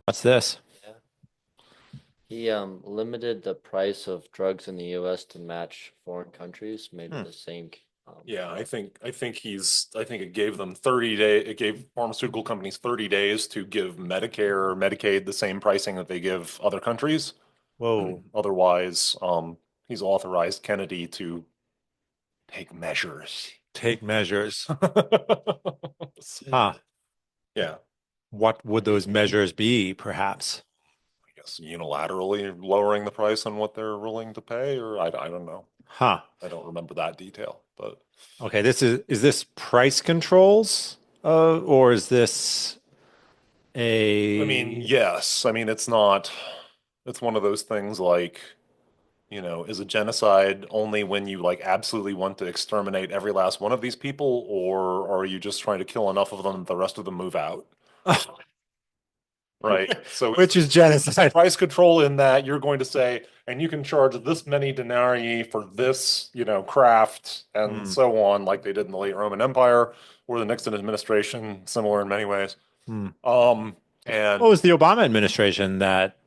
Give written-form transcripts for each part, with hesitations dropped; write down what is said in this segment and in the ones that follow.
What's this? Yeah. He limited the price of drugs in the US to match foreign countries made Hmm. with the same Yeah, I drug. think I think he's I think it gave them 30 it gave pharmaceutical companies 30 days to give Medicare or Medicaid the same pricing that they give other countries. Whoa. Otherwise, he's authorized Kennedy to take measures. Take measures. Hmm. Huh. Yeah, What would those measures be, perhaps? I guess unilaterally lowering the price on what they're willing to pay, or I don't know. Huh. I don't remember that detail, but Okay, is this price controls? Or is this I mean, a yes. I mean, it's one of those things like, is a genocide only when you like absolutely want to exterminate every last one of these people, or are you just trying to kill enough of them that the rest of them move out? Right. So which is it's genocide? price control in that you're going to say, and you can charge this many denarii for this, craft and Hmm. so on, like they did in the late Roman Empire or the Nixon administration, similar in many ways. Hmm. Um, What and was the Obama administration that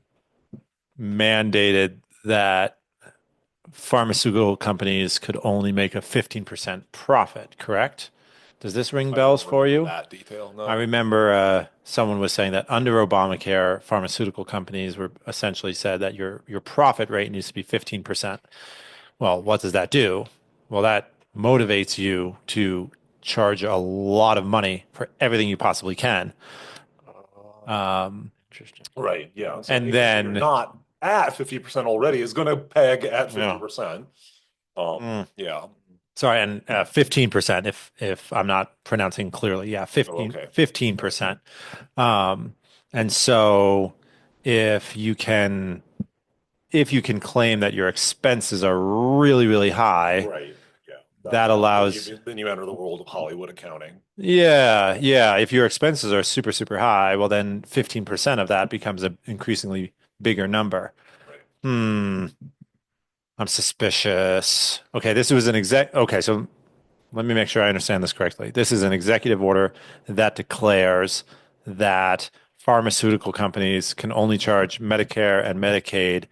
mandated that pharmaceutical companies could only make a 15% profit, correct? Does this ring I bells don't for remember you? that detail. I No. remember someone was saying that under Obamacare, pharmaceutical companies were essentially said that your profit rate needs to be 15%. Well, what does that do? Well, that motivates you to charge a lot of money for everything you possibly can. Um, Interesting. Right. Yeah. So and anything where you're then, not at 50% already is going to peg at yeah. 50%. Mm. Yeah. Sorry, and 15% if I'm not pronouncing clearly. Yeah, Oh, okay. 15%. Um, and so if you can if you can claim that your expenses are really, really high, Right. Yeah. that allows, Then you enter the world of Hollywood accounting. yeah, yeah. If your expenses are super, super high, well, then 15% of that becomes an increasingly bigger number. Right. Hmm, I'm suspicious. Okay, this was an exec. Okay, so let me make sure I understand this correctly. This is an executive order that declares that pharmaceutical companies can only charge Medicare and Medicaid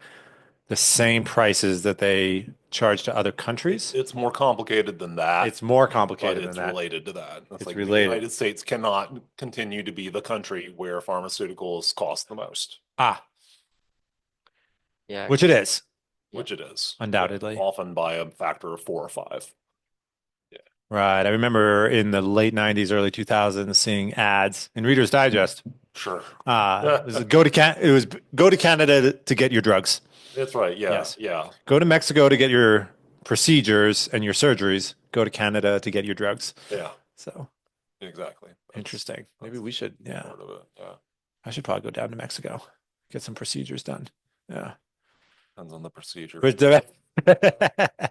the same prices that they charge to other countries. It's more complicated than that, It's more but complicated than it's that. related to that. It's It's like the related. United States cannot continue to be the country where pharmaceuticals cost the most, Ah, Yeah, which it is, yeah. which it is. Yeah. undoubtedly. Often by a factor of 4 or 5. Yeah. Right. I remember in the late 90s, early 2000s seeing ads in Reader's Digest. Sure. It was go to Canada to get your drugs. That's right. Yeah. Yes. Yeah. Go to Mexico to get your procedures and your surgeries. Go to Canada to get your drugs. Yeah. So Exactly. interesting. Maybe That's we should, yeah. part of it. Yeah. I should probably go down to Mexico, get some procedures done. Yeah. Depends on the procedure. But the-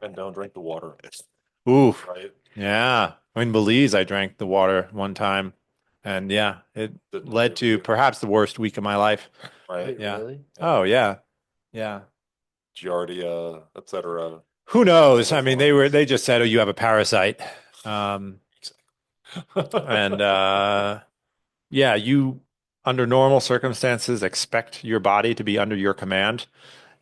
And don't drink the water. Ooh, Right? yeah. In Belize, I drank the water one time, and yeah, it Didn't led agree with to you. perhaps the worst week of my life. Right? Wait, Yeah. really? Yeah. Oh, yeah. Yeah. Giardia, etc. Who All knows? the I mean, fun. they just said, oh, you have a parasite. Um, and yeah, you under normal circumstances expect your body to be under your command,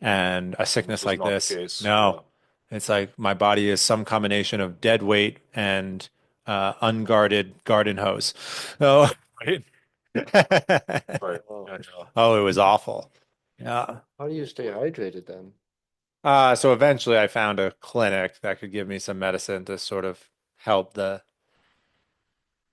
and a This sickness was like not the this, case. Yeah. no. It's like my body is some combination of dead weight and unguarded garden hose. Oh, right. Right. Oh, Yeah. Oh, it was awful. Yeah. how do you stay hydrated then? So eventually I found a clinic that could give me some medicine to sort of help the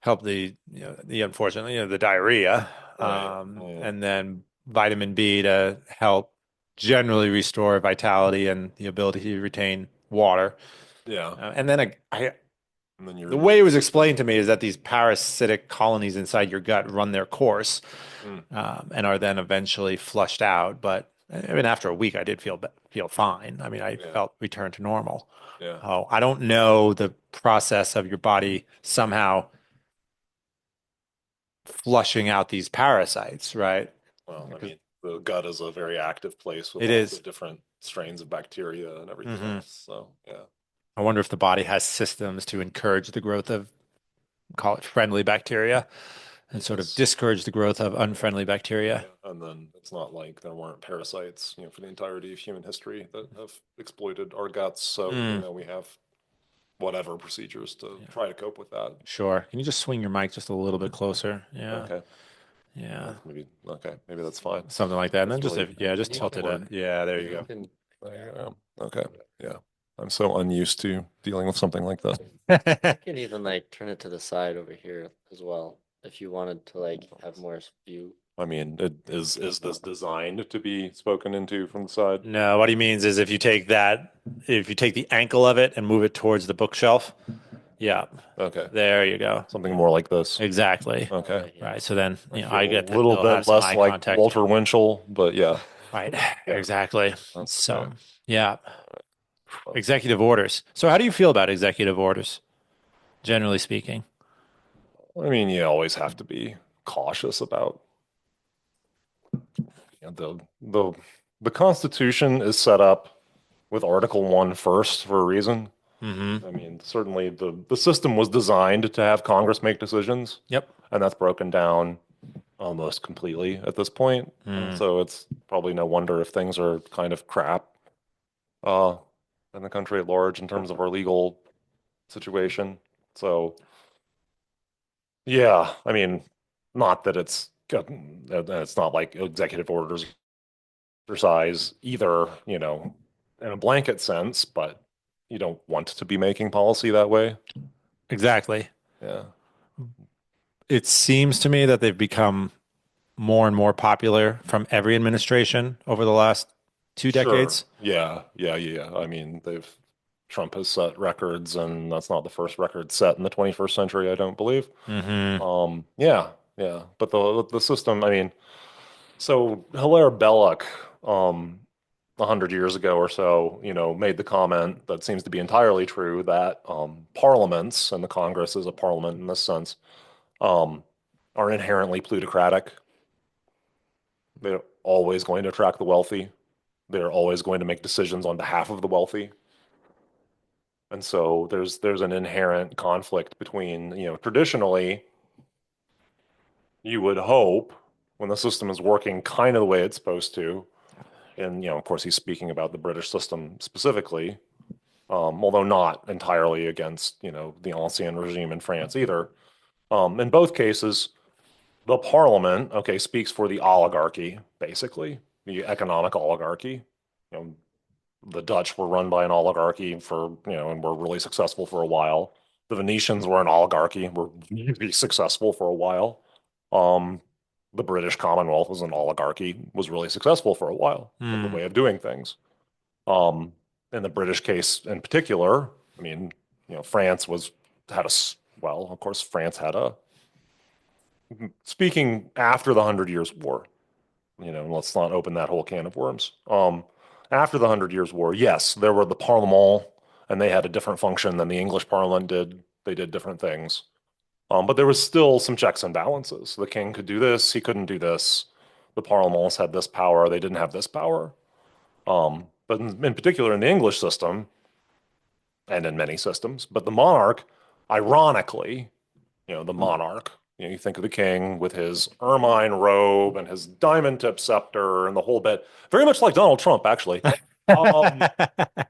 unfortunately, the diarrhea. Right. Yeah. And then vitamin B to help generally restore vitality and the ability to retain water. Yeah. And then And then your the way immune it was system. explained to me is that these parasitic colonies inside your gut run their course, Mm, and are then eventually flushed out. But I mean, after a week, I did feel fine. I mean, I yeah. felt returned to normal. Yeah. Oh, I don't know the process of your body somehow flushing out these parasites, right? Well, I 'Cause mean, the gut is a very active place with it lots is. of different strains of bacteria and everything Hmm. else. So, yeah. I wonder if the body has systems to encourage the growth of, call it friendly bacteria. and sort of Because discourage the growth of unfriendly bacteria. and then it's not like there weren't parasites, for the entirety of human history that have exploited our guts. So, Mm, we have whatever procedures to yeah. try to cope with that. Sure. Can you just swing your mic just a little bit closer? Yeah. Okay. Yeah. Maybe, okay. Maybe that's fine. Something like that. And then It's just really, if, yeah, just You tilt it. can, Yeah, there you you go. can, okay. Yeah. I'm so unused to dealing with something like this. you can even like turn it to the side over here as well if you wanted to like have more view. I mean, is this designed to be spoken into from the side? No, what he means is if you take the ankle of it and move it towards the bookshelf, yeah, Okay. there you go. Something more like this. Exactly. Okay. Okay, yeah. Right. So then, I feel I a get that little they'll have bit some less eye like contact. Walter Winchell, but yeah. Right. Yeah. Exactly. That's So, okay. yeah, Well, executive orders. So, how do you feel about executive orders, generally speaking? I mean, you always have to be cautious about the Constitution is set up with Article 1 first for a reason. Mm-hmm. I mean, certainly the system was designed to have Congress make decisions, Yep. and that's broken down almost completely at this point. Mm. So it's probably no wonder if things are kind of crap uh, in the country at large in terms of our legal situation. So yeah, I mean, not that it's not like executive orders exercise either, in a blanket sense, but you don't want to be making policy that way. Exactly. Yeah. It seems to me that they've become more and more popular from every administration over the last two Sure. decades. Yeah. Yeah. Yeah. I mean, Trump has set records, and that's not the first record set in the 21st century, I don't believe. Mm-hmm. Yeah. Yeah. But the system, I mean, so Hilaire Belloc, 100 years ago or so, made the comment that seems to be entirely true that parliaments, and the Congress is a parliament in this sense, um, are inherently plutocratic. They're always going to attract the wealthy. They're always going to make decisions on behalf of the wealthy. And so there's an inherent conflict between, traditionally, you would hope when the system is working kind of the way it's supposed to, and of course he's speaking about the British system specifically, although not entirely against, the Ancien regime in France either. In both cases, the parliament, okay, speaks for the oligarchy, basically, the economic oligarchy. You know, the Dutch were run by an oligarchy and were really successful for a while. The Venetians were an oligarchy, were really successful for a while. Um, the British Commonwealth was an oligarchy, was really successful for a while as a Mm. way of doing things. Um, in the British case in particular, I mean, France well, of course, France had speaking after the Hundred Years' War, let's not open that whole can of worms. After the Hundred Years' War, yes, there were the Parlement, and they had a different function than the English Parliament did. They did different things. But there was still some checks and balances. The king could do this, he couldn't do this. The Parlements had this power, they didn't have this power. But in particular, in the English system, and in many systems, but the monarch, ironically, the monarch, you think of the king with his ermine robe and his diamond tip scepter and the whole bit, very much like Donald Trump, actually, um,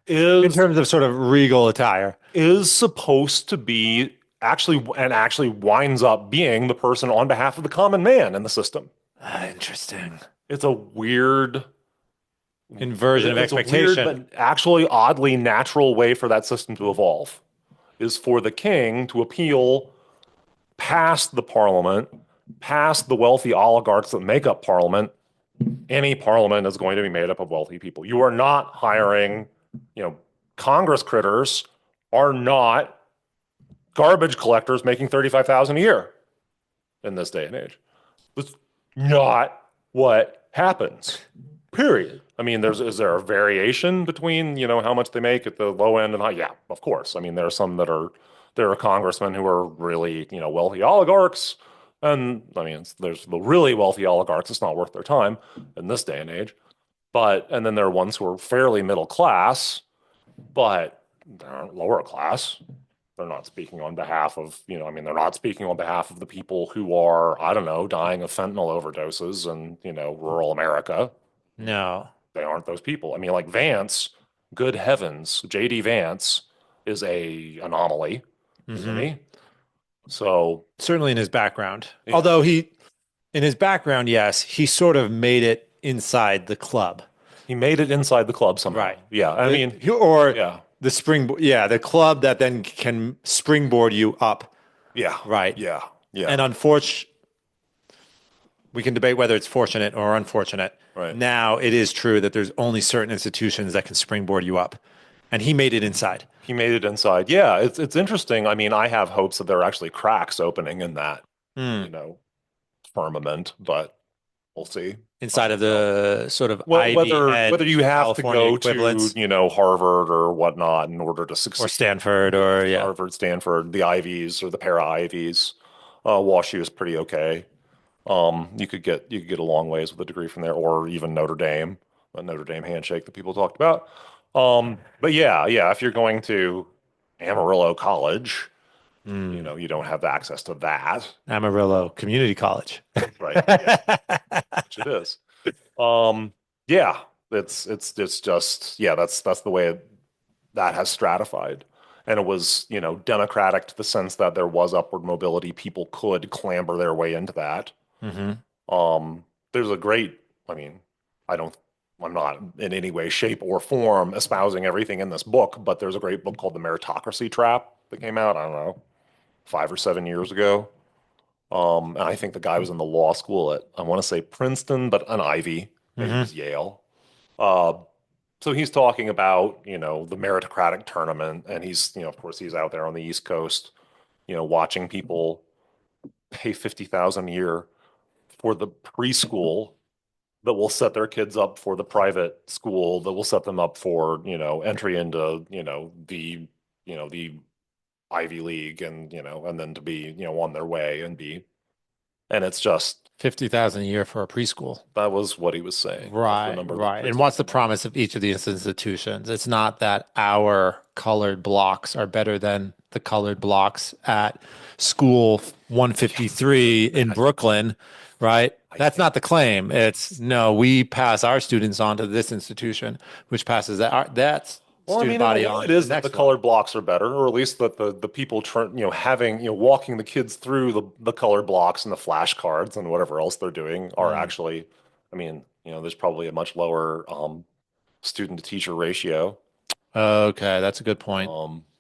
In is terms of sort of regal attire. is supposed to be actually winds up being the person on behalf of the common man in the system. Interesting. It's a weird Inversion of it's a weird expectation. but actually oddly natural way for that system to evolve is for the king to appeal past the parliament, past the wealthy oligarchs that make up parliament. Any parliament is going to be made up of wealthy people. You are not hiring, Congress critters are not garbage collectors making 35,000 a year in this day and age. That's not what happens. Period. I mean, is there a variation between, how much they make at the low end and high? Yeah, of course. I mean, there are congressmen who are really, wealthy oligarchs. And I mean, there's the really wealthy oligarchs. It's not worth their time in this day and age. And then there are ones who are fairly middle class, but they're lower class. they're not speaking on behalf of, I mean, they're not speaking on behalf of the people who are, I don't know, dying of fentanyl overdoses in, rural America. No. They aren't those people. I mean, like Vance, good heavens, JD Vance is a anomaly, isn't Hmm. he? So, Certainly in his background. yeah, Although in his background, yes, he sort of made it inside the club. he made it inside the club somehow. Right. Yeah, I mean, Or yeah, the springboard, yeah, the club that then can springboard you up. yeah, Right. yeah, And yeah, unfortunately, we can debate whether it's fortunate or unfortunate. right. Now, it is true that there's only certain institutions that can springboard you up. And he made it inside. He made it inside. Yeah, it's interesting. I mean, I have hopes that there are actually cracks opening in that, Hmm. you know, firmament, but we'll see. I Inside of don't know. the sort of Well, Ivy whether Edge you have to California go to, equivalents Harvard or whatnot in order to or succeed. Stanford Yeah, or, yeah. Harvard, Stanford, the Ivies or the para Ivies. WashU is pretty okay. You could get a long ways with a degree from there, or even Notre Dame, a Notre Dame handshake that people talked about. But yeah, if you're going to Amarillo College, Hmm. you don't have access to that, Amarillo Community College. right? Yeah, which it is. Um, yeah, it's just yeah, that's the way that has stratified. And it was, democratic to the sense that there was upward mobility. People could clamber their way into that. Hmm. There's a great, I mean, I don't, I'm not in any way, shape, or form espousing everything in this book, but there's a great book called The Meritocracy Trap that came out, I don't know, 5 or 7 years ago. And I think the guy was in the law school at, I want to say Princeton, but an Ivy, maybe it Hmm. was Yale. Uh, so he's talking about, the meritocratic tournament, and he's, of course, he's out there on the East Coast, watching people pay 50,000 a year for the preschool that will set their kids up for the private school that will set them up for, entry into, the Ivy League and, and then to be, on their way and be, and it's just, 50,000 a year for a preschool. that was what he was saying. That's the Right, number that right. And what's preschool the number. promise of each of these institutions? It's not that our colored blocks are better than the colored blocks at school 153 in Brooklyn, right? That's not the claim. It's no, we pass our students on to this institution, which passes that Well, I student mean, in a body way, on it to the is that the next one. colored blocks are better, or at least that the people having, walking the kids through the colored blocks and the flashcards and whatever else they're doing are Mm. actually, I mean, there's probably a much lower student to teacher ratio, Okay, that's a good point.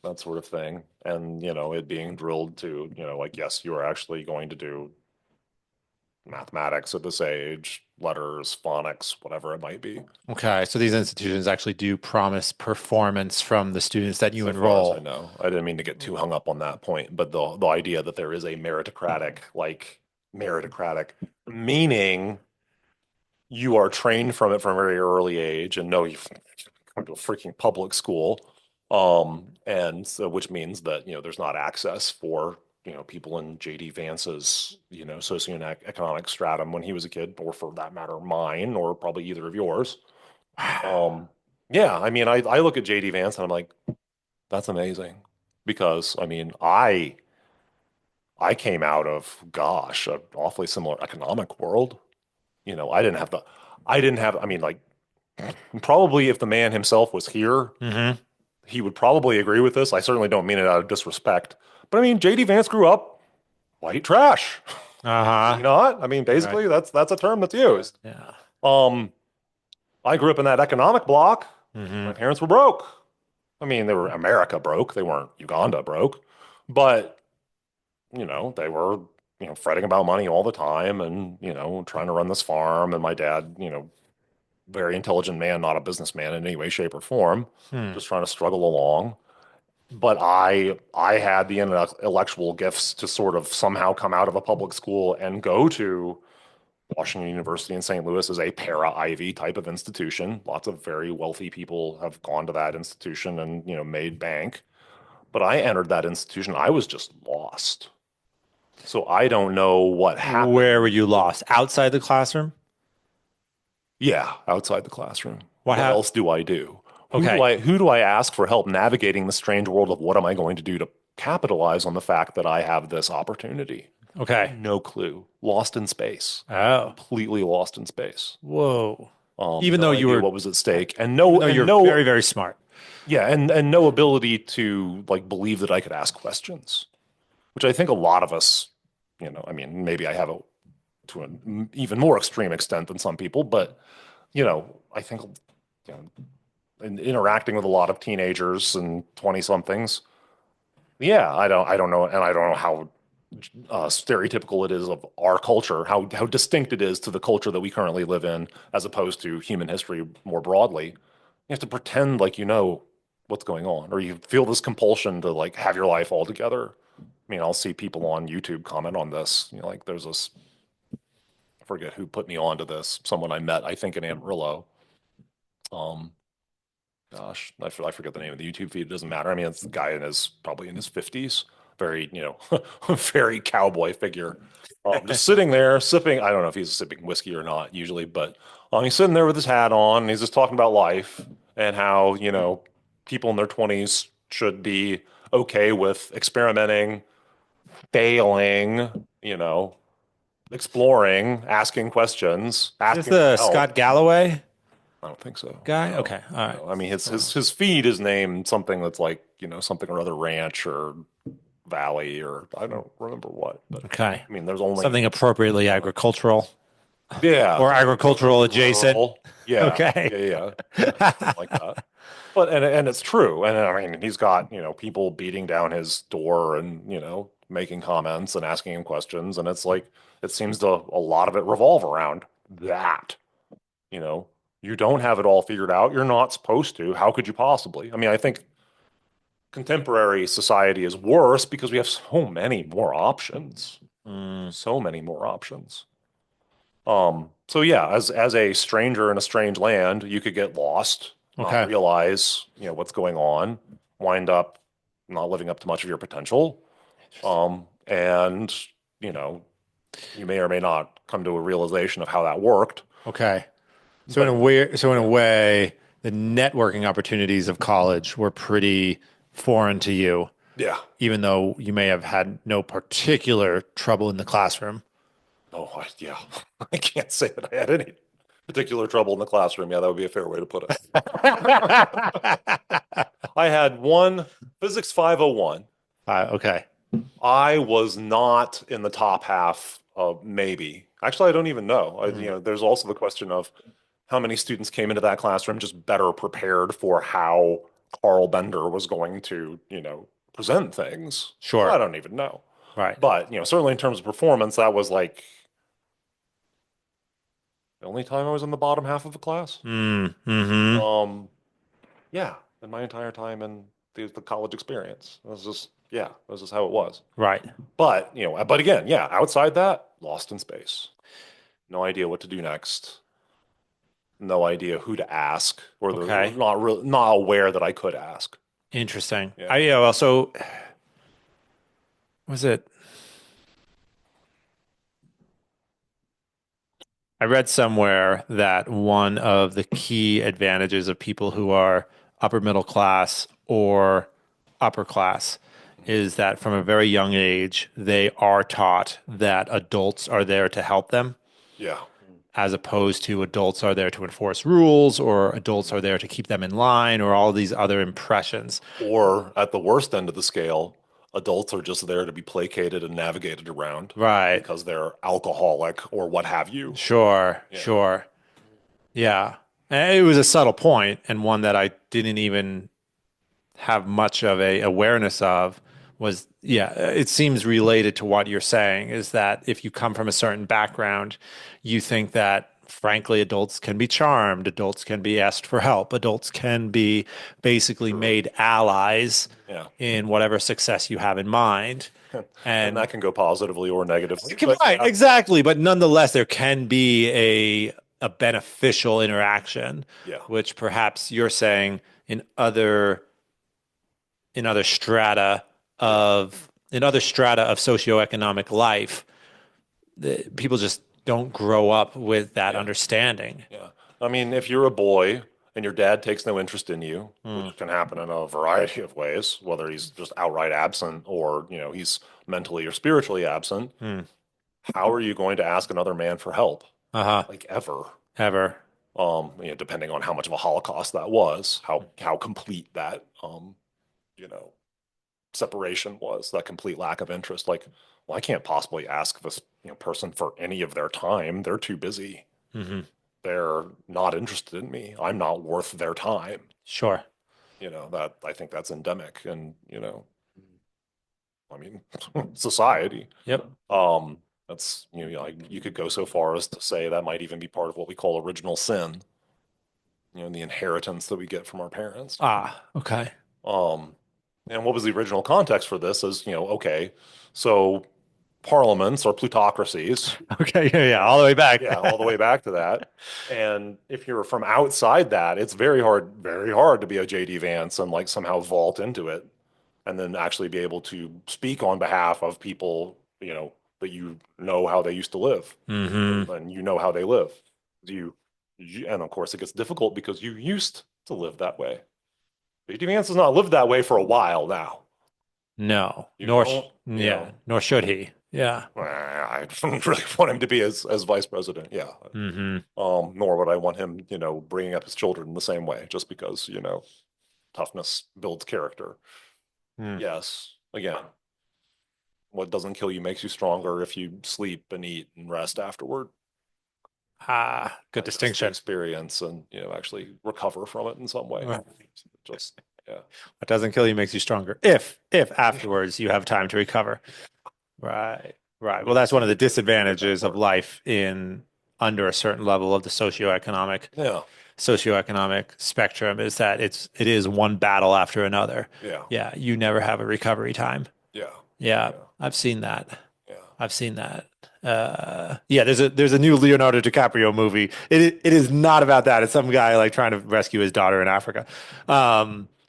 that sort of thing. And, it being drilled to, like, yes, you are actually going to do mathematics at this age, letters, phonics, whatever it might be. Okay, so these institutions actually do promise performance from the students that you So far as I enroll. know, I didn't mean to get too hung up on that point, but the idea that there is a meritocratic, meaning you are trained from it from a very early age and know you've come to a freaking public school, and so which means that there's not access for people in JD Vance's socioeconomic stratum when he was a kid, or for that matter mine, or probably either of yours. Yeah, I mean, I look at JD Vance and I'm like, that's amazing because I mean, I came out of gosh, an awfully similar economic world. I mean, like probably if the man himself was here, Hmm. he would probably agree with this. I certainly don't mean it out of disrespect, but I mean, JD Vance grew up white trash. Did he Uh-huh. not? I mean, Right. basically that's a term that's used. Yeah. Um, I grew up in that economic block. My Hmm. parents were broke. I mean, they were America broke. They weren't Uganda broke, but they were, fretting about money all the time and, trying to run this farm. And my dad, very intelligent man, not a businessman in any way, shape, or form, Hmm. just trying to struggle along. But I had the intellectual gifts to sort of somehow come out of a public school and go to Washington University in St. Louis as a para Ivy type of institution. Lots of very wealthy people have gone to that institution and, made bank. But I entered that institution, I was just lost. So I don't know what Where were happened. you lost? Outside the classroom? Yeah, outside the classroom. What What happened? else do I do? Who do Okay. I who do I ask for help navigating the strange world of what am I going to do to capitalize on the fact that I have this opportunity. Okay. No clue. Lost in space. Oh, Completely lost in space. whoa. Even though No you idea were, what was at stake, even though you're very, very smart. yeah, and no ability to like believe that I could ask questions, which I think a lot of us, I mean, maybe I have it to an even more extreme extent than some people, but I think in interacting with a lot of teenagers and 20 somethings, yeah, I don't know, and I don't know how stereotypical it is of our culture, how distinct it is to the culture that we currently live in, as opposed to human history more broadly. You have to pretend like you know what's going on, or you feel this compulsion to like have your life all together. I mean, I'll see people on YouTube comment on this. Like there's this, I forget who put me onto this, someone I met, I think in Amarillo. Um, Gosh, I forget the name of the YouTube feed. It doesn't matter. I mean, it's a guy probably in his 50s, very, very cowboy figure. Just sitting there sipping. I don't know if he's sipping whiskey or not usually, but he's sitting there with his hat on. And he's just talking about life and how, people in their 20s should be okay with experimenting, failing, exploring, asking questions, Is this asking for the help. Scott Galloway I don't think so. guy? No, Okay. All right. no. I mean, his feed is named something that's like, something or other ranch or valley or I don't remember what. But Okay. I mean, there's only Something appropriately agricultural yeah, or agricultural adjacent. rural. Yeah, Okay. yeah, yeah, yeah, something like that. But and it's true. And I mean, he's got people beating down his door and making comments and asking him questions, and it's like it seems to a lot of it revolve around that. You know, you don't have it all figured out. You're not supposed to. How could you possibly? I mean, I think contemporary society is worse because we have so many more options. Mm, So many more options. So yeah, as a stranger in a strange land, you could get lost, not okay. realize, what's going on, wind up not living up to much of your potential. And, you know, you may or may not come to a realization of how that worked. Okay. But So in a yeah, way, the networking opportunities of college were pretty foreign to you, yeah. even though you may have had no particular trouble in the classroom. Oh, yeah. I can't say that I had any particular trouble in the classroom. Yeah, that would be a fair way to put it. I had one physics 501. Okay. I was not in the top half of maybe. Actually, I don't even know. Hmm. There's also the question of how many students came into that classroom just better prepared for how Carl Bender was going to, present things. I Sure. don't even know. Right. But, certainly in terms of performance, that was like the only time I was in the bottom half of the class. Mm-hmm. Um, yeah, in my entire time in the college experience. This is how it was. Right. But, but again, yeah, outside that, lost in space. No idea what to do next. No idea who to ask, or Okay. not aware that I could ask. Interesting. Yeah. Yeah, well, so was it? I read somewhere that one of the key advantages of people who are upper middle class or upper class is that from a very young age, they are taught that adults are there to help them, Yeah. as opposed to adults are there to enforce rules or adults are there to keep them in line or all these other impressions. Or at the worst end of the scale, adults are just there to be placated and navigated around Right. because they're alcoholic or what have you. Sure. Yeah. Sure. Yeah. And it was a subtle point and one that I didn't even have much of a awareness of was yeah, it seems related to what you're saying is that if you come from a certain background, you think that frankly adults can be charmed, adults can be asked for help, adults can be basically Sure. made allies Yeah. in whatever success you have in mind. And And that can go positively or negatively. But right, yeah. exactly, but nonetheless there can be a beneficial interaction, Yeah. which perhaps you're saying in other strata Yeah. in other strata of socioeconomic life, people just don't grow up with that Yeah. understanding. Yeah. I mean, if you're a boy and your dad takes no interest in you, Mm. which can happen in a variety of ways, whether he's just outright absent or, he's mentally or spiritually absent, Mm. how are you going to ask another man for help? Uh-huh. Like ever? Ever. Depending on how much of a Holocaust that was, how complete that you know, separation was, that complete lack of interest. Like, well, I can't possibly ask this, person for any of their time. They're too busy. Hmm. They're not interested in me. I'm not worth their time. Sure. That I think that's endemic and, I mean, society. Yep. Um, that's, like you could go so far as to say that might even be part of what we call original sin, the inheritance that we get from our parents. Ah, okay. Um, and what was the original context for this is, okay, so parliaments or plutocracies, Okay. Yeah, yeah. All the way back. yeah, all the way back to that. And if you're from outside that, it's very hard to be a JD Vance and like somehow vault into it and then actually be able to speak on behalf of people, that how they used to live Hmm. and how they live. And of course it gets difficult because you used to live that way. JD Vance has not lived that way for a while now. No. You don't, Yeah, nor should he. Yeah. I don't really want him to be as vice president. Yeah. Hmm. Nor would I want him, bringing up his children the same way, just because, toughness builds character. Mm. Yes. Again, what doesn't kill you makes you stronger if you sleep and eat and rest afterward. Ah, good Digest the distinction. experience and, actually recover from it in some way. Right. Just, yeah. What doesn't kill you makes you stronger. If afterwards you have time to recover. Right. Right. Well, that's one of the disadvantages of life in under a certain level of the Yeah. socioeconomic spectrum is that it is one battle after another. Yeah. Yeah, you never have a recovery time. Yeah. Yeah, Yeah. I've seen that. Yeah. I've seen that. Yeah, there's a new Leonardo DiCaprio movie. It is not about that. It's some guy like trying to rescue his daughter in Africa.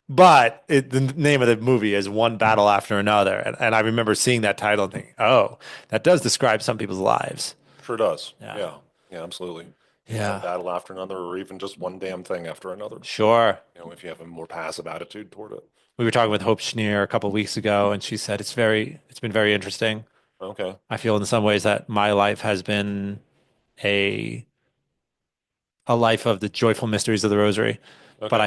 But the name of the movie is One Battle After Another, and I remember seeing that title and thinking, oh, that does describe some people's lives. Sure does. Yeah, Yeah. Yeah, absolutely. One yeah, battle after another, or even just one damn thing after another. sure. If you have a more passive attitude toward it. We were talking with Hope Schneer a couple of weeks ago, and she said it's been very interesting. Okay. I feel in some ways that my life has been a a life of the joyful mysteries of the rosary, but Okay.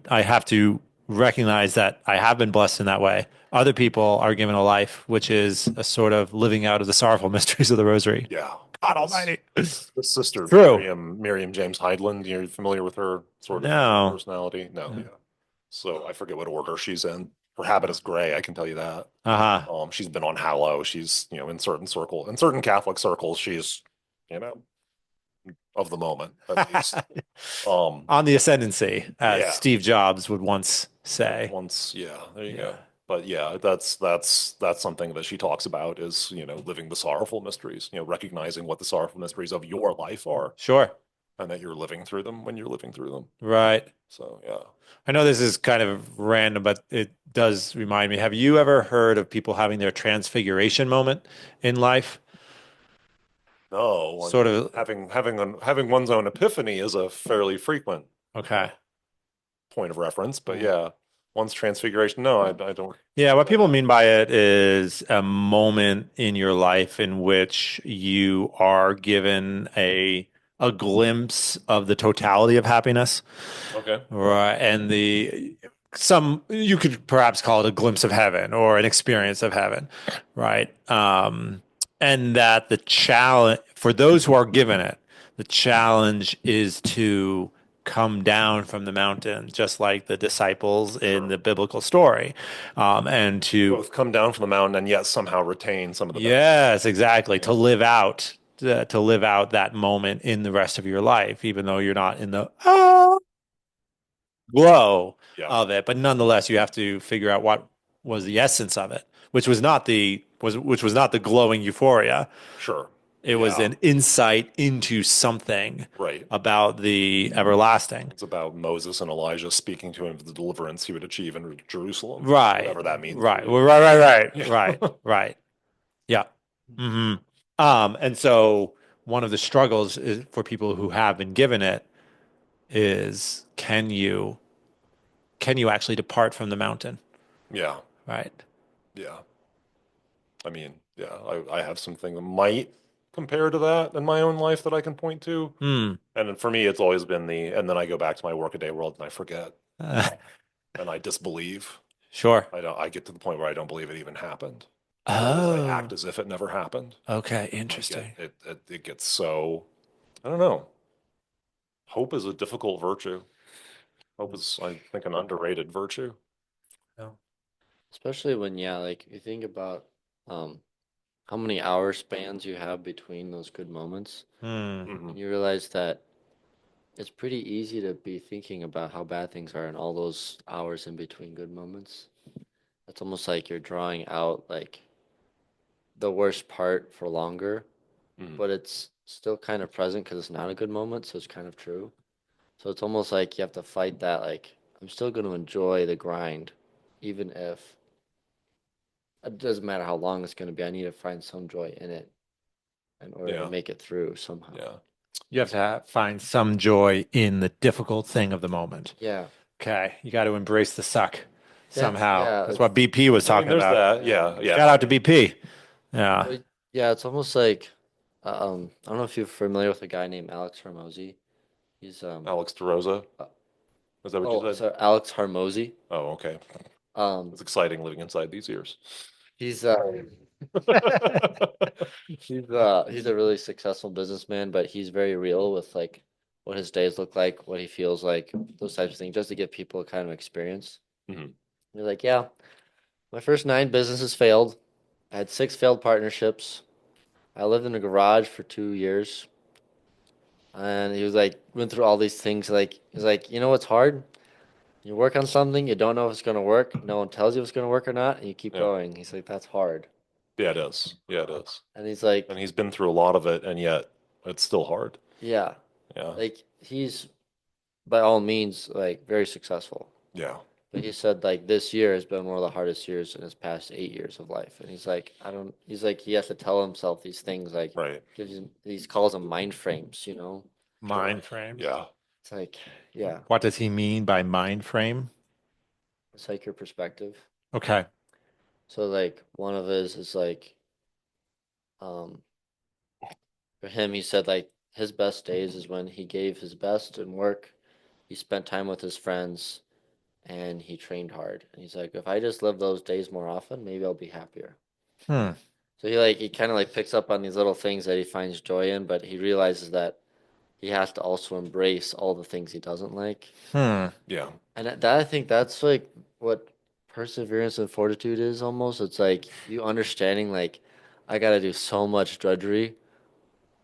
I have to recognize that I have been blessed in that way. Other people are given a life which is a sort of living out of the sorrowful mysteries of the rosary. Yeah. God That's Almighty. the sister, True. Miriam James Heidland. You're familiar with her sort of No. personality? No, yeah. So I forget what order she's in. Her habit is gray, I can tell you that. Uh-huh. She's been on Hallow. She's, in certain Catholic circles, she's, of the moment, at least. Um, On the ascendancy, as yeah. Steve Jobs would once say. Once, yeah, there you Yeah. go. But yeah, that's something that she talks about is, living the sorrowful mysteries, recognizing what the sorrowful mysteries of your life are Sure. and that you're living through them when you're living through them. Right. So yeah. I know this is kind of random, but it does remind me. Have you ever heard of people having their transfiguration moment in life? No, I Sort mean, of, having one's own epiphany is a fairly frequent okay. point of reference, but Mm. yeah, one's transfiguration. No, I don't. Yeah, what people mean by it is a moment in your life in which you are given a glimpse of the totality of happiness. Okay. Right. And some, you could perhaps call it a glimpse of heaven or an experience of heaven. Right. And that the challenge for those who are given it, the challenge is to come down from the mountain, just like the disciples in the biblical story. And to, Both come down from the mountain and yet somehow retain some of the benefits. yes, exactly, Yeah. to live out that moment in the rest of your life, even though you're not in the glow Yeah. of it, but nonetheless, you have to figure out what was the essence of it, which was not the glowing euphoria. Sure. It was Yeah. an insight into something Right. about the everlasting. It's about Moses and Elijah speaking to him of the deliverance he would achieve in Jerusalem. Right. Whatever that means. Right. Well, right. Yeah. Right. Yeah. Hmm. And so one of the struggles is for people who have been given it is can you actually depart from the mountain, Yeah. right? Yeah. I mean, yeah, I have something that might compare to that in my own life that I can point to. Hmm. And then for me, it's always been and then I go back to my workaday world and I forget Uh, and I disbelieve. sure. I get to the point where I don't believe it even happened. Or I act Oh, as if it never happened. okay, I get interesting. it gets so, I don't know. Hope is a difficult virtue. Hope is, I think, an underrated virtue. Yeah. Especially when, yeah, like you think about um how many hour spans you have between those good moments, Hmm. Hmm. and you realize that it's pretty easy to be thinking about how bad things are in all those hours in between good moments. It's almost like you're drawing out like the worst part for longer, Hmm. but it's still kind of present because it's not a good moment, so it's kind of true. So it's almost like you have to fight that, like, I'm still going to enjoy the grind, even if it doesn't matter how long it's going to be. I need to find some joy in it in order to Yeah. make it through somehow. Yeah. You have to find some joy in the difficult thing of the moment. Yeah. Okay, you got to embrace the suck That's, somehow. yeah, That's it's, what BP was I mean, talking there's about. that. yeah. Yeah. Yeah. Shout out to BP. Yeah. But yeah, it's almost like, I don't know if you're familiar with a guy named Alex Hormozy. He's, Alex DeRosa. uh, Is that what you oh, said? sorry, Alex Hormozy. Oh, okay. Um, It's exciting living inside these ears. he's, he's a really successful businessman, but he's very real with like what his days look like, what he feels like, those types of things, just to give people a kind of experience. Mhm. He's like, yeah, my first 9 businesses failed. I had 6 failed partnerships. I lived in a garage for 2 years. And he was like, went through all these things. Like, he's like, you know what's hard? You work on something, you don't know if it's gonna work. No one tells you if it's gonna work or not, and you keep Yeah. going. He's like, that's hard. Yeah, it is. Yeah, it is. And he's like, And he's been through a lot of it, and yet it's still hard. yeah, Yeah. like he's by all means like very successful. Yeah. But he said like this year has been one of the hardest years in his past 8 years of life. And he's like, I don't, he's like, he has to tell himself these things, like Right. gives him, these calls them mind frames, you know? Mind frames. Yeah. It's like, yeah, What does he mean by mind frame? it's like your perspective. Okay. So like one of his is like, um, for him, he said like his best days is when he gave his best in work, he spent time with his friends, and he trained hard. And he's like, if I just live those days more often, maybe I'll be happier. Hmm. So he kind of like picks up on these little things that he finds joy in, but he realizes that he has to also embrace all the things he doesn't like. Hmm. Yeah. And that I think that's like what perseverance and fortitude is almost. It's like you understanding like I gotta do so much drudgery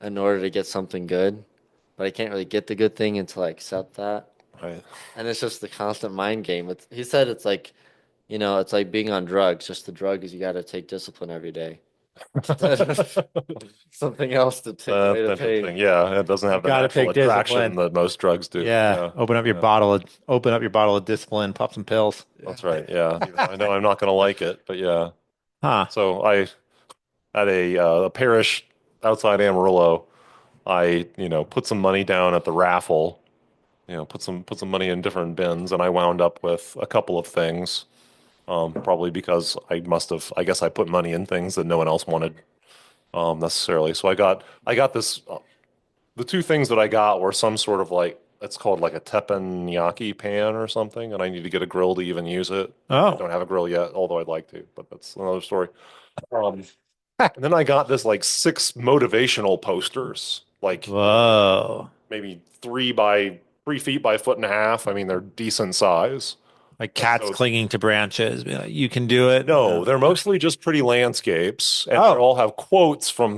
in order to get something good, but I can't really get the good thing until I accept that. Right. And it's just the constant mind game. He said it's like, it's like being on drugs. Just the drug is you got to take discipline every day. Something else to take away That's the interesting. pain. Yeah, it doesn't You have the got to natural take attraction discipline. that most drugs do. Yeah. Yeah. Yeah. Open up your bottle of discipline, pop some pills. That's right. Yeah. Even though I know I'm not going to like it, but yeah. Huh. So I at a parish outside Amarillo, I, put some money down at the raffle, put some money in different bins, and I wound up with a couple of things. Probably because I guess I put money in things that no one else wanted, necessarily. So I got this. The two things that I got were some sort of like it's called like a teppanyaki pan or something, and I need to get a grill to even use it. I Oh. don't have a grill yet, although I'd like to, but that's another story. Um, and then I got this like 6 motivational posters, like Whoa. maybe 3 by 3 feet by 1.5 feet. I mean, they're decent size. Like And cats so it's clinging to branches. Be like, you can do it. no, they're mostly just pretty landscapes, and they Oh. all have quotes from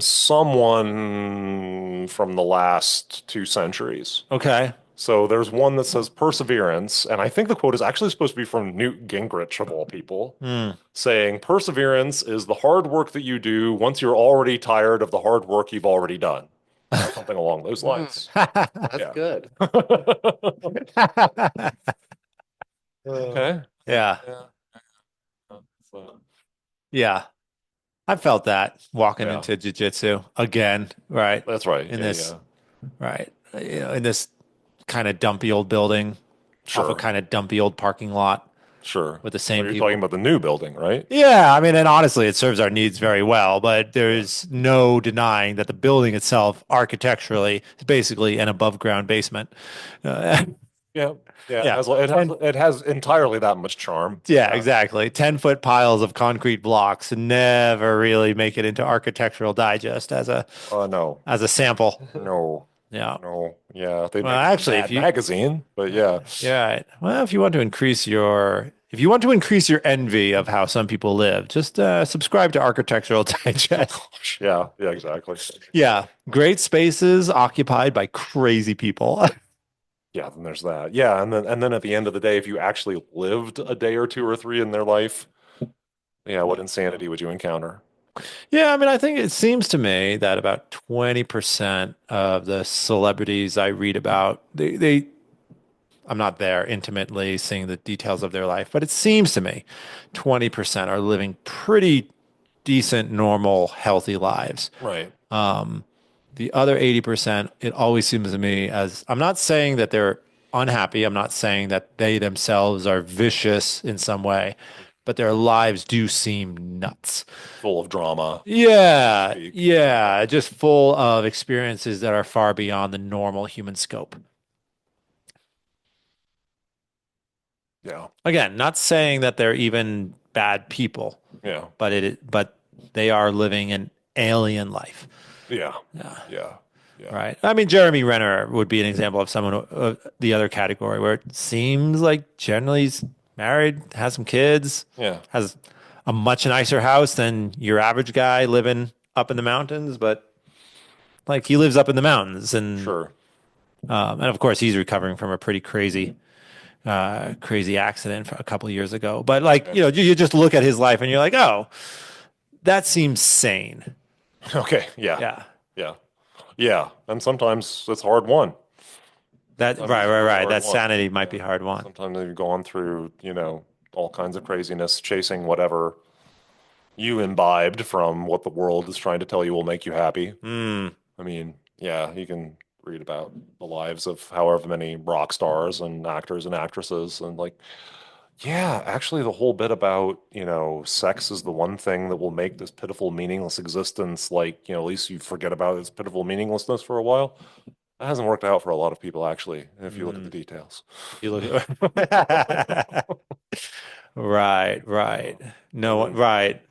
someone from the last 2 centuries. Okay. So there's one that says perseverance, and I think the quote is actually supposed to be from Newt Gingrich, of all people, Hmm. saying, perseverance is the hard work that you do once you're already tired of the hard work you've already done, or something along those Hmm, lines. that's Yeah. good. Okay. Yeah. Yeah. So, Yeah. I felt that walking yeah. into jiu-jitsu again, right? That's right. In Yeah, this, yeah. right? In this kind of dumpy old building off a Sure. kind of dumpy old parking lot Sure. with the Oh, same you're talking people. about the new building, right? Yeah, I mean, and honestly, it serves our needs very well, but Yeah. there's no denying that the building itself, architecturally, is basically an above ground basement. Uh, Yeah. Yeah. It yeah, has it has 10, it has entirely that much charm. yeah, Yeah. exactly. 10-foot piles of concrete blocks never really make it into Architectural Digest No. as a sample. No. Yeah. No. Yeah. They'd Well, make for a actually, bad magazine, but yeah. yeah, right. Well, if you want to increase your envy of how some people live, just subscribe to Architectural Digest. Yeah. Yeah, exactly. Yeah, great spaces occupied by crazy people. Yeah, then there's that. Yeah, and then at the end of the day, if you actually lived a day or two or three in their life, yeah, what insanity would you encounter? Yeah, I mean, I think it seems to me that about 20% of the celebrities I read about, I'm not there intimately seeing the details of their life, but it seems to me 20% are living pretty decent, normal, healthy lives. Right. The other 80%, it always seems to me as I'm not saying that they're unhappy. I'm not saying that they themselves are vicious in some way, but their lives do seem nuts. Full of drama, so to Yeah, speak. Yeah. yeah, just full of experiences that are far beyond the normal human scope. Yeah. Again, not saying that they're even bad people, Yeah. but they are living an alien life. Yeah. Yeah. Yeah. Yeah. Right. I mean, Jeremy Renner would be an example of someone, the other category, where it seems like generally he's married, has some kids, Yeah. has a much nicer house than your average guy living up in the mountains, but like he lives up in the mountains, Sure. and of course he's recovering from a pretty crazy accident a couple of years ago. But like, Okay. you just look at his life and you're like, oh, that seems sane. Okay. Yeah. Yeah. Yeah. Yeah. And sometimes it's hard won. That Sometimes right, it's right, really right. hard That won. sanity might be Yeah. hard won. Sometimes you've gone through, all kinds of craziness, chasing whatever you imbibed from what the world is trying to tell you will make you happy. Hmm. I mean, yeah, you can read about the lives of however many rock stars and actors and actresses and like, yeah, actually the whole bit about, sex is the one thing that will make this pitiful, meaningless existence like, at least you forget about its pitiful meaninglessness for a while. That hasn't worked out for a lot of people actually, if you look at the Hmm. details. If you look at right, Yeah. right. I No one, mean, right.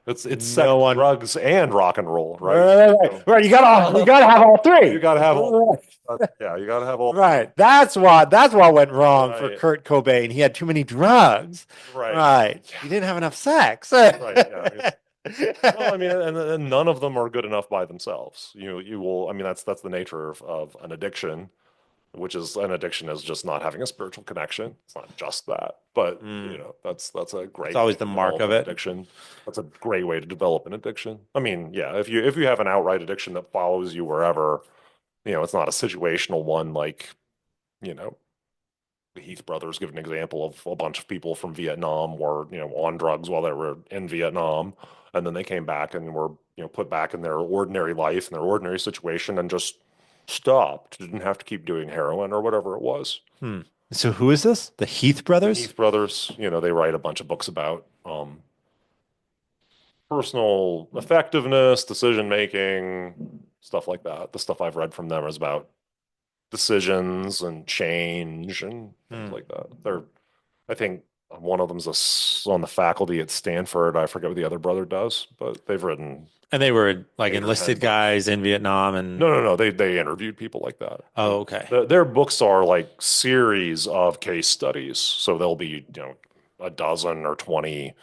it's No sex, one. drugs, and rock and roll, right? Right, right, So right. You gotta have all you three. gotta have all three. Yeah, you gotta have all three. Right. That's what went wrong for Right. Kurt Cobain. He had too many drugs. Right. Right. Yeah. He didn't have enough sex. Right. Yeah. Well, I mean, and none of them are good enough by themselves. You will. I mean, that's the nature of an addiction, which is an addiction is just not having a spiritual connection. It's not just that, but Hmm. that's a That's great way always to the mark develop of an it. addiction. That's a great way to develop an addiction. I mean, yeah, if you have an outright addiction that follows you wherever, it's not a situational one like, you know, the Heath brothers give an example of a bunch of people from Vietnam were, on drugs while they were in Vietnam, and then they came back and were, put back in their ordinary life and their ordinary situation and just stopped. Didn't have to keep doing heroin or whatever it was. Hmm. So who is this? The Heath The brothers? Heath brothers, they write a bunch of books about personal effectiveness, decision making, stuff like that. The stuff I've read from them is about decisions and change and things Hmm. like that. I think one of them's on the faculty at Stanford. I forget what the other brother does, but they've written And they were like 8 or 10 enlisted books. guys in Vietnam and No, no, no. They interviewed people like that. oh, okay. Their books are like series of case studies. So there'll be, a dozen or 20,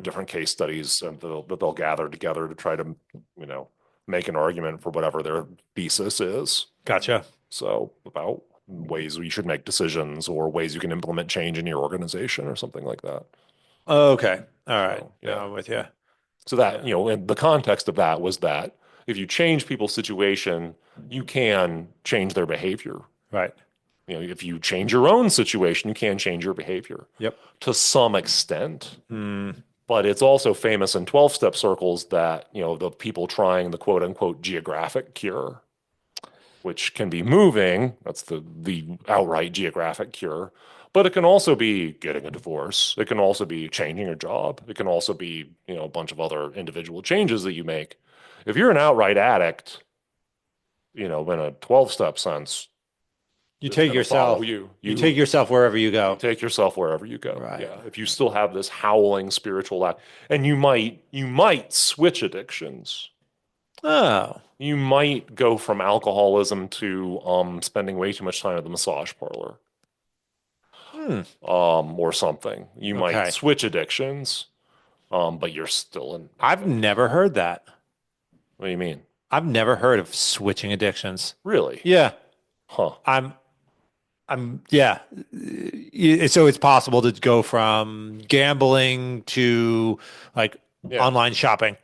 different case studies that they'll gather together to try to, you know, make an argument for whatever their thesis is. Gotcha. So about ways we should make decisions or ways you can implement change in your organization or something like that. Okay. All right. So yeah. Now I'm with you. So that, Yeah. and the context of that was that if you change people's situation, you can change their behavior. Right. If you change your own situation, you can change your behavior Yep. to some extent. Hmm. But it's also famous in 12-step circles that, the people trying the quote unquote geographic cure. which can be moving. That's the outright geographic cure. But it can also be getting a divorce. It can also be changing your job. It can also be, a bunch of other individual changes that you make. If you're an outright addict, in a 12-step sense, You it's take going to follow yourself, you. you take yourself wherever you You go. take yourself wherever you go. Right. Yeah. If you still have this howling spiritual lack, and you might switch addictions. Oh. You might go from alcoholism to spending way too much time at the massage parlor, Hmm. or something. You might Okay. switch addictions, but you're still in. I've never heard that. What do you mean? I've never heard of switching addictions. Really? Yeah. Huh. I'm yeah. So it's possible to go from gambling to like Yeah. online shopping.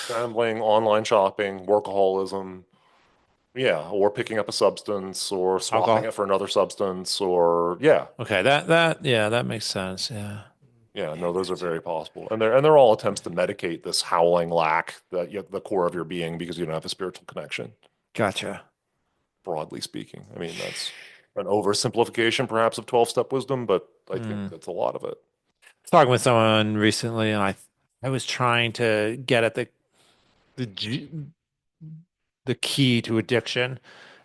Gambling, online shopping, workaholism. Yeah. Or picking up a substance or swapping Alcohol. it for another substance or, yeah. Okay, that makes sense. Yeah. Yeah, no, those are very possible, and they're all attempts to medicate this howling lack that at the core of your being because you don't have a spiritual connection. Gotcha. Broadly speaking, I mean that's an oversimplification, perhaps, of 12-step wisdom, but I think Hmm. that's a lot of it. I was talking with someone recently, and I was trying to get at the g- the key to addiction,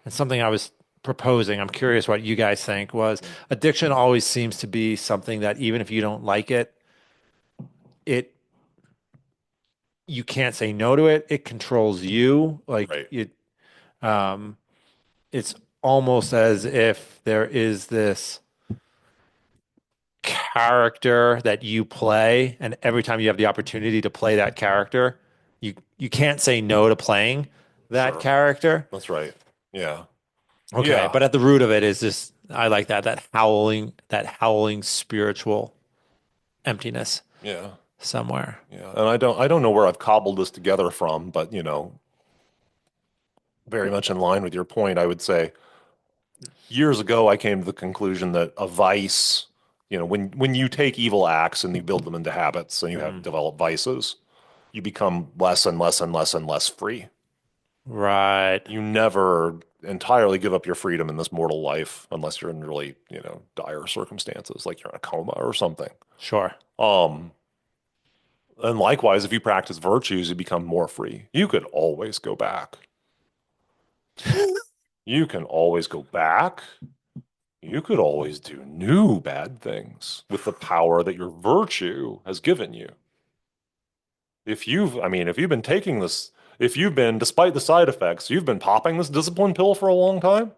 and something I was proposing. I'm curious what you guys think was addiction always seems to be something that even if you don't like it, it you can't say no to it. It controls you. Like Right. um, it's almost as if there is this character that you play, and every time you have the opportunity to play that character, you can't say no to playing that Sure. character. That's right. Yeah. Okay, Yeah. but at the root of it is this, I like that howling spiritual emptiness Yeah. somewhere. Yeah. And I don't know where I've cobbled this together from, but very much in line with your point, I would say years ago I came to the conclusion that a vice, when you take evil acts and you build them into habits and you have Mm, developed vices, you become less and less and less and less free. right. You never entirely give up your freedom in this mortal life unless you're in really, dire circumstances, like you're in a coma or something. Sure. Um, and likewise, if you practice virtues, you become more free. You could always go back. You can always go back. You could always do new bad things with the power that your virtue has given you. If you've been taking this, if you've been, despite the side effects, you've been popping this discipline pill for a long time,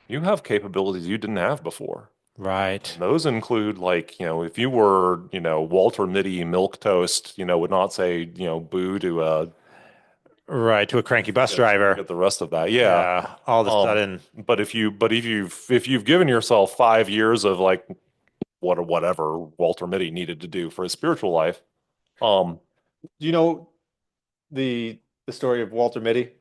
you have capabilities you didn't have before. Right. And those include, like, if you were, Walter Mitty milk toast, would not say, boo to Right. To a cranky bus driver. forget the rest of that. Yeah. Yeah. All of a Um, sudden, but if you've given yourself 5 years of like whatever Walter Mitty needed to do for his spiritual life, um, do you know the story of Walter Mitty?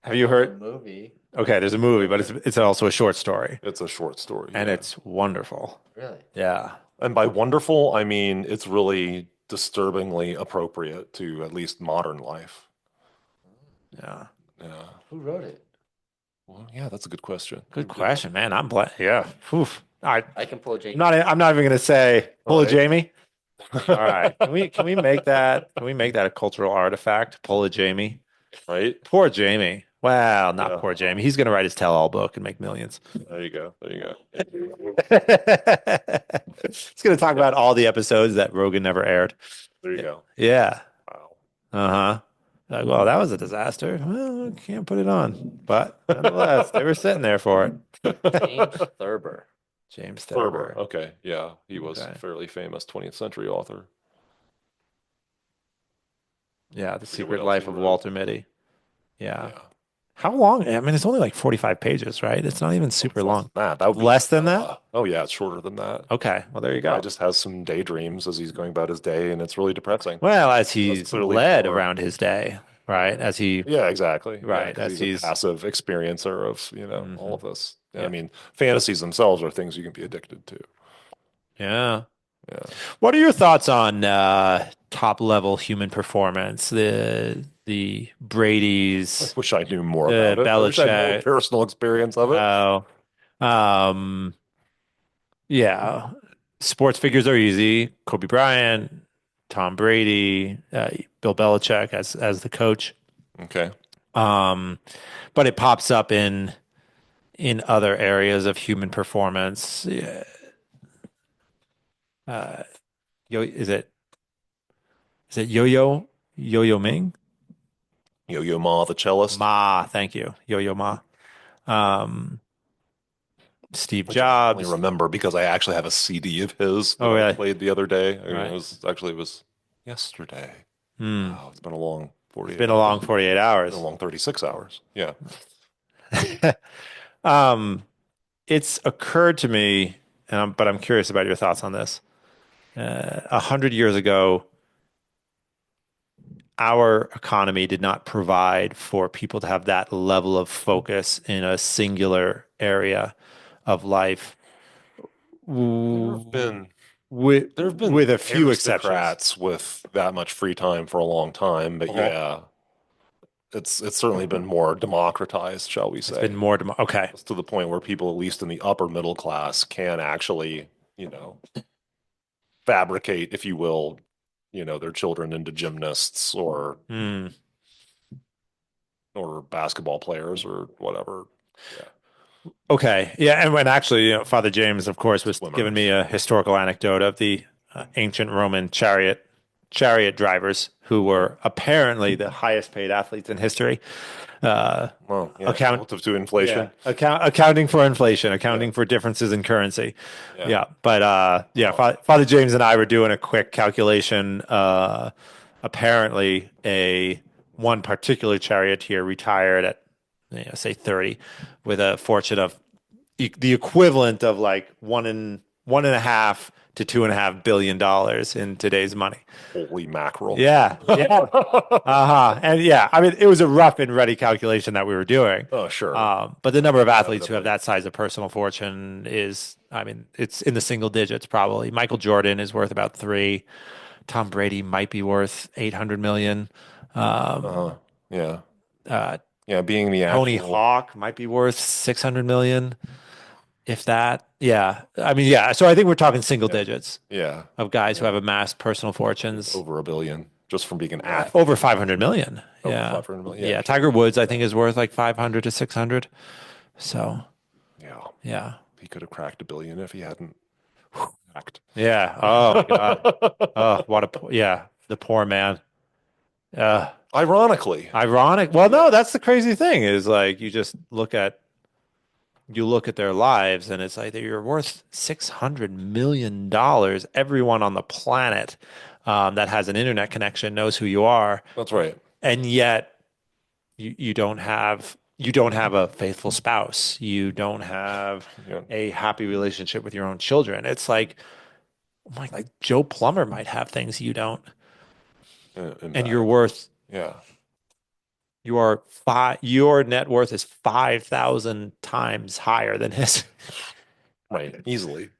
Have you Watch a heard? movie. Okay, there's a movie, but it's also a short story, it's a short story. and Yeah. it's wonderful. Really? Yeah. And by wonderful, I mean it's really disturbingly appropriate to at least modern life. Yeah. Yeah. Who wrote it? Well, yeah, that's a good question. Good question, man. I'm blessed. Yeah. Oof. I can pull a Jake. I'm not even gonna say pull a All right. Jamie. All right. Can we make that a cultural artifact? Pull a Jamie. Right? Poor Jamie. Well, not Yeah. poor Jamie. He's gonna write his tell-all book and make millions. There you go. There you go. He's gonna talk about all the episodes that Rogan never aired. There you go. Yeah. Wow. Uh-huh. Like, well, that was a disaster. Well, can't put it on. But nonetheless, they were sitting there for it. James Thurber. James Thurber. Thurber. Okay. Yeah. He was Okay. a fairly famous 20th century author. Yeah, The Forget what Secret else he Life of wrote. Walter Mitty. Yeah. Yeah. How long? I mean, it's only like 45 pages, right? It's not even super It's less long. than that. That would be Less than that? oh yeah, it's shorter than that. Okay. Well, there you Guy go. just has some daydreams as he's going about his day, and it's really depressing. Well, as That's he's clearly led more. around his day, right? As he, Yeah, exactly. Yeah, right, because as he's a he's, passive experiencer of, all Mhm. of this. Yeah, I Yeah. mean, fantasies themselves are things you can be addicted to. Yeah. Yeah. What are your thoughts on top level human performance? The I Brady's, wish I knew more the about it. I wish I had more Belichick. personal experience of it. Oh, um, yeah. Sports figures are easy. Kobe Bryant, Tom Brady, Bill Belichick as the coach. Okay. Um, but it pops up in other areas of human performance. Yeah. Uh, is it Yo-Yo Ming? Yo-Yo Ma, the cellist, Ma, thank you. Yo-Yo Ma. Um, Steve which I only Jobs. remember because I actually have a CD of his that Oh, I really? played the other day. I All mean, right. it was yesterday. Hmm. Wow, it's been a long It's 48 been a long hours. 48 It's been a hours. long 36 hours. Yeah. Um, it's occurred to me, but I'm curious about your thoughts on this. 100 years ago, our economy did not provide for people to have that level of focus in a singular area of life, There have w- been with there have been with a few exceptions. aristocrats with that much free time for a long time, but Okay. yeah, it's certainly been more democratized, shall we It's been say. more okay. It's to the point where people, at least in the upper middle class, can actually, fabricate, if you will, their children into gymnasts Hmm. or basketball players or whatever. Yeah, Okay. Yeah. And when actually, Father James, of course, was giving me swimmers. a historical anecdote of the ancient Roman chariot drivers who were apparently the highest paid athletes in history. Uh, Well, yeah, account, relative to yeah, inflation. accounting for inflation, Yeah, accounting for differences in currency. yeah. Yeah. But yeah, Well, Father James and I were doing a quick calculation. Apparently, a one particular charioteer retired at, say 30 with a fortune of the equivalent of like one and a half to $2.5 billion in today's money. holy mackerel. Yeah, yeah, uh-huh. And yeah, I mean, it was a rough and ready calculation that we were doing. Oh, sure. But the number of athletes who have Inevitably. that size of personal fortune is, I mean, it's in the single digits probably. Michael Jordan is worth about three. Tom Brady might be worth 800 million. Uh-huh. Yeah. Uh, Yeah, being the Tony actual, Hawk might be worth 600 million. If that, yeah. I mean, yeah. So I think we're talking single yeah, digits yeah, of guys who yeah. have amassed personal With fortunes. over a billion just from being an Yeah, athlete. over 500 million. Over Yeah. 500 million. Yeah, Yeah. sure. Tiger Woods, I Yeah. think, is worth like 500 to 600. So, Yeah. yeah. He could have cracked a billion if he hadn't cracked. Yeah. Oh my God. Oh, yeah. The poor man. Uh, Ironically. Ironic. Well, no, Yeah. that's the crazy thing is like you look at their lives and it's like you're worth $600 million. Everyone on the planet that has an internet connection knows who you are, That's right. and yet you don't have a faithful spouse. You don't have Yeah. a happy relationship with your own children. It's like, oh my, like Joe Plumber might have things you don't, and you're Emphatically. worth Yeah. your net worth is 5,000 times higher than his. Right. Easily.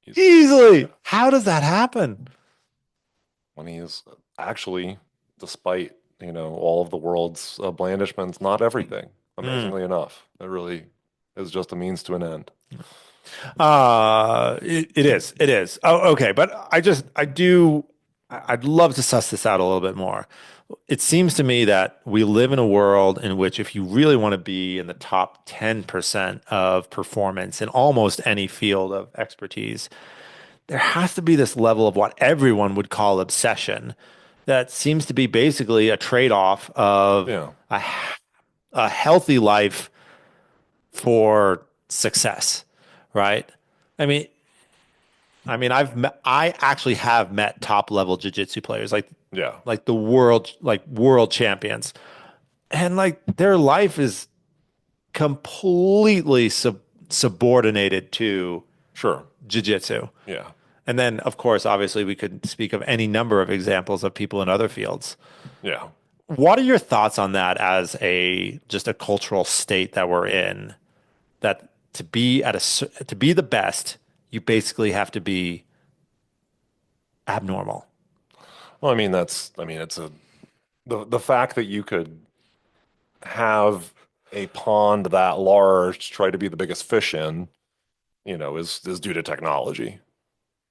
Easily. Easily. Yeah. How does that happen? When he is actually, despite, all of the world's blandishments, not everything, Hmm. amazingly enough. It really is just a means to an end. It is. It is. Oh, okay. But I'd love to suss this out a little bit more. It seems to me that we live in a world in which if you really want to be in the top 10% of performance in almost any field of expertise, there has to be this level of what everyone would call obsession that seems to be basically a trade-off of Yeah. a healthy life for success, right? I mean, I actually have met top level jiu-jitsu players, Yeah. like world champions, and like their life is completely subordinated to Sure. jiu-jitsu. Yeah. And then, of course, obviously, we could speak of any number of examples of people in other fields. Yeah. What are your thoughts on that as a just a cultural state that we're in? That to be the best, you basically have to be abnormal. Well, I mean, it's a the fact that you could have a pond that large to try to be the biggest fish in, is due to technology,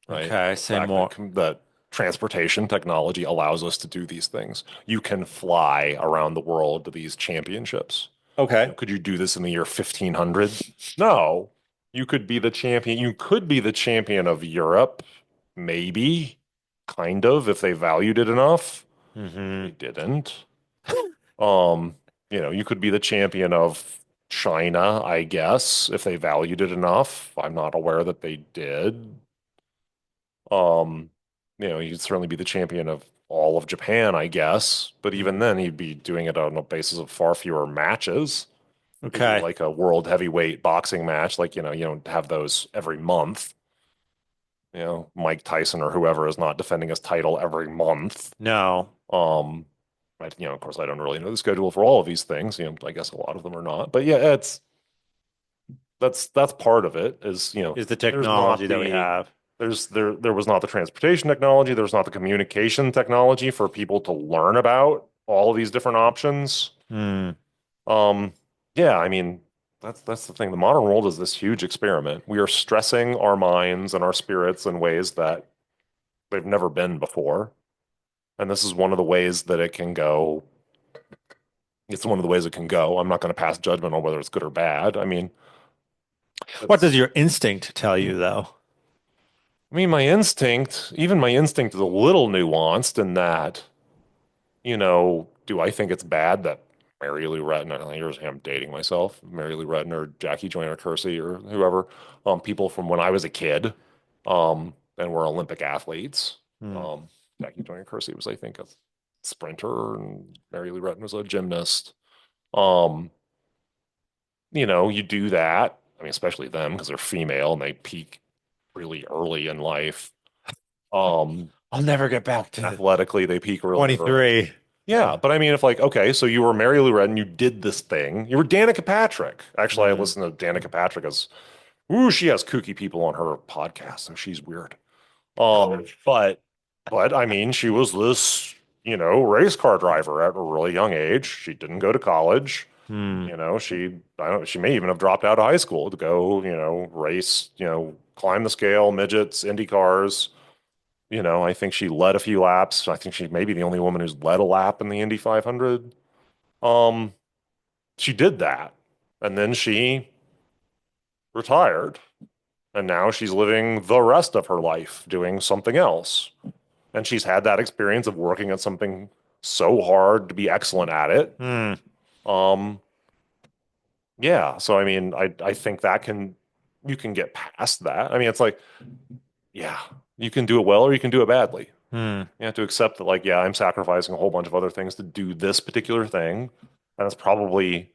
right? Okay, The say fact that more. that transportation technology allows us to do these things. You can fly around the world to these championships. Okay. Could you do this in the year 1500? No. You could be the champion. You could be the champion of Europe, maybe, kind of, if they valued it enough. Hmm. They didn't. Um, you could be the champion of China, I guess, if they valued it enough. I'm not aware that they did. Um, you'd certainly be the champion of all of Japan, I guess. But even then, he'd be doing it on a basis of far fewer matches. It'd be Okay. like a world heavyweight boxing match. Like, you don't have those every month. Mike Tyson or whoever is not defending his title every month. No. Um, of course, I don't really know the schedule for all of these things. I guess a lot of them are not. But yeah, that's part of it. Is Is the there's technology not that we the have. there was not the transportation technology. There's not the communication technology for people to learn about all of these different options. Hmm. Um, yeah, I mean, that's the thing. The modern world is this huge experiment. We are stressing our minds and our spirits in ways that they've never been before. And this is one of the ways that it can go. It's one of the ways it can go. I'm not going to pass judgment on whether it's good or bad. I mean, What does it's, your instinct tell you, though? even my instinct is a little nuanced in that, do I think it's bad that Mary Lou Retton, here's I'm dating myself, Mary Lou Retton or Jackie Joyner Kersee or whoever, people from when I was a kid, and were Olympic athletes. Hmm. Um, Jackie Joyner Kersee was, I think, a sprinter, and Mary Lou Retton was a gymnast. Um, you do that. I mean, especially them because they're female and they peak really early in life. Um, I'll never get back to Athletically, they peak really early. 23. Yeah, but I mean, if like, okay, so you were Mary Lou Retton, you did this thing. You were Danica Patrick. Actually, I Hmm. listened to Danica Patrick as, ooh, she has kooky people on her podcast, so she's weird. But I mean, she was this, race car driver at a really young age. She didn't go to college. Hmm. I don't, she may even have dropped out of high school to go, race, climb the scale, midgets, Indy cars. I think she led a few laps. I think she may be the only woman who's led a lap in the Indy 500. Um, she did that, and then she retired, and now she's living the rest of her life doing something else. And she's had that experience of working at something so hard to be excellent at it. Hmm. Um, yeah, so I mean, I think you can get past that. I mean, it's like, yeah, you can do it well or you can do it badly. Hmm. You have to accept that, like, yeah, I'm sacrificing a whole bunch of other things to do this particular thing. And it's probably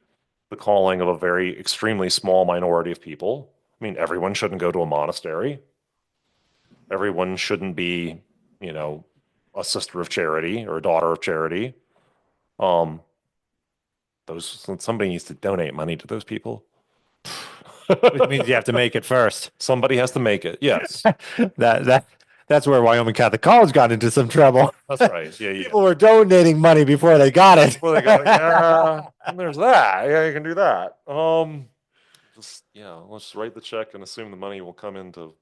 the calling of a very extremely small minority of people. I mean, everyone shouldn't go to a monastery. Everyone shouldn't be, you know, a sister of charity or a daughter of charity. Um, somebody needs to donate money to those people. Which means you have to make it first. Somebody has to make it. Yes, That that's where Wyoming Catholic College got into some trouble. that's right. Yeah, yeah. People were donating money before they got it. Well, they got, yeah, and there's that. Yeah, you can do that. Just yeah, let's just write the check and assume the money will come into.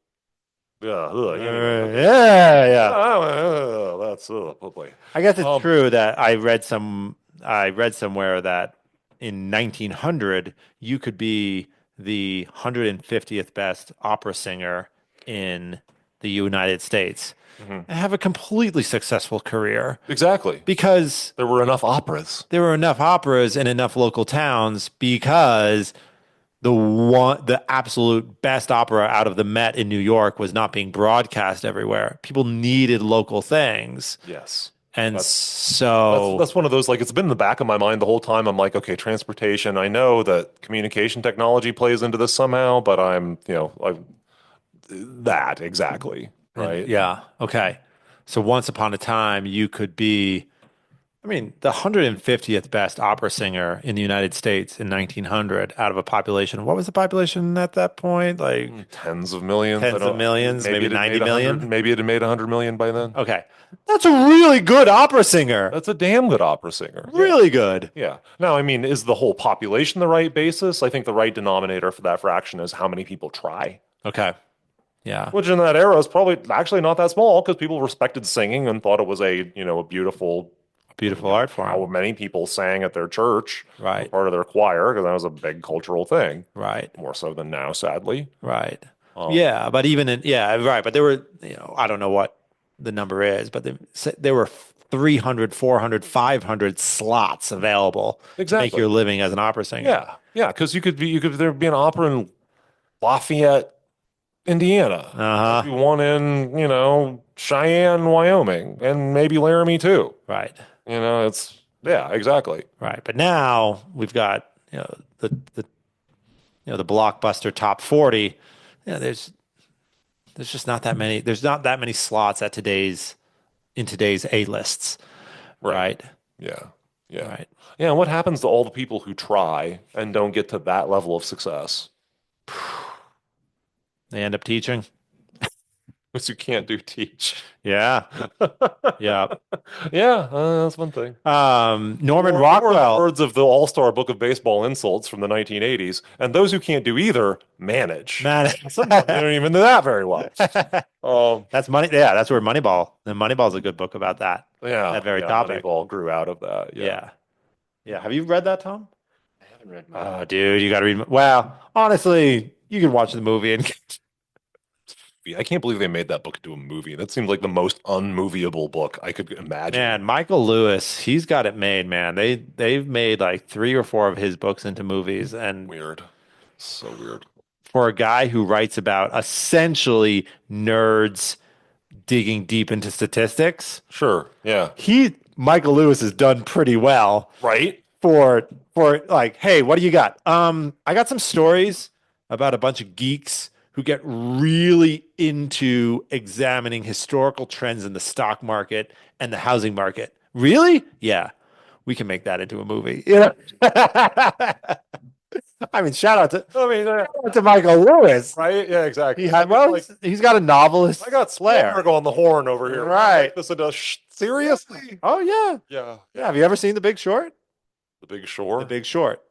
Yeah, you don't even have to. Yeah, yeah. That's boy. I guess it's Um, true that I read somewhere that in 1900 you could be the 150th best opera singer in the United States mhm. and have a completely successful career Exactly. because There were enough operas. there were enough operas in enough local towns because the absolute best opera out of the Met in New York was not being broadcast everywhere. People needed local things. Yes. And That's that's so that's one of those, like, it's been in the back of my mind the whole time. I'm like, okay, transportation. I know that communication technology plays into this somehow, but that exactly, and right? yeah, okay. So once upon a time you could be I mean, the 150th best opera singer in the United States in 1900 out of a population. What was the population at that point? Like Tens of millions. I tens of don't. millions, Maybe maybe it had 90 made 100. million. Maybe it had made 100 million by then. Okay. That's a really good opera singer. That's a damn good opera singer. Yeah. Really good. Yeah. Now, I mean, is the whole population the right basis? I think the right denominator for that fraction is how many people try. Okay. Yeah. Which in that era is probably actually not that small because people respected singing and thought it was a beautiful, Beautiful art how form. many people sang at their church or Right. part of their choir because that was a big cultural thing, Right. more so than now, sadly. Right. Um, Yeah, but even in yeah, right, but there were, I don't know what the number is, but there were 300, 400, 500 slots available to make exactly. your living as an opera singer. Yeah. Yeah. Because there'd be an opera in Lafayette, Indiana. There'd Uh-huh. be one in, Cheyenne, Wyoming, and maybe Laramie too. Right. Yeah, exactly. Right. But now we've got, the the blockbuster top 40. There's just not that many. There's not that many slots at today's A lists, Right. right? Yeah. Yeah. Right. Yeah. And what happens to all the people who try and don't get to that level of success? They end up teaching. Because you can't do teach. Yeah. Yeah. Yeah, that's one thing. Norman Or in the Rockwell, words of the All-Star Book of Baseball Insults from the 1980s, and those who can't do either manage. man. Sometimes they don't even do that very well. That's money. Yeah, that's where Moneyball. And Moneyball's a good book about that. Yeah, That very yeah, topic. Moneyball grew out of that. Yeah. Yeah. Yeah. Have you read that, Tom? I haven't read Oh, mine. dude, you got to read. Well, honestly, you can watch the movie and I can't believe they made that book into a movie. That seems like the most unmovieable book I could imagine. man, Michael Lewis, he's got it made, man. They've made like 3 or 4 of his books into movies, and Weird. So weird. for a guy who writes about essentially nerds digging deep into statistics, Sure. Yeah. Michael Lewis has done pretty well Right? for like, hey, what do you got? I got some stories about a bunch of geeks who get really into examining historical trends in the stock market and the housing market. Really? Yeah. We can make that into a movie. I mean, shout out to Michael Lewis. Right? Yeah, exactly. He had well, he's got a novelist I got flair. Spielberg on the horn over here. Right. This into seriously? Oh yeah. Yeah. Yeah. Have you ever seen The Big Short? The Big Shore. The Big Short.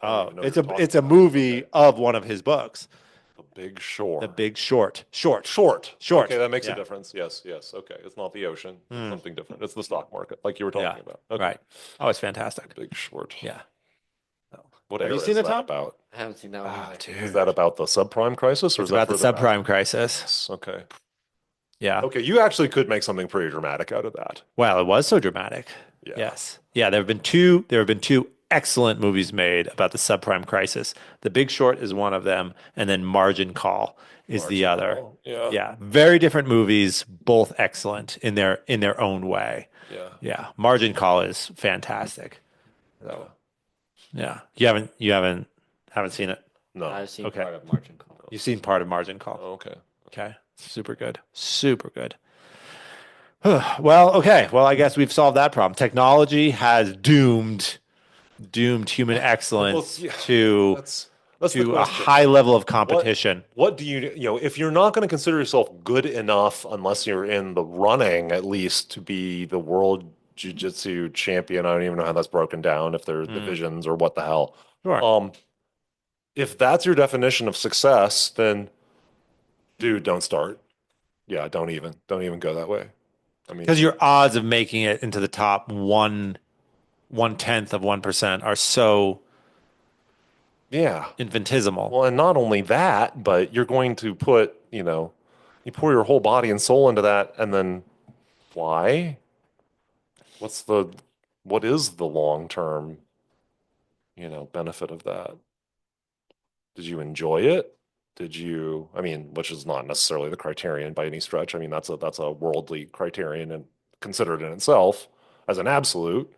I don't Oh, even know what it's you're a talking it's a about. movie Okay. of one of his books. The Big Shore. The Big Short. Short. Short. Short. Okay, that makes a Yeah. difference. Yes, yes. Okay. It's not the ocean. It's Hmm. something different. It's the stock market, like you were talking Yeah. about. Okay. Right. Oh, it's fantastic. Big Short. Yeah. What Have you era seen is it, that Tom? about? I haven't seen that one Ah, either. dude. Is that about the subprime crisis or It's is that about the further back? subprime crisis. Yes, okay. Yeah. Okay, you actually could make something pretty dramatic out of that. Well, it was so dramatic. Yeah. Yes. Yeah, there have been two excellent movies made about the subprime crisis. The Big Short is one of them, and then Margin Call is the Margin other. Call, yeah. Yeah. Very different movies, both excellent in their own way. Yeah. Yeah. Margin Call is fantastic. Yeah. Yeah. You haven't seen it. No. I've seen Okay. part of Margin Call. You've seen part of Margin Call. Oh, okay. Okay. Super good. Super good. Well, okay. Well, I guess we've solved that problem. Technology has doomed human excellence yeah, to That's the to a question. high level of competition. What do if you're not going to consider yourself good enough unless you're in the running at least to be the world jiu-jitsu champion, I don't even know how that's broken down, if there's divisions or what the hell. Sure. If that's your definition of success, then dude, don't start. Yeah, don't even go that way. I mean, Because your odds of making it into the top 1/10 of 1% are so yeah. infinitesimal. Well, and not only that, but you're going to put, you pour your whole body and soul into that, and then why? What is the long-term, benefit of that? Did you enjoy it? I mean, which is not necessarily the criterion by any stretch. I mean, that's a worldly criterion and considered in itself as an absolute.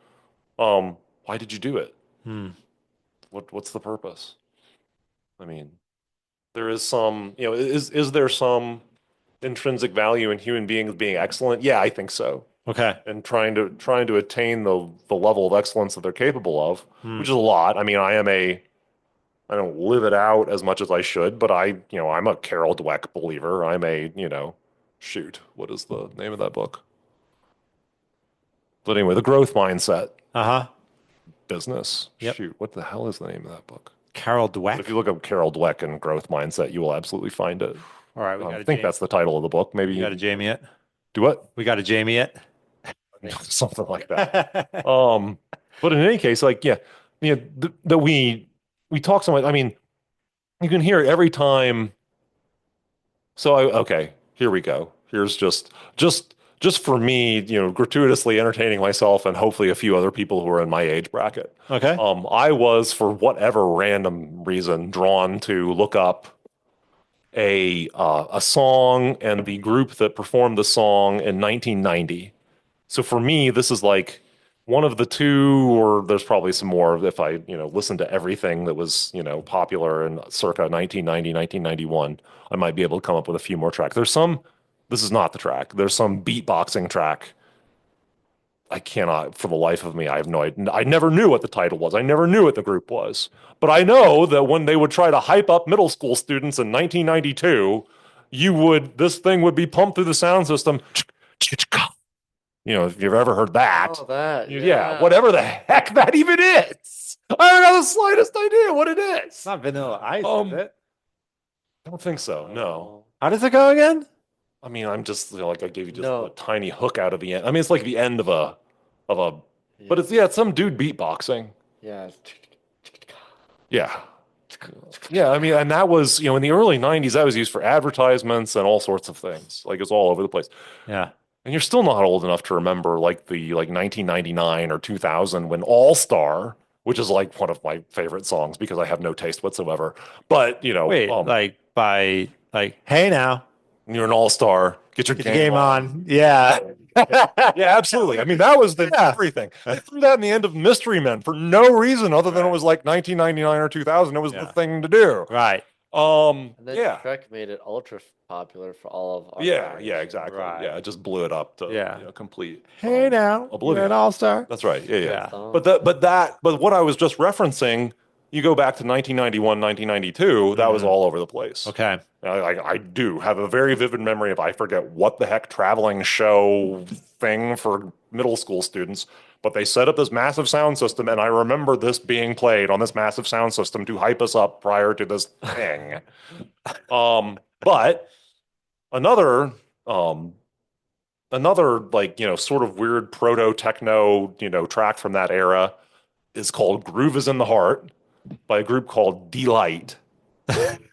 Why did you do it? Hmm. What's the purpose? I mean, there is some, is there some intrinsic value in human beings being excellent? Yeah, I think so. Okay. and trying to attain the level of excellence that they're capable of, Hmm. which is a lot. I mean, I don't live it out as much as I should, but I'm a Carol Dweck believer. Shoot, what is the name of that book? But anyway, the growth mindset Uh-huh. business. Yep. Shoot, what the hell is the name of that book? Carol But if Dweck. you look up Carol Dweck and growth mindset, you will absolutely find it. All right, I think that's the title of the book. Maybe We got a Jamie it. do what? We got a Jamie it. Something like that. But in any case, like, yeah, that we talk so much. I mean, you can hear it every time. Okay, here we go. Here's just for me, gratuitously entertaining myself and hopefully a few other people who are in my age bracket. Okay. I was, for whatever random reason, drawn to look up a song and the group that performed the song in 1990. So for me, this is like one of the two, or there's probably some more if I, listen to everything that was, popular in circa 1990, 1991, I might be able to come up with a few more tracks. This is not the track. There's some beatboxing track. I cannot, for the life of me, I have no idea. I never knew what the title was. I never knew what the group was. But I know that when they would try to hype up middle school students in 1992, this thing would be pumped through the sound system. If you've ever heard that. Oh, that. Yeah, whatever the heck that even is. I don't have the slightest idea what it is. It's not Vanilla Ice, is it? I don't think so. No. Oh. How does it go again? I mean, I'm just like I gave you just No. a tiny hook out of the end. I mean, it's like the end of a Yeah. but it's some dude beatboxing. Yeah. Yeah. Yeah, I mean, and that was, in the early 90s, that was used for advertisements and all sorts of things. Like it's all over the place. Yeah. And you're still not old enough to remember like the 1999 or 2000 when All Star, which is like one of my favorite songs because I have no taste whatsoever. But, Wait, hey now, you're an All Star, get your get the game on. Yeah. Yeah, absolutely. I mean, that was everything. They threw that in the end of Mystery Men for no reason other than it was like 1999 or 2000. It was the thing to do. Right. And then Yeah. Shrek made it ultra popular for all of our Yeah, generations. exactly. Right. Yeah, it just blew it up to Yeah. complete Hey now, oblivion. you're an all-star. That's right. Yeah. Yeah. But what I was just referencing, you go back to 1991, 1992, that was all over the place. Okay. I do have a very vivid memory of I forget what the heck traveling show thing for middle school students, but they set up this massive sound system, and I remember this being played on this massive sound system to hype us up prior to this thing. But another like sort of weird proto techno track from that era is called "Groove Is in the Heart" by a group called Delight.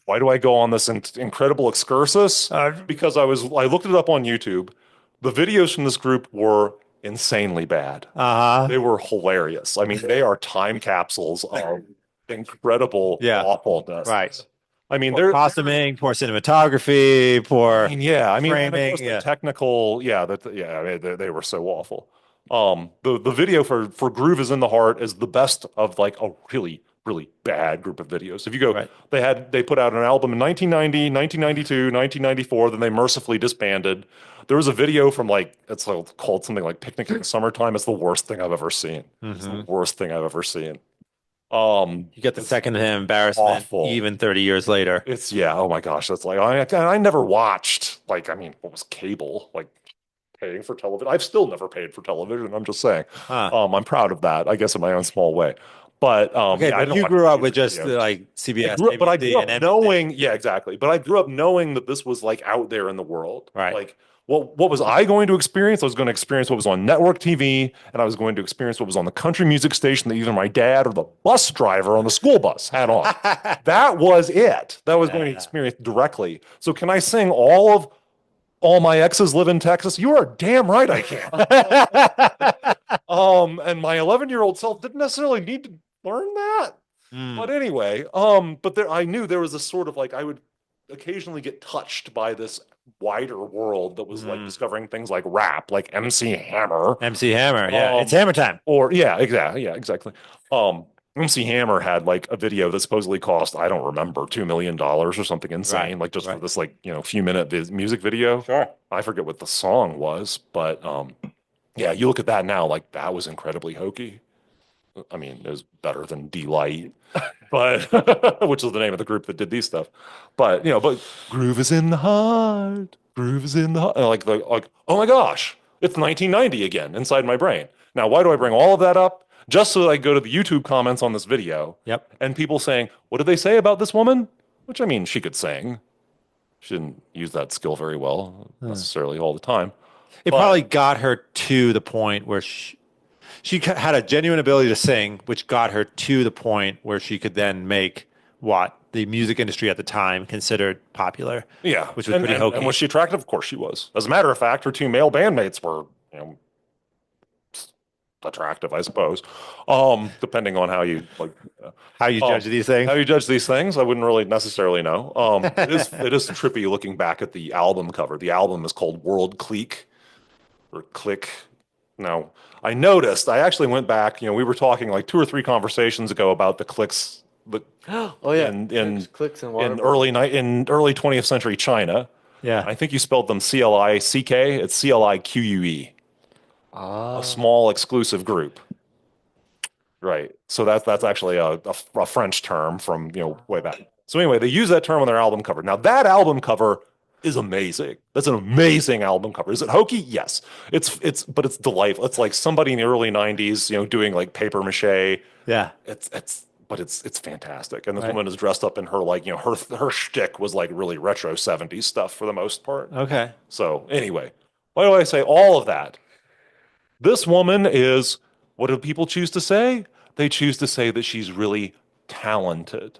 Why do I go on this incredible excursus? Because I looked it up on YouTube. The videos from this group were insanely bad. Uh-huh. They were hilarious. I mean, they are time capsules of incredible awfulness. Right. I mean, Poor costuming, poor cinematography, poor and of course framing. the technical, I mean, they were so awful. The video for Groove Is in the Heart is the best of like a really, really bad group of videos. If you go, they put out an album in 1990, 1992, 1994, then they mercifully disbanded. There was a video from it's called something like Picnic in the Summertime. It's the worst thing I've ever seen. It's the worst thing I've ever seen. You get the second-hand embarrassment awful. Even 30 years later. Oh my gosh, that's like I never watched I mean, what was cable paying for television? I've still never paid for television. I'm just saying. I'm proud of that, I guess, in my own small way. But but you grew up with just like CBS, but I grew up and knowing, exactly. But I grew up knowing that this was out there in the world, right? Like, what was I going to experience? I was going to experience what was on network TV, and I was going to experience what was on the country music station that either my dad or the bus driver on the school bus had on. That was it. That was going to experience directly. So can I sing all my exes live in Texas? You are damn right I can. And my 11-year-old self didn't necessarily need to learn that. But anyway, I knew there was a sort of I would occasionally get touched by this wider world that was discovering things like rap, like MC Hammer. MC Hammer, it's Hammer time. Or exactly. MC Hammer had a video that supposedly cost, I don't remember, $2 million or something insane, for this few minute music video. Sure. I forget what the song was, but Yeah, you look at that now, like that was incredibly hokey. I mean, it was better than Delight, but which is the name of the group that did these stuff. But but groove is in the heart. Groove is in the heart. Like, oh my gosh, it's 1990 again inside my brain. Now, why do I bring all of that up? Just so that I go to the YouTube comments on this video Yep. and people saying, what did they say about this woman? Which I mean, she could sing. She didn't use that skill very well Hmm. necessarily all the time. It probably But got her to the point where she had a genuine ability to sing, which got her to the point where she could then make what the music industry at the time considered popular, yeah, which was pretty and was hokey. she attractive? Of course she was. As a matter of fact, her two male bandmates were, attractive, I suppose. Depending on how you like How you judge um these things? how you judge these things, I wouldn't really necessarily know. It is trippy looking back at the album cover. The album is called World Clique or Click. Now, I actually went back, we were talking like two or three conversations ago about the clicks Oh yeah, in clicks and water in early 20th century China. Yeah. I think you spelled them CLICK. It's CLIQUE, a Ah, small exclusive group. Right. So that's actually a French term from, way back. So anyway, they use that term on their album cover. Now that album cover is amazing. That's an amazing album cover. Is it hokey? Yes. But it's delightful. It's like somebody in the early 90s, doing like paper mache. Yeah. It's fantastic. And this Right. woman is dressed up in her like, her shtick was like really retro 70s stuff for the most part. Okay. So anyway, why do I say all of that? This woman is, what do people choose to say? They choose to say that she's really talented.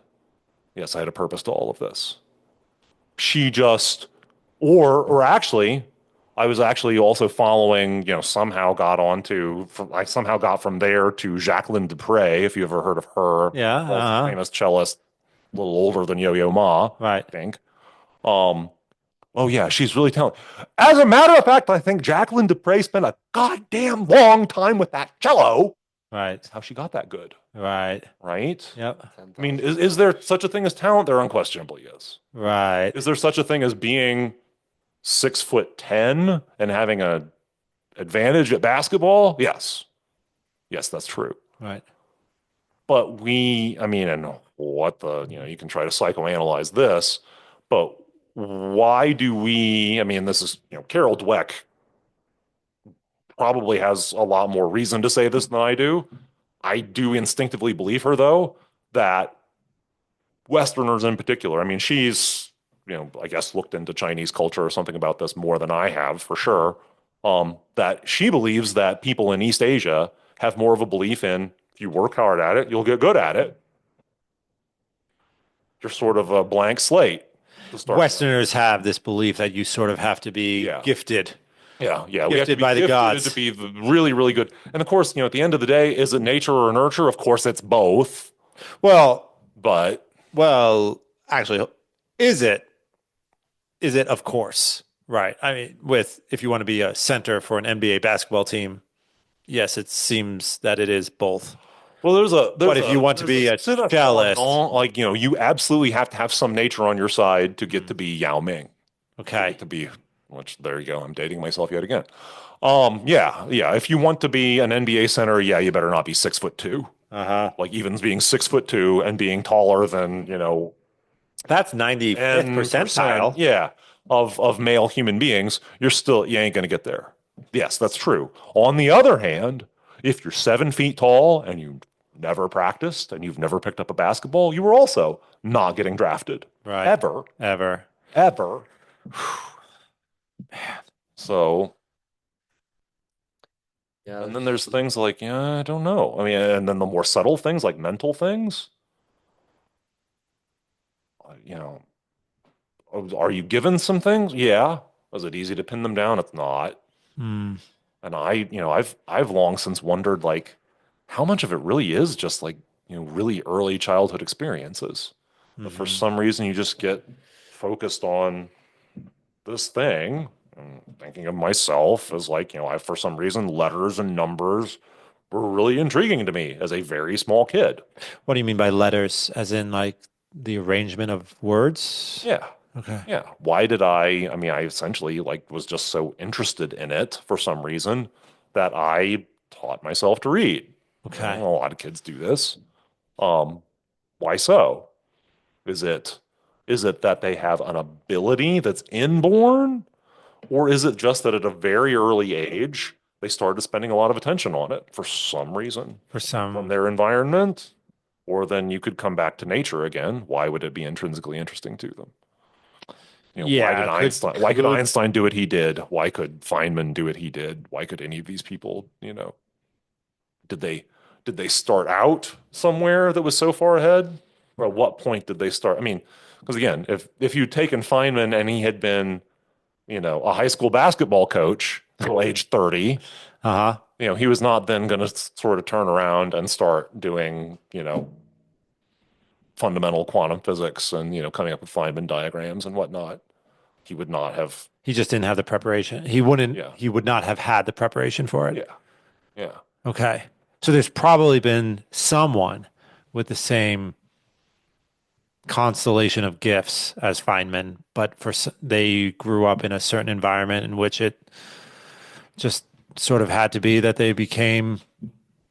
Yes, I had a purpose to all of this. She just, or actually, I was actually also following, somehow got onto, I somehow got from there to Jacqueline Dupre, if you ever heard of her, Yeah. also Uh-huh. famous cellist, a little older than Yo-Yo Ma, Right. I think. Um, Oh yeah, she's really talented. As a matter of fact, I think Jacqueline Dupre spent a goddamn long time with that cello. Right. That's how she got that good, Right. right? Yep. I mean, 10,000 is there such a thing as talent? There unquestionably is. Right. Is there such a thing as being 6'10" and having a advantage at basketball? Yes. Yes, that's true. Right. But I mean, and what you can try to psychoanalyze this, but why do I mean, this is, Carol Dweck probably has a lot more reason to say this than I do. I do instinctively believe her, though, that Westerners in particular, I mean, she's, I guess looked into Chinese culture or something about this more than I have for sure. That she believes that people in East Asia have more of a belief in if you work hard at it, you'll get good at it. You're sort of a blank slate to start with. Westerners have this belief that you sort of have to be Yeah. gifted, Yeah. We have to gifted be by the gifted to gods. be really, really good. And of course, at the end of the day, is it nature or nurture? Of course, it's both. Well, But well, actually, is it? Is it? Of course. Right. I mean, if you want to be a center for an NBA basketball team, yes, it seems that it is both. well, But if you want to be a cellist, like you absolutely have to have some nature on your side to get to be Yao Ming. To okay. get to be, which there you go. I'm dating myself yet again. Yeah. If you want to be an NBA center, yeah, you better not be 6'2". Uh-huh. Like even being 6'2" and being taller than That's 95th 10%, percentile. yeah, of male human beings, you ain't gonna get there. Yes, that's true. On the other hand, if you're 7 feet tall and you never practiced and you've never picked up a basketball, you are also not getting drafted. Right. Ever. Ever. Ever. So, yeah. and then there's things like, yeah, I don't know. I mean, and then the more subtle things like mental things, you know, are you given some things? Yeah. Is it easy to pin them down? It's not. Hmm. And I've long since wondered like how much of it really is just like, really early childhood experiences. But for Mhm. some reason you just get focused on this thing and thinking of myself as like, for some reason letters and numbers were really intriguing to me as a very small kid. What do you mean by letters? As in like the arrangement of words? Yeah. Okay. Yeah. I mean, I essentially like was just so interested in it for some reason that I taught myself to read. You know, Okay. a lot of kids do this. Um, why so? Is it is it that they have an ability that's inborn, or is it just that at a very early age they started spending a lot of attention on it for some reason For from some, their environment? Or then you could come back to nature again. Why would it be intrinsically interesting to them? You know, yeah, Why could could Einstein do what he did? Why could Feynman do what he did? Why could any of these people, did they did they start out somewhere that was so far ahead? Or at what point did they start? I mean, because again, if you'd taken Feynman and he had been, a high school basketball coach till age 30, uh-huh. he was not then going to sort of turn around and start doing, fundamental quantum physics and, coming up with Feynman diagrams and whatnot. He would not have, He just didn't have the preparation. yeah, He would not have had the preparation for it. yeah, yeah, Okay. So there's probably been someone with the same constellation of gifts as Feynman, but they grew up in a certain environment in which it just sort of had to be that they became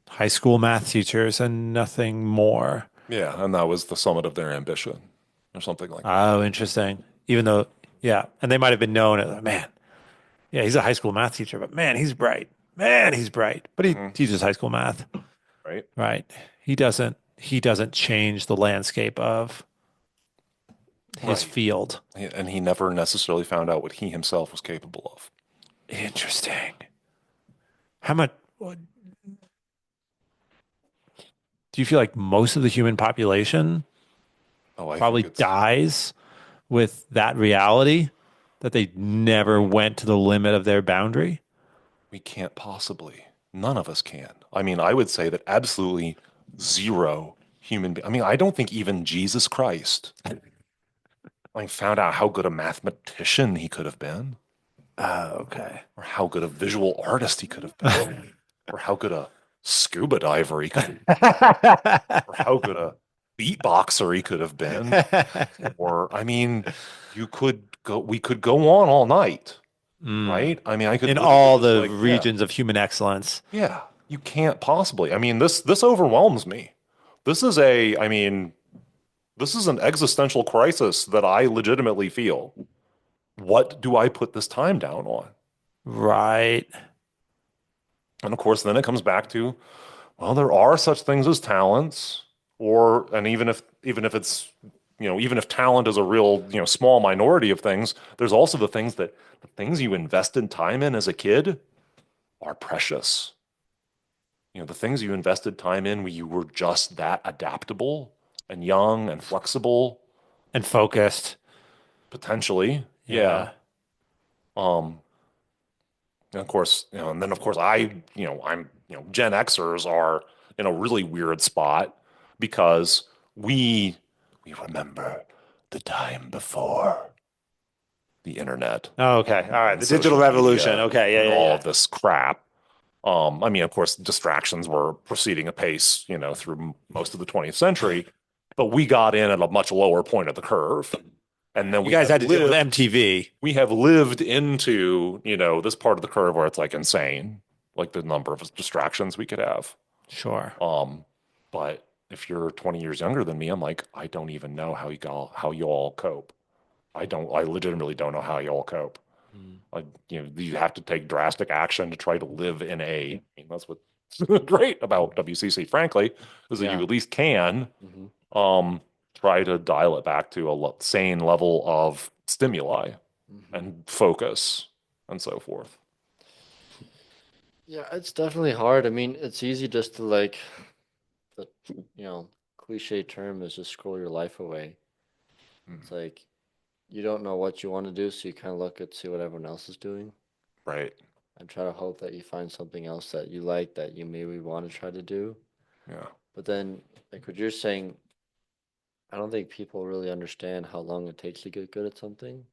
high school math teachers and nothing more. yeah. And that was the summit of their ambition or something like that. Oh, interesting. Even though, yeah, and they might have been known as, man, yeah, he's a high school math teacher, but man, he's bright. Man, he's bright. But he Hmm. teaches high school math, Right. right? He doesn't change the landscape of his Right. field. And he never necessarily found out what he himself was capable of. Interesting. How much do you feel like most of the human population Oh, I probably think it's, dies with that reality that they never went to the limit of their boundary? we can't possibly, none of us can. I mean, I would say that absolutely zero I mean, I don't think even Jesus Christ like found out how good a mathematician he could have been, Oh, okay. or how good a visual artist he could have been, or how good a scuba diver he could, or how good a beatboxer he could have been. Or, I mean, we could go on all night, Mm. right? I mean, I could In literally all just the like, yeah, regions of human excellence. yeah, you can't possibly. I mean, this overwhelms me. I mean, this is an existential crisis that I legitimately feel. What do I put this time down on? Right. And of course, then it comes back to, well, there are such things as talents, and even if it's, even if talent is a real, small minority of things, there's also the things you invested time in as a kid are precious. The things you invested time in when you were just that adaptable and young and flexible, And focused. potentially. Yeah. Yeah. Um, and of course, and then of course Gen Xers are in a really weird spot because we remember the time before the internet Oh, okay. All right. and The digital social revolution. media Okay. and Yeah. all Yeah. of this crap. I mean, of course, distractions were proceeding apace, through most of the 20th century, but we got in at a much lower point of the curve. And then You guys had to deal with MTV. we have lived into, this part of the curve where it's like insane, like the number of distractions we could have. Sure. Um, but if you're 20 years younger than me, I'm like, I don't even know how you all cope. I legitimately don't know how you all cope. Mm. Like, you have to take drastic action to try to live in I mean, that's what's great about WCC, frankly, is that you Yeah. at least can Hmm. try to dial it back to a sane level of stimuli Hmm. and focus and so forth. Yeah, it's definitely hard. I mean, it's easy just to like the cliche term is just scroll your life away. It's Mm. like you don't know what you want to do, so you kind of look at see what everyone else is doing Right. and try to hope that you find something else that you like that you maybe want to try to do. Yeah. But then, like what you're saying, I don't think people really understand how long it takes to get good at something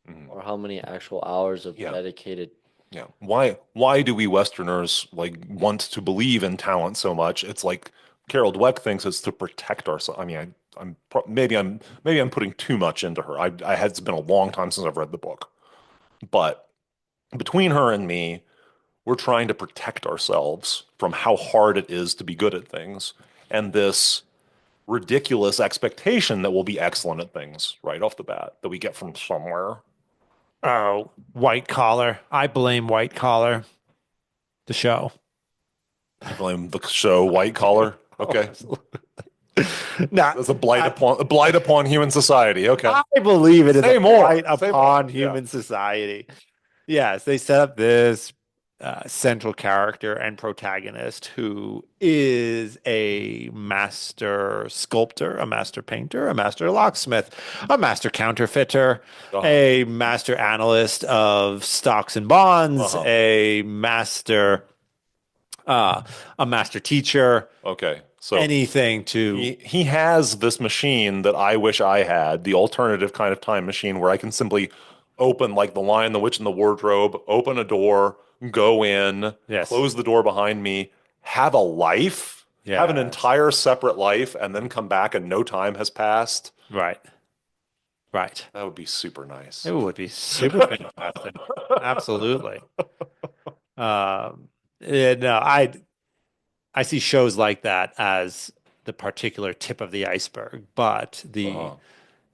Mhm. or how many actual hours of Yeah. dedicated. Yeah. Why do we Westerners like want to believe in talent so much? It's like Carol Dweck thinks it's to protect ourselves. I mean, maybe I'm putting too much into her. It's been a long time since I've read the book, but between her and me, we're trying to protect ourselves from how hard it is to be good at things and this ridiculous expectation that we'll be excellent at things right off the bat that we get from somewhere. Oh, white collar. I blame white collar, the show. You blame the show White Collar. Oh, Okay. absolutely. Nah, That's I, a blight upon human society. Okay. I believe it is a Say more. blight Say more. upon Yeah. human society. Yes, they set up this central character and protagonist who is a master sculptor, a master painter, a master locksmith, a master counterfeiter, Uh-huh. a master analyst of stocks and bonds, Uh-huh. uh, a master teacher, Okay. So anything to, he has this machine that I wish I had, the alternative kind of time machine where I can simply open like the Lion, the Witch, and the Wardrobe, open a door, go in, yes, close the door behind me, have a life, have an yes, entire separate life, and then come back and no time has passed. right, right. That would be super nice. It would be super fantastic. Absolutely. Yeah, no, I see shows like that as the particular tip of the iceberg, but Uh-huh.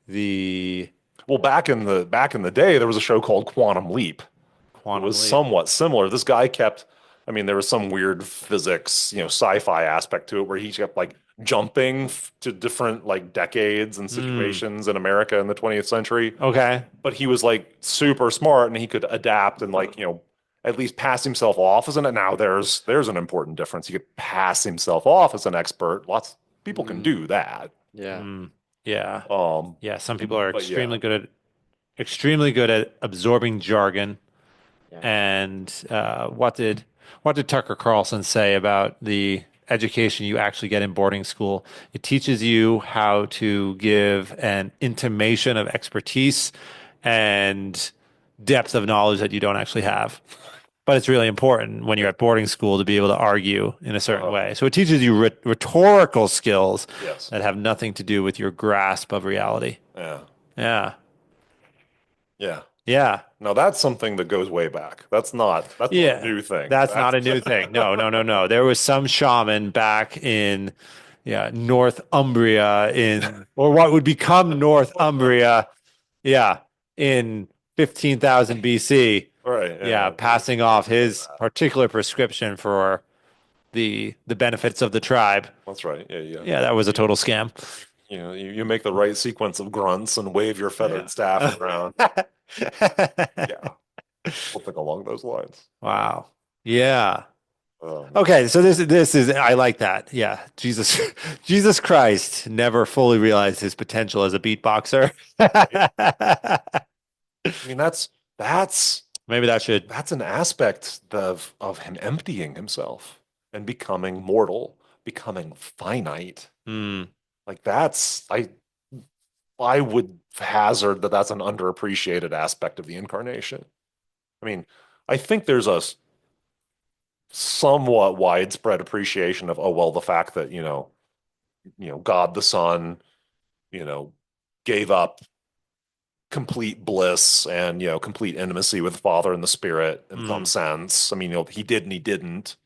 the Well, back in the day, there was a show called Quantum Leap. It quantum was leap. somewhat similar. This guy kept, I mean, there was some weird physics, sci-fi aspect to it where he kept like jumping to different like decades and Mm, situations in America in the 20th century. okay. But he was like super smart and he could adapt and like, at least pass himself off as an, now there's an important difference. He could pass himself off as an expert. Lots of people can Mm, do that. yeah. Mm, yeah. Um, Yeah. Some people are but yeah. extremely good at absorbing jargon. Yeah. And what did Tucker Carlson say about the education you actually get in boarding school? It teaches you how to give an intimation of expertise and depth of knowledge that you don't actually have. But it's really important when you're at boarding school to be able to argue in a certain Uh, way. So it teaches you rhetorical skills yes. that have nothing to do with your grasp of reality. Yeah. Yeah. Yeah. Yeah. Now that's something that goes way back. That's not a Yeah, new thing. that's That's not a new thing. No, no, no, no. There was some shaman back in, yeah, Northumbria or what would become Northumbria, yeah, in 15,000 BC. right. Yeah, Yeah, passing I off remember his that. particular prescription for the benefits of the tribe. That's right. Yeah, yeah. Yeah, that was a total scam. You make the right sequence of grunts and wave your feathered staff around. Yeah, something along those lines. Wow. Yeah. Um, Okay, so this is I like that. Yeah, Jesus Jesus Christ never fully realized his potential as a beatboxer. I mean, that's Maybe that should. that's an aspect of him emptying himself and becoming mortal, becoming finite. Hmm. Like I would hazard that that's an underappreciated aspect of the incarnation. I mean, I think there's a somewhat widespread appreciation of, oh, well, the fact that, God the Son, you know, gave up complete bliss and, complete intimacy with the Father and the Spirit in some Hmm. sense. I mean, he did and he didn't.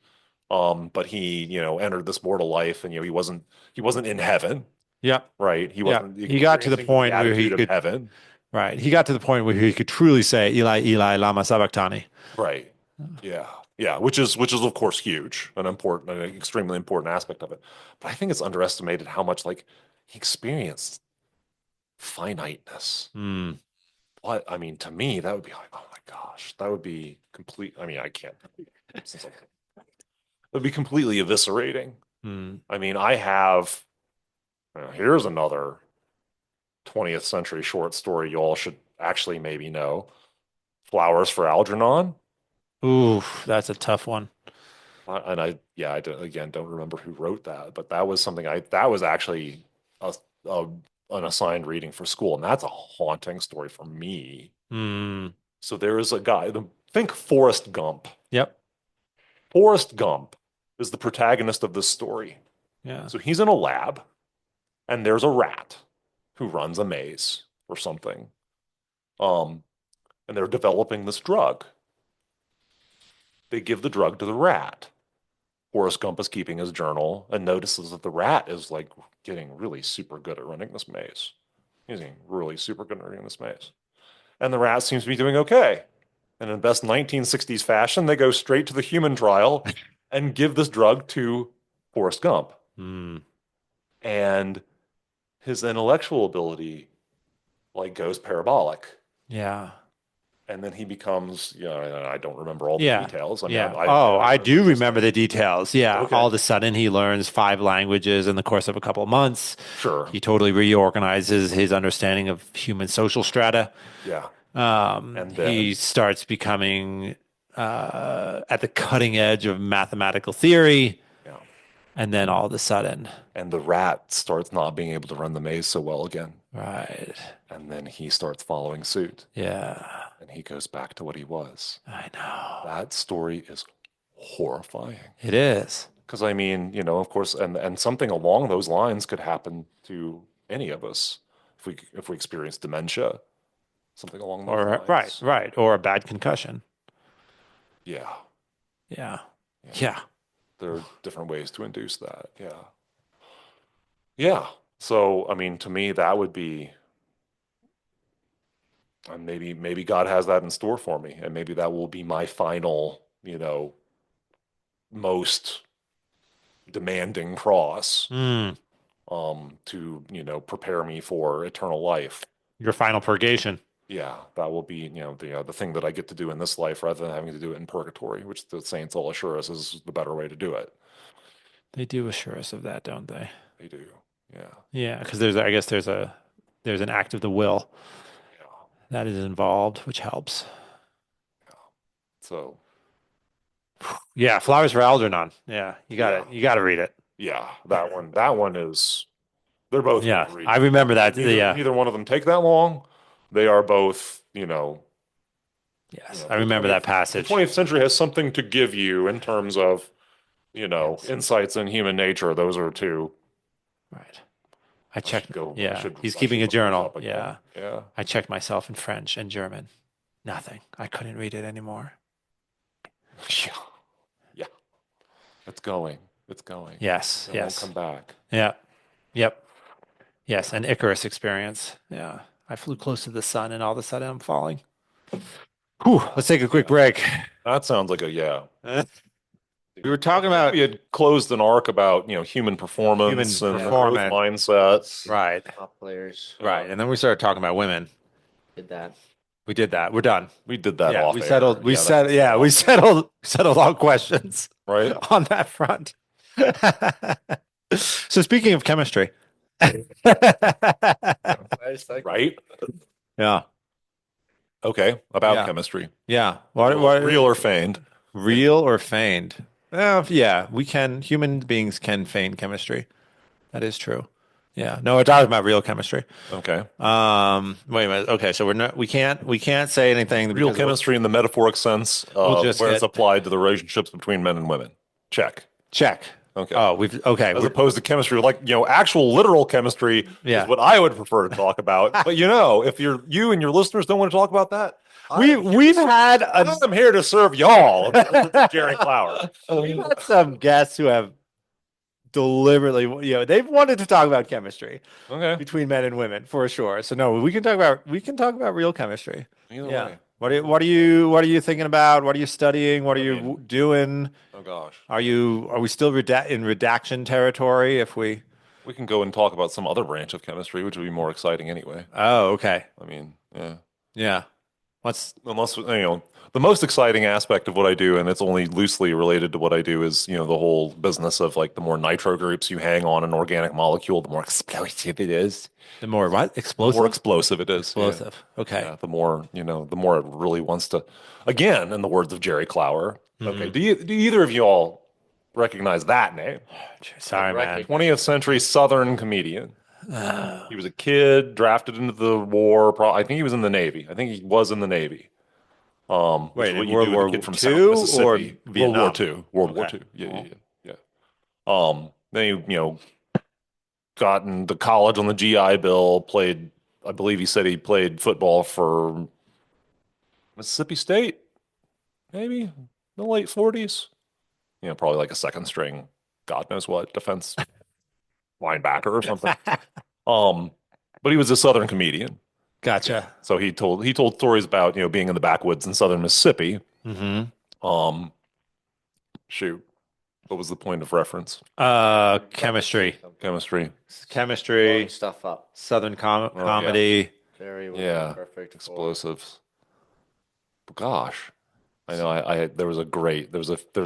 But he, entered this mortal life and, he wasn't in heaven, Yep. right? He Yep. wasn't He got to the experiencing the point where he beatitude of could. heaven. Right. He got to the point where he could truly say, "Eli, Eli, lama sabachthani." Right. Yeah. Yeah. Which is of course huge, an extremely important aspect of it. But I think it's underestimated how much like he experienced finiteness. Hmm. But I mean, to me, that would be like, oh my gosh, that would be complete. I mean, I can't. It would be completely eviscerating. Hmm. I mean, I have. Here's another 20th century short story you all should actually maybe know. Flowers for Algernon. Ooh, that's a tough one. And yeah, again don't remember who wrote that, but that was actually a, a an assigned reading for school, and that's a haunting story for me. Hmm. So there is a guy, think Forrest Gump. Yep. Forrest Gump is the protagonist of this story. Yeah. So he's in a lab, and there's a rat who runs a maze or something. Um, and they're developing this drug. They give the drug to the rat. Forrest Gump is keeping his journal and notices that the rat is like getting really super good at running this maze. He's getting really super good at running this maze. And the rat seems to be doing okay. And in best 1960s fashion, they go straight to the human trial and give this drug to Forrest Gump. Mm. And his intellectual ability like goes parabolic. Yeah. And then he becomes, I don't remember all the Yeah. details. I mean, Yeah. I Oh, I remember do the remember gist. the details. Yeah. Okay. All of a sudden, he learns 5 languages in the course of a couple of months. Sure. He totally reorganizes his understanding of human social strata. Yeah. And He then, starts becoming at the cutting edge of mathematical theory. yeah. And then all of a sudden, And the rat starts not being able to run the maze so well again. right. And then he starts following suit. Yeah. And he goes back to what he was. I know. That story is horrifying. It is. Because I mean, of course, and something along those lines could happen to any of us if we experience dementia, something along those Or right, lines. right. Or a bad concussion. Yeah. Yeah. Yeah. Yeah. There are different ways to induce that. Yeah. Yeah. So, I mean, to me, that would be, and maybe God has that in store for me, and maybe that will be my final, most demanding cross, Mm. to, prepare me for eternal life. Your final purgation. Yeah, that will be, the thing that I get to do in this life rather than having to do it in purgatory, which the saints all assure us is the better way to do it. They do assure us of that, don't they? They do. Yeah. Yeah, because I guess there's an act of the will Yeah. that is involved, which helps. Yeah. So, Yeah, Flowers for Algernon. Yeah, you got yeah. it. You got to read it. Yeah, that one is, they're both Yeah, good reads. I remember that. Yeah, Neither one of them take that long. They are both, yes, I remember that the passage. 20th century has something to give you in terms of, Yes. insights in human nature. Those are two. Right. I checked. I Yeah, should he's I keeping should a look those journal. up again. Yeah, Yeah. I checked myself in French and German. Nothing. I couldn't read it anymore. Yeah. Yeah. It's going. It's going. Yes, It won't yes. come back. Yeah, yep, yes. An Icarus experience. Yeah, I flew close to the sun, and all of a sudden I'm falling. Whew, let's take a quick break. That sounds like a yeah. We were talking about We had closed an arc about, human performance Human and the growth performance. mindset. right, Top players right, and then we started talking about women. did that. We did that. We're done. We did that Yeah, off we air. settled. We Yeah, said, that's yeah, off we air. settled all questions Right? on that front. So speaking of chemistry, Right? yeah, Okay. About Yeah. chemistry. yeah. What Real or feigned? real or feigned? Yeah, human beings can feign chemistry. That is true. Yeah. No, we're talking about real chemistry. Okay. Wait a minute. Okay, so we can't say anything Real because chemistry in the metaphoric sense We'll just where it's hit- applied to the relationships between men and women. Check. check. Okay. Oh, okay. As opposed to chemistry, like, actual literal chemistry Yeah. is what I would prefer to talk about. But if you and your listeners don't want to talk about that, We've had I'm here to serve y'all. Jerry Flower. we've had some guests who have deliberately, they've wanted to talk about chemistry Okay. between men and women for sure. So no, we can talk about real chemistry. Either Yeah. way. What are you thinking about? What are you studying? What are you doing? Oh gosh. Are we still in redaction territory if we We can go and talk about some other branch of chemistry, which would be more exciting anyway. Oh, okay. I mean, yeah. Yeah. Let's Unless, the most exciting aspect of what I do, and it's only loosely related to what I do, is, the whole business of like the more nitro groups you hang on an organic molecule, the more explosive it is. the more what? The Explosive? more explosive it is. Explosive. Okay. Yeah, the more, the more it really wants to, again, in the words of Jerry Clower. Okay. Do either of you all recognize that name? Sorry, man. 20th century Southern comedian. He was a kid drafted into the war. I think he was in the Navy. I think he was in the Navy. Which Wait, is what in you World do with War a kid from II South or Mississippi. Vietnam? World War II. World War Okay. II. Yeah. Then he, got into college on the GI Bill, played, I believe he said he played football for Mississippi State, maybe. the late 40s. Probably like a second string, God knows what, defense linebacker or something. But he was a Southern comedian. Gotcha. So he told stories about, being in the backwoods in Southern Mississippi. Mm-hmm. Um, Shoot, what was the point of reference? Chemistry. Chemistry. Blowing Chemistry, stuff up. Southern Oh, yeah. comedy. Very would be Yeah. perfect for. Explosives. But gosh, I know there was a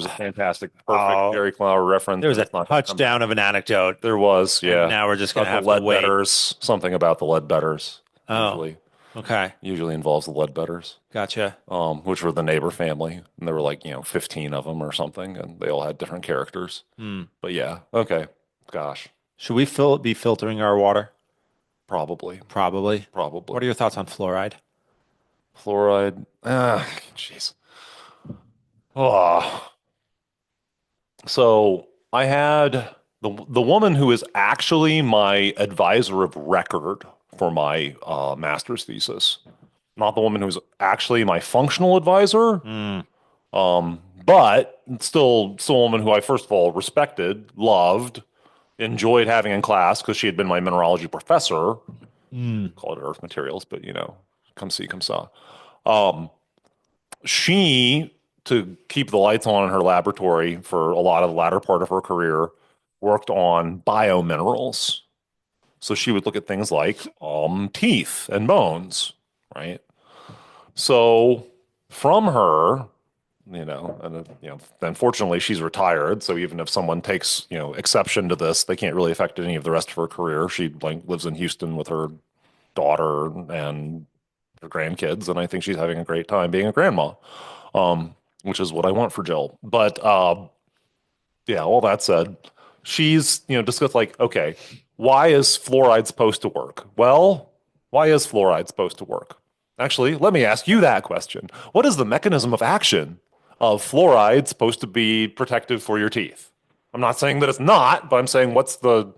fantastic, perfect Oh, Jerry Clower reference. there was a It's not gonna come back. touchdown of an anecdote, There was, and yeah. now we're just gonna About have the to wait. Ledbetters, something about the Ledbetters. Oh, Usually, okay. usually involves the Ledbetters, Gotcha. which were the neighbor family, and there were like 15 of them or something, and they all had different characters. Hmm. But yeah, okay, gosh, Should we be filtering our water? probably, Probably. probably What are your thoughts on fluoride? fluoride. Ah, jeez. Oh, so I had the woman who is actually my advisor of record for my master's thesis, not the woman who's actually my functional advisor. Hmm. But still a woman who I first of all respected, loved, enjoyed having in class because she had been my mineralogy professor. Hmm. Call it earth materials, but come see, come saw. Um, she, to keep the lights on in her laboratory for a lot of the latter part of her career, worked on biominerals. So she would look at things like teeth and bones, right? So from her, unfortunately she's retired. So even if someone takes, exception to this, they can't really affect any of the rest of her career. She like lives in Houston with her daughter and her grandkids, and I think she's having a great time being a grandma, which is what I want for Jill. But yeah, all that said, she's, discussed like, okay, why is fluoride supposed to work? Well, why is fluoride supposed to work? Actually, let me ask you that question. What is the mechanism of action of fluoride supposed to be protective for your teeth? I'm not saying that it's not, but I'm saying what's the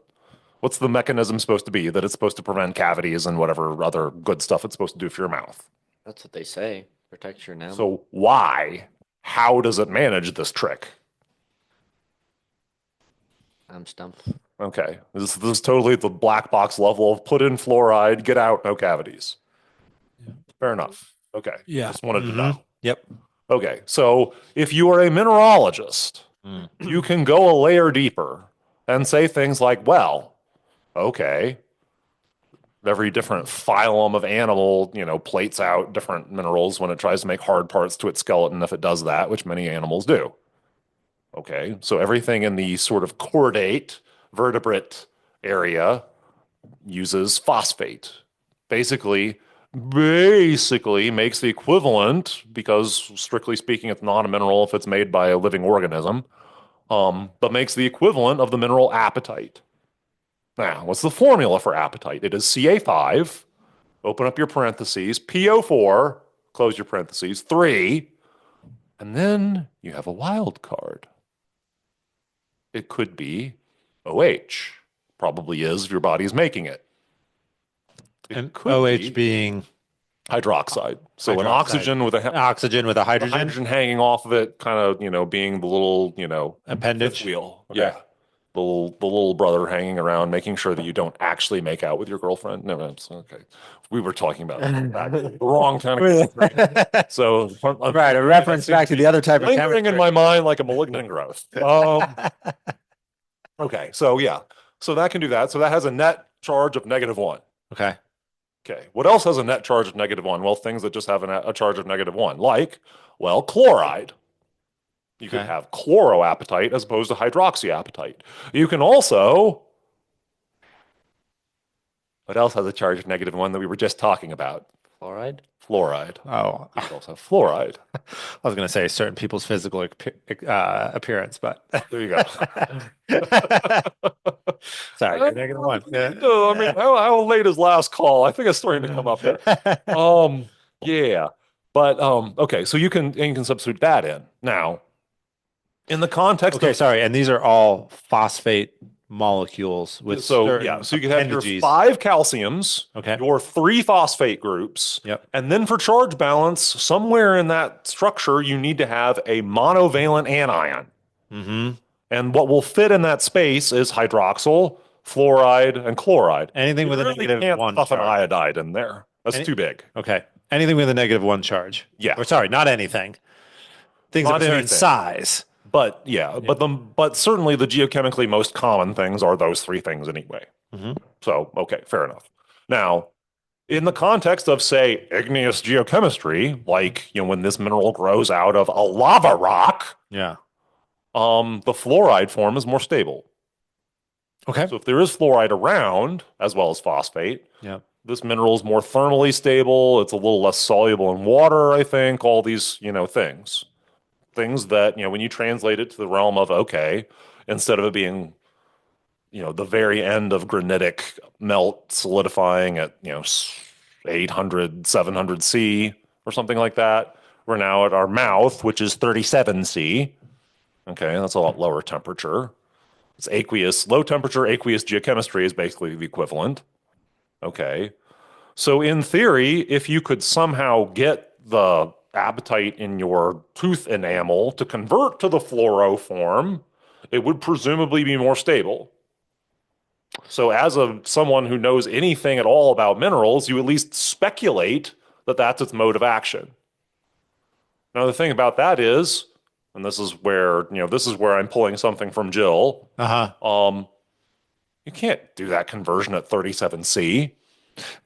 mechanism supposed to be that it's supposed to prevent cavities and whatever other good stuff it's supposed to do for your mouth? That's what they say. Protect your enamel. So why? How does it manage this trick? I'm stumped. Okay, this is totally the black box level of put in fluoride, get out, no cavities. Fair enough. Okay, Yeah. just wanted to know. Yep. Okay, so if you are a mineralogist, Mm. you can go a layer deeper and say things like, well, okay, every different phylum of animal, plates out different minerals when it tries to make hard parts to its skeleton if it does that, which many animals do. Okay, so everything in the sort of chordate vertebrate area uses phosphate. Basically makes the equivalent, because strictly speaking, it's not a mineral if it's made by a living organism, but makes the equivalent of the mineral apatite. Now, what's the formula for apatite? It is Ca5, open up your parentheses, PO4, close your parentheses, 3, and then you have a wild card. It could be OH. Probably is if your body is making it. It And could OH be being hydroxide. So an hydroxide. oxygen with a Oxygen with a hydrogen hydrogen hanging off of it, kind of, being the little, appendage. fifth wheel. Okay. Yeah. The little brother hanging around, making sure that you don't actually make out with your girlfriend. No, it's okay. We were talking about the wrong kind of. So Right, a reference back to the other type of lingering in chemistry. my mind like a malignant growth. Okay, so yeah, so that can do that. So that has a net charge of -1. Okay. Okay, what else has a net charge of -1? Well, things that just have a charge of -1, like, well, chloride. You could Okay. have chloroapatite as opposed to hydroxyapatite. You can also, what else has a charge of -1 that we were just talking about? Fluoride? Fluoride. Oh, You could also have fluoride. I was going to say certain people's physical appearance, but There you go. sorry, you're -1. No, I mean, how late is last call? I think it's starting to come up here. Yeah, but okay, so you can substitute that in now in the context Okay, of sorry, and these are all phosphate molecules with So yeah, certain so you could have your appendages. 5 calciums, Okay. your 3 phosphate groups, Yep. and then for charge balance, somewhere in that structure, you need to have a monovalent anion. Mm-hmm. And what will fit in that space is hydroxyl, fluoride, and chloride. Anything You with a really negative can't one stuff an charge. iodide in there. That's Any, too big. okay. Anything with a negative one charge. Yeah, Or sorry, not anything. Things of not a certain anything. size. But yeah, Yeah. but certainly the geochemically most common things are those 3 things anyway. Mm-hmm. So okay, fair enough. Now, in the context of say igneous geochemistry, like when this mineral grows out of a lava rock, Yeah. the fluoride form is more stable. Okay. So if there is fluoride around, as well as phosphate, Yeah. this mineral is more thermally stable. It's a little less soluble in water, I think. All these, things. Things that, when you translate it to the realm of, okay, instead of it being, the very end of granitic melt solidifying at, 800, 700 C or something like that, we're now at our mouth, which is 37 C. Okay, that's a lot lower temperature. It's aqueous, low temperature aqueous geochemistry is basically the equivalent. Okay. So in theory, if you could somehow get the apatite in your tooth enamel to convert to the fluoro form, it would presumably be more stable. So as someone who knows anything at all about minerals, you at least speculate that that's its mode of action. Now the thing about that is, and this is where I'm pulling something from Jill, Uh-huh. you can't do that conversion at 37C.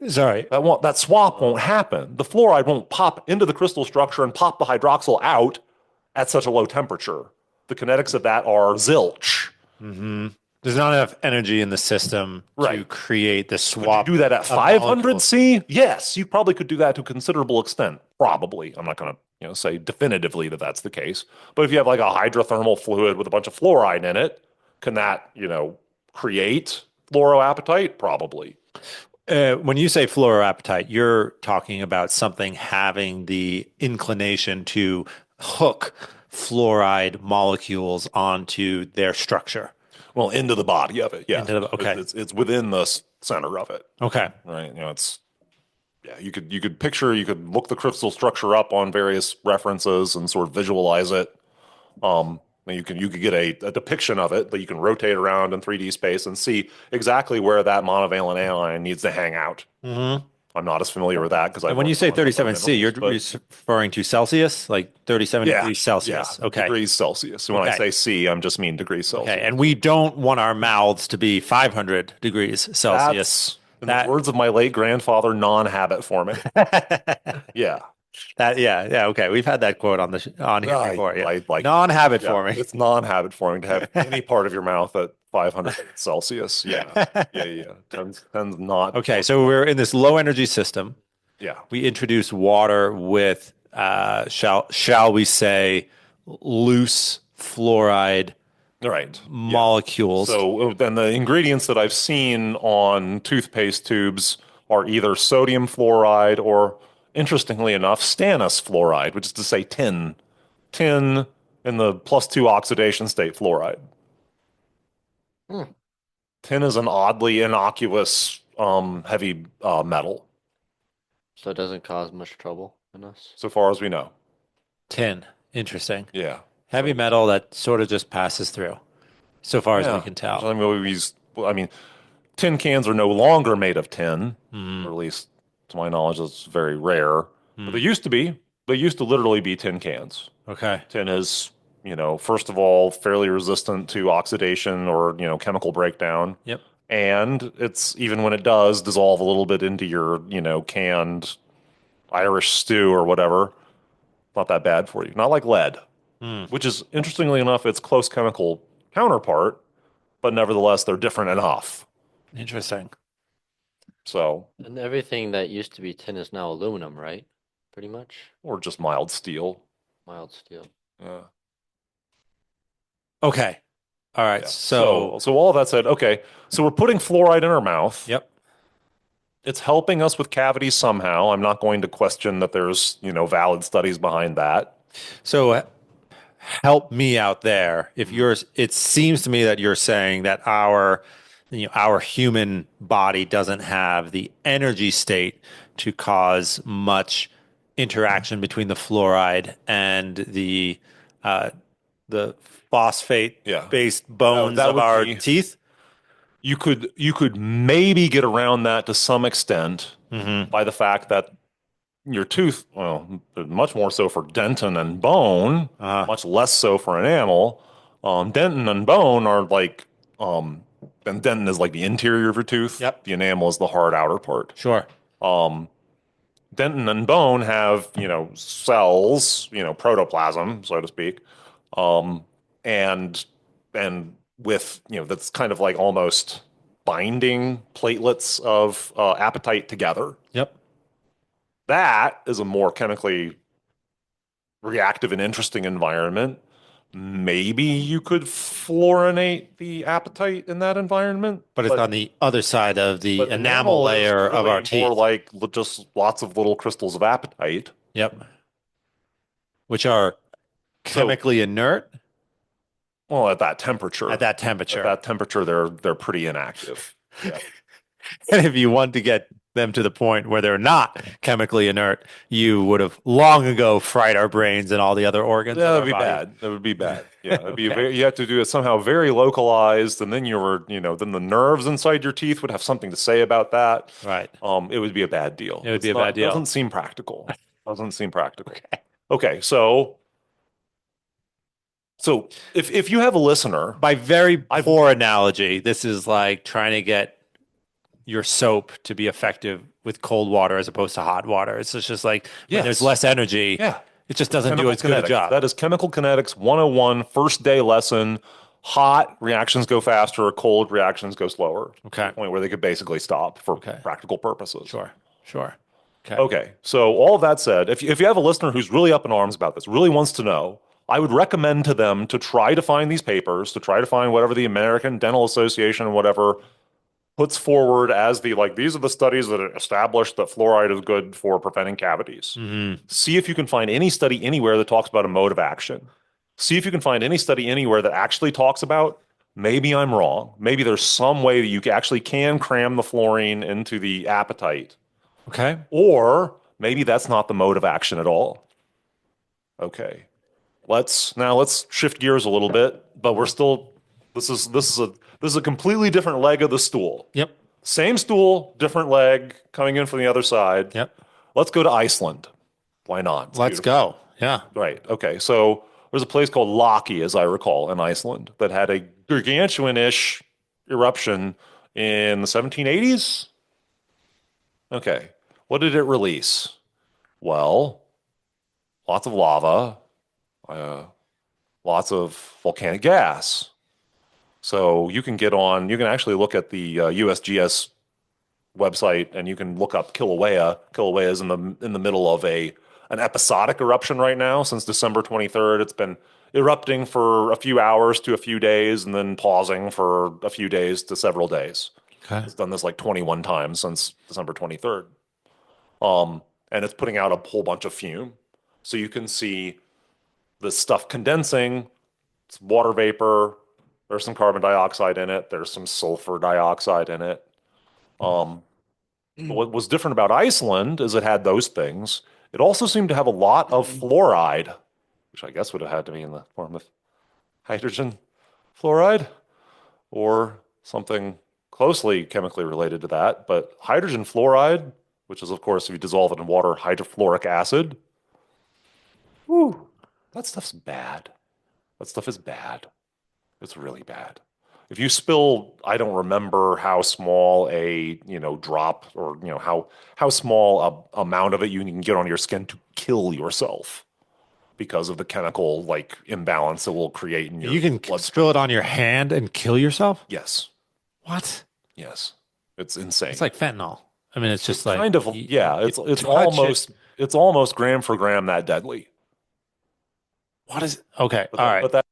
Sorry. That swap won't happen. The fluoride won't pop into the crystal structure and pop the hydroxyl out at such a low temperature. The kinetics of that are zilch. Mm-hmm. There's not enough energy in the system to Right. create the Could you swap do that at of molecules. 500C? Yes, you probably could do that to a considerable extent. Probably. I'm not going to say definitively that that's the case. But if you have like a hydrothermal fluid with a bunch of fluoride in it, can that, create fluoroapatite? Probably. When you say fluoroapatite, you're talking about something having the inclination to hook fluoride molecules onto their structure. Well, into the body of it, yeah. Okay. It's within the center of it, Okay. right? It's yeah. You could look the crystal structure up on various references and sort of visualize it. And you could get a depiction of it that you can rotate around in 3D space and see exactly where that monovalent anion needs to hang out. Mm-hmm. I'm not as familiar with that because And I've when you worked say on other 37C, you're minerals, but referring to Celsius, like 37 yeah, degrees yeah, Celsius. Okay. degrees Celsius. So when I Okay. say C, I'm just mean degrees Okay. Celsius. And we don't want our mouths to be 500 degrees Celsius. That's, in the words of my late grandfather, non-habit forming. Yeah. Yeah, okay. We've had that quote on on here before. Yeah. Like, Non-habit yeah, forming. it's non-habit forming to have any part of your mouth at 500 Celsius. Yeah, yeah. Tends not. Okay, so we're in this low energy system. Yeah, We introduce water with shall we say loose fluoride all right. Yeah. molecules. So then the ingredients that I've seen on toothpaste tubes are either sodium fluoride or, interestingly enough, stannous fluoride, which is to say tin in the +2 oxidation state fluoride. Hmm. Tin is an oddly innocuous heavy metal, So it doesn't cause much trouble in us. so far as we know. Tin. Interesting. Yeah. Heavy metal that sort of just passes through, so far as we Yeah. can tell. I mean, tin cans are no longer made of tin, Mm, or at least to my knowledge, that's very rare. But they mm, used to be. They used to literally be tin cans. okay. Tin is, first of all, fairly resistant to oxidation or, chemical breakdown. Yep. And it's even when it does dissolve a little bit into your, canned Irish stew or whatever, not that bad for you. Not like lead, Mm, which is interestingly enough, its close chemical counterpart, but nevertheless, they're different enough. interesting. So, And everything that used to be tin is now aluminum, right? Pretty much. or just mild steel. Mild steel. Yeah. Okay. All right. Yeah. So, So all that said, okay, so we're putting fluoride in our mouth. yep. It's helping us with cavities somehow. I'm not going to question that there's, valid studies behind that. So help me out there. If Mhm. you're, it seems to me that you're saying that our human body doesn't have the energy state to cause much interaction between the fluoride and uh, the Yeah, phosphate-based bones that of would our be teeth. you could maybe get around that to some extent Hmm. by the fact that your tooth, well, much more so for dentin and bone, Uh, much less so for enamel. Dentin and bone are like, and dentin is like the interior of your tooth. yep. The enamel is the hard outer part. Sure. Um, Dentin and bone have, cells, protoplasm, so to speak, um, and and with, that's kind of like almost binding platelets of apatite together. Yep. That is a more chemically reactive and interesting environment. Maybe you could fluorinate the apatite in that environment, But it's on the other side of the but enamel enamel is layer of our really more teeth. like just lots of little crystals of apatite. Yep. Which are So, chemically inert well, at that at temperature. that temperature, they're pretty inactive. Yeah. And if you want to get them to the point where they're not chemically inert, you would have long ago fried our brains and all the other organs That of would our be body. bad. That would be bad. Yeah, it'd be Okay. very, you have to do it somehow very localized, and then then the nerves inside your teeth would have something to say about that. Right. It would be a bad deal. It would be It's a bad not, deal. doesn't seem practical. Doesn't seem practical. Okay. Okay, so if you have a listener, By very I've poor analogy, this is like trying to get your soap to be effective with cold water as opposed to hot water. It's just like when there's yes, less energy, yeah, it just it's doesn't do chemical as good a kinetics. job. That is chemical kinetics 101, first day lesson. Hot reactions go faster, cold reactions go slower to the Okay. point where they could basically stop for Okay. practical purposes. Sure. Sure. Okay. Okay, so all of that said, if you have a listener who's really up in arms about this, really wants to know, I would recommend to them to try to find these papers, to try to find whatever the American Dental Association and whatever puts forward as the like, these are the studies that establish that fluoride is good for preventing cavities. Hmm. See if you can find any study anywhere that talks about a mode of action. See if you can find any study anywhere that actually talks about maybe I'm wrong. Maybe there's some way that you actually can cram the fluorine into the apatite, Okay. or maybe that's not the mode of action at all. Okay. Let's shift gears a little bit, but we're still this is a completely different leg of the stool. Yep. Same stool, different leg coming in from the other side. Yep. Let's go to Iceland. Why not? It's Let's beautiful. go. Yeah. Right. Okay. So there's a place called Laki, as I recall, in Iceland that had a gargantuan-ish eruption in the 1780s. Okay. What did it release? Well, lots of lava, uh, lots of volcanic gas. So you can actually look at the USGS website and you can look up Kilauea. Kilauea is in the middle of an episodic eruption right now since December 23rd. It's been erupting for a few hours to a few days and then pausing for a few days to several days. Okay. It's done this like 21 times since December 23rd. Um, and it's putting out a whole bunch of fume. So you can see the stuff condensing. It's water vapor. There's some carbon dioxide in it. There's some sulfur dioxide in it. Um, but what was different about Iceland is it had those things. It also seemed to have a lot of fluoride, which I guess would have had to be in the form of hydrogen fluoride or something closely chemically related to that. But hydrogen fluoride, which is, of course, if you dissolve it in water, hydrofluoric acid, whew, that stuff's bad. That stuff is bad. It's really bad. If you spill, I don't remember how small a, drop or, how small a amount of it you can get on your skin to kill yourself because of the chemical like imbalance it will create in your You can bloodstream. spill it on your hand and kill yourself? Yes. What? Yes. It's It's insane. like fentanyl. I mean, it's It's just like kind of, yeah, you it's touch it. almost gram for gram that deadly. What is okay? But All that, right. but that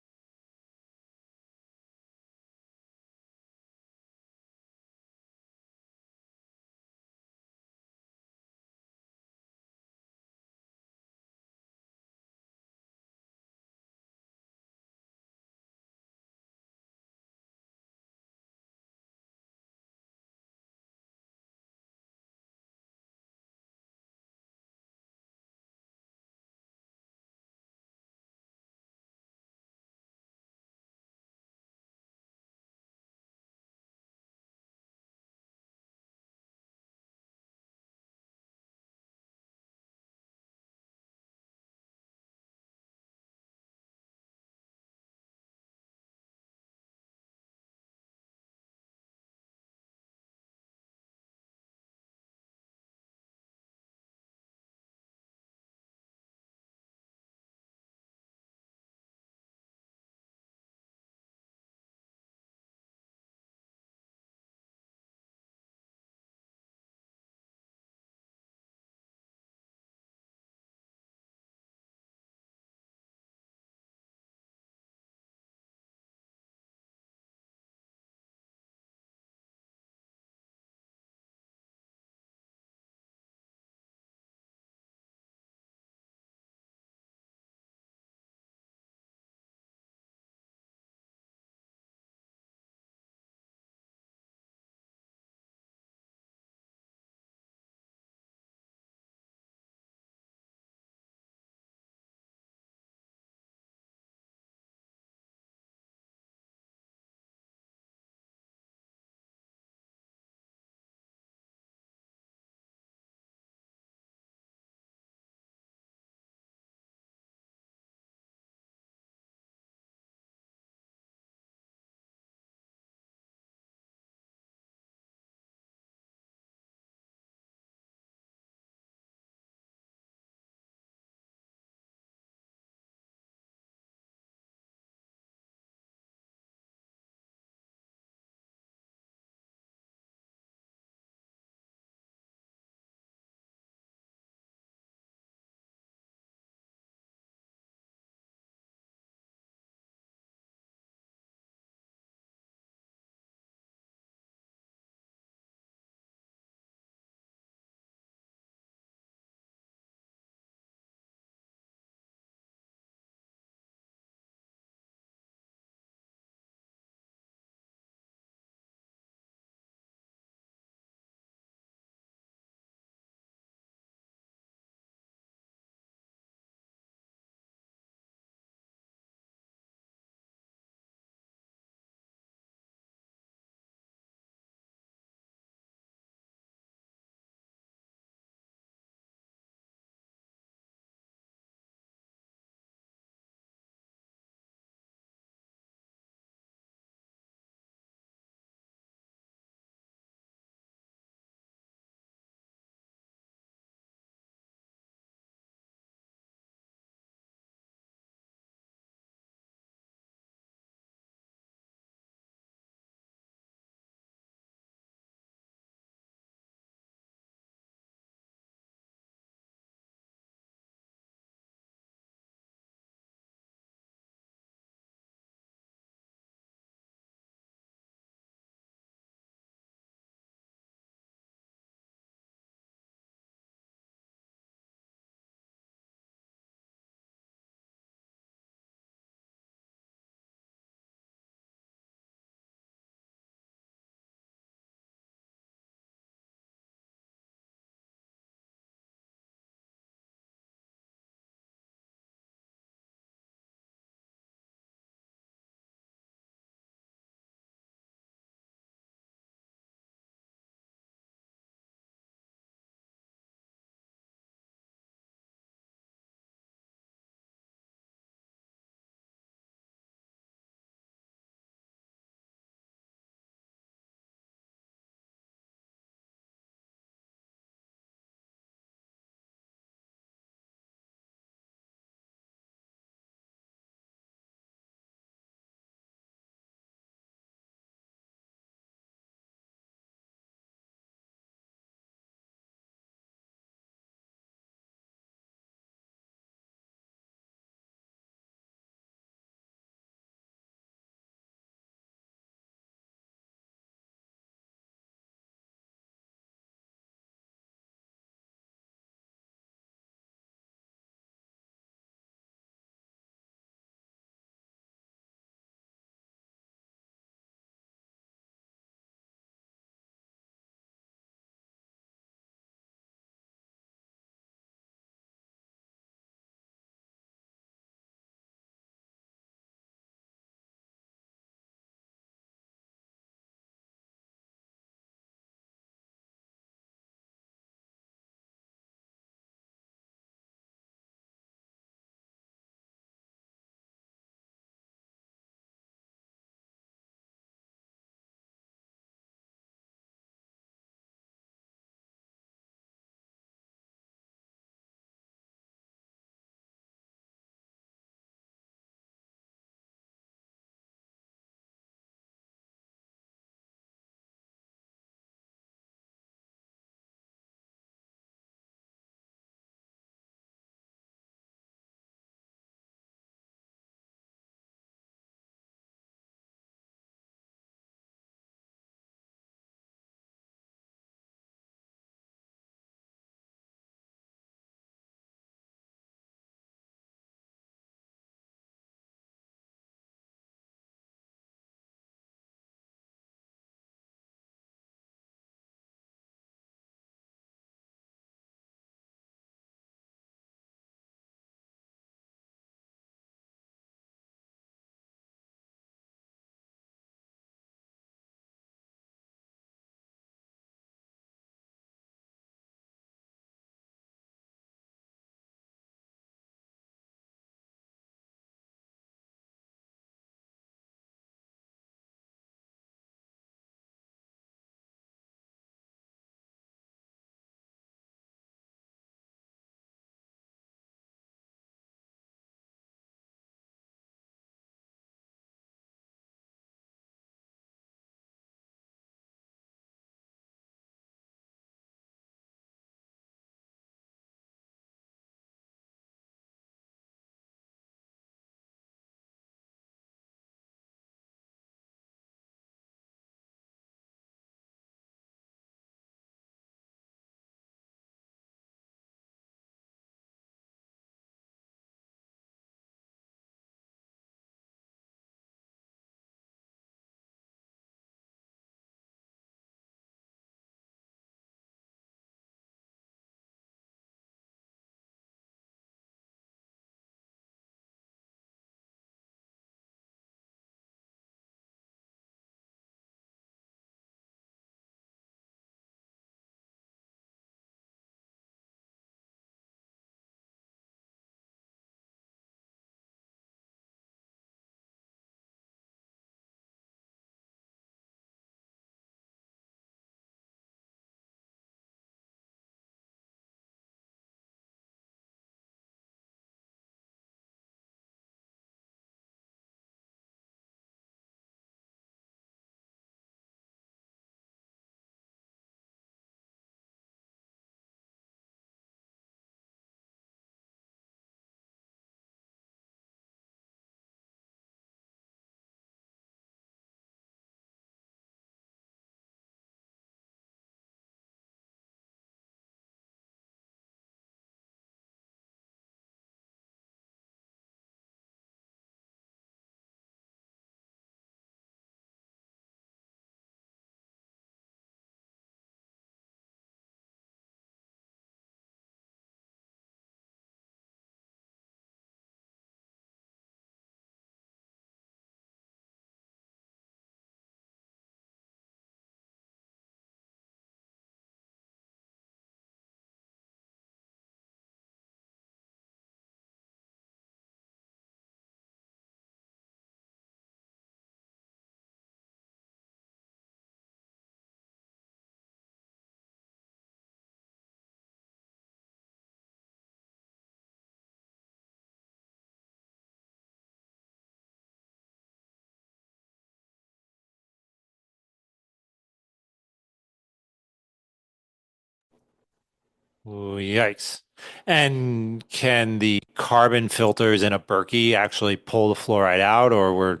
Ooh, yikes. And can the carbon filters in a Berkey actually pull the fluoride out, or we're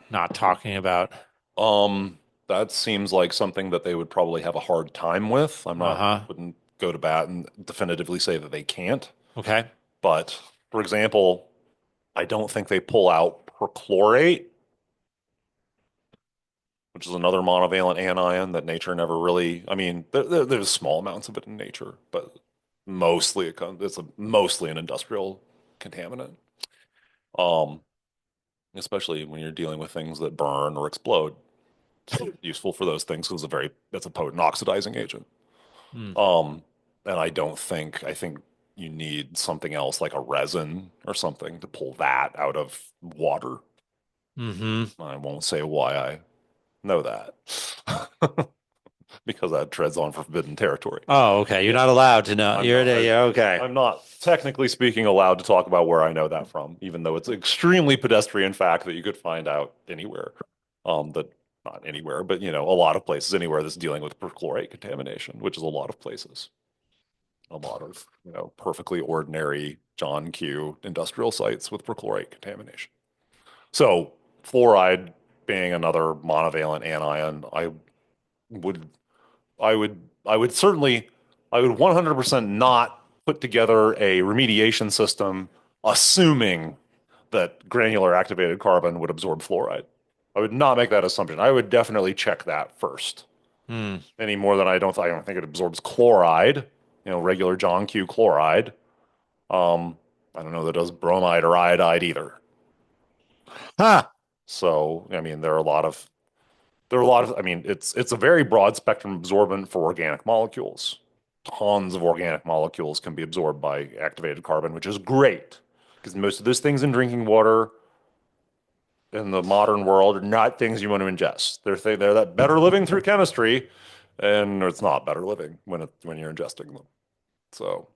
not talking about? Um, that seems like something that they would probably have a hard time with. Uh-huh. Wouldn't go to bat and definitively say that they can't. Okay. But for example, I don't think they pull out perchlorate, which is another monovalent anion that nature never really, I mean, there's small amounts of it in nature, but it's mostly an industrial contaminant. Um, Especially when you're dealing with things that burn or explode. It's useful for those things because it's a potent oxidizing agent. Hmm. Um, and I think you need something else like a resin or something to pull that out of water. Mm-hmm. I won't say why I know that because that treads on forbidden territory. Oh, okay. You're Yeah, not allowed to know. I'm You're not. the, yeah, okay. I'm not technically speaking allowed to talk about where I know that from, even though it's an extremely pedestrian fact that you could find out anywhere. That not anywhere, but a lot of places, anywhere that's dealing with perchlorate contamination, which is a lot of places. A lot of, perfectly ordinary John Q industrial sites with perchlorate contamination. So fluoride being another monovalent anion, would I would certainly, I would 100% not put together a remediation system assuming that granular activated carbon would absorb fluoride. I would not make that assumption. I would definitely check that first. Hmm. Any more than I don't think it absorbs chloride, regular John Q chloride. I don't know that it does bromide or iodide either. Huh. So, I mean, there are a lot of, I mean, it's a very broad spectrum absorbent for organic molecules. Tons of organic molecules can be absorbed by activated carbon, which is great because most of those things in drinking water in the modern world are not things you want to ingest. They're that better living through chemistry, and it's not better living when you're ingesting them. So,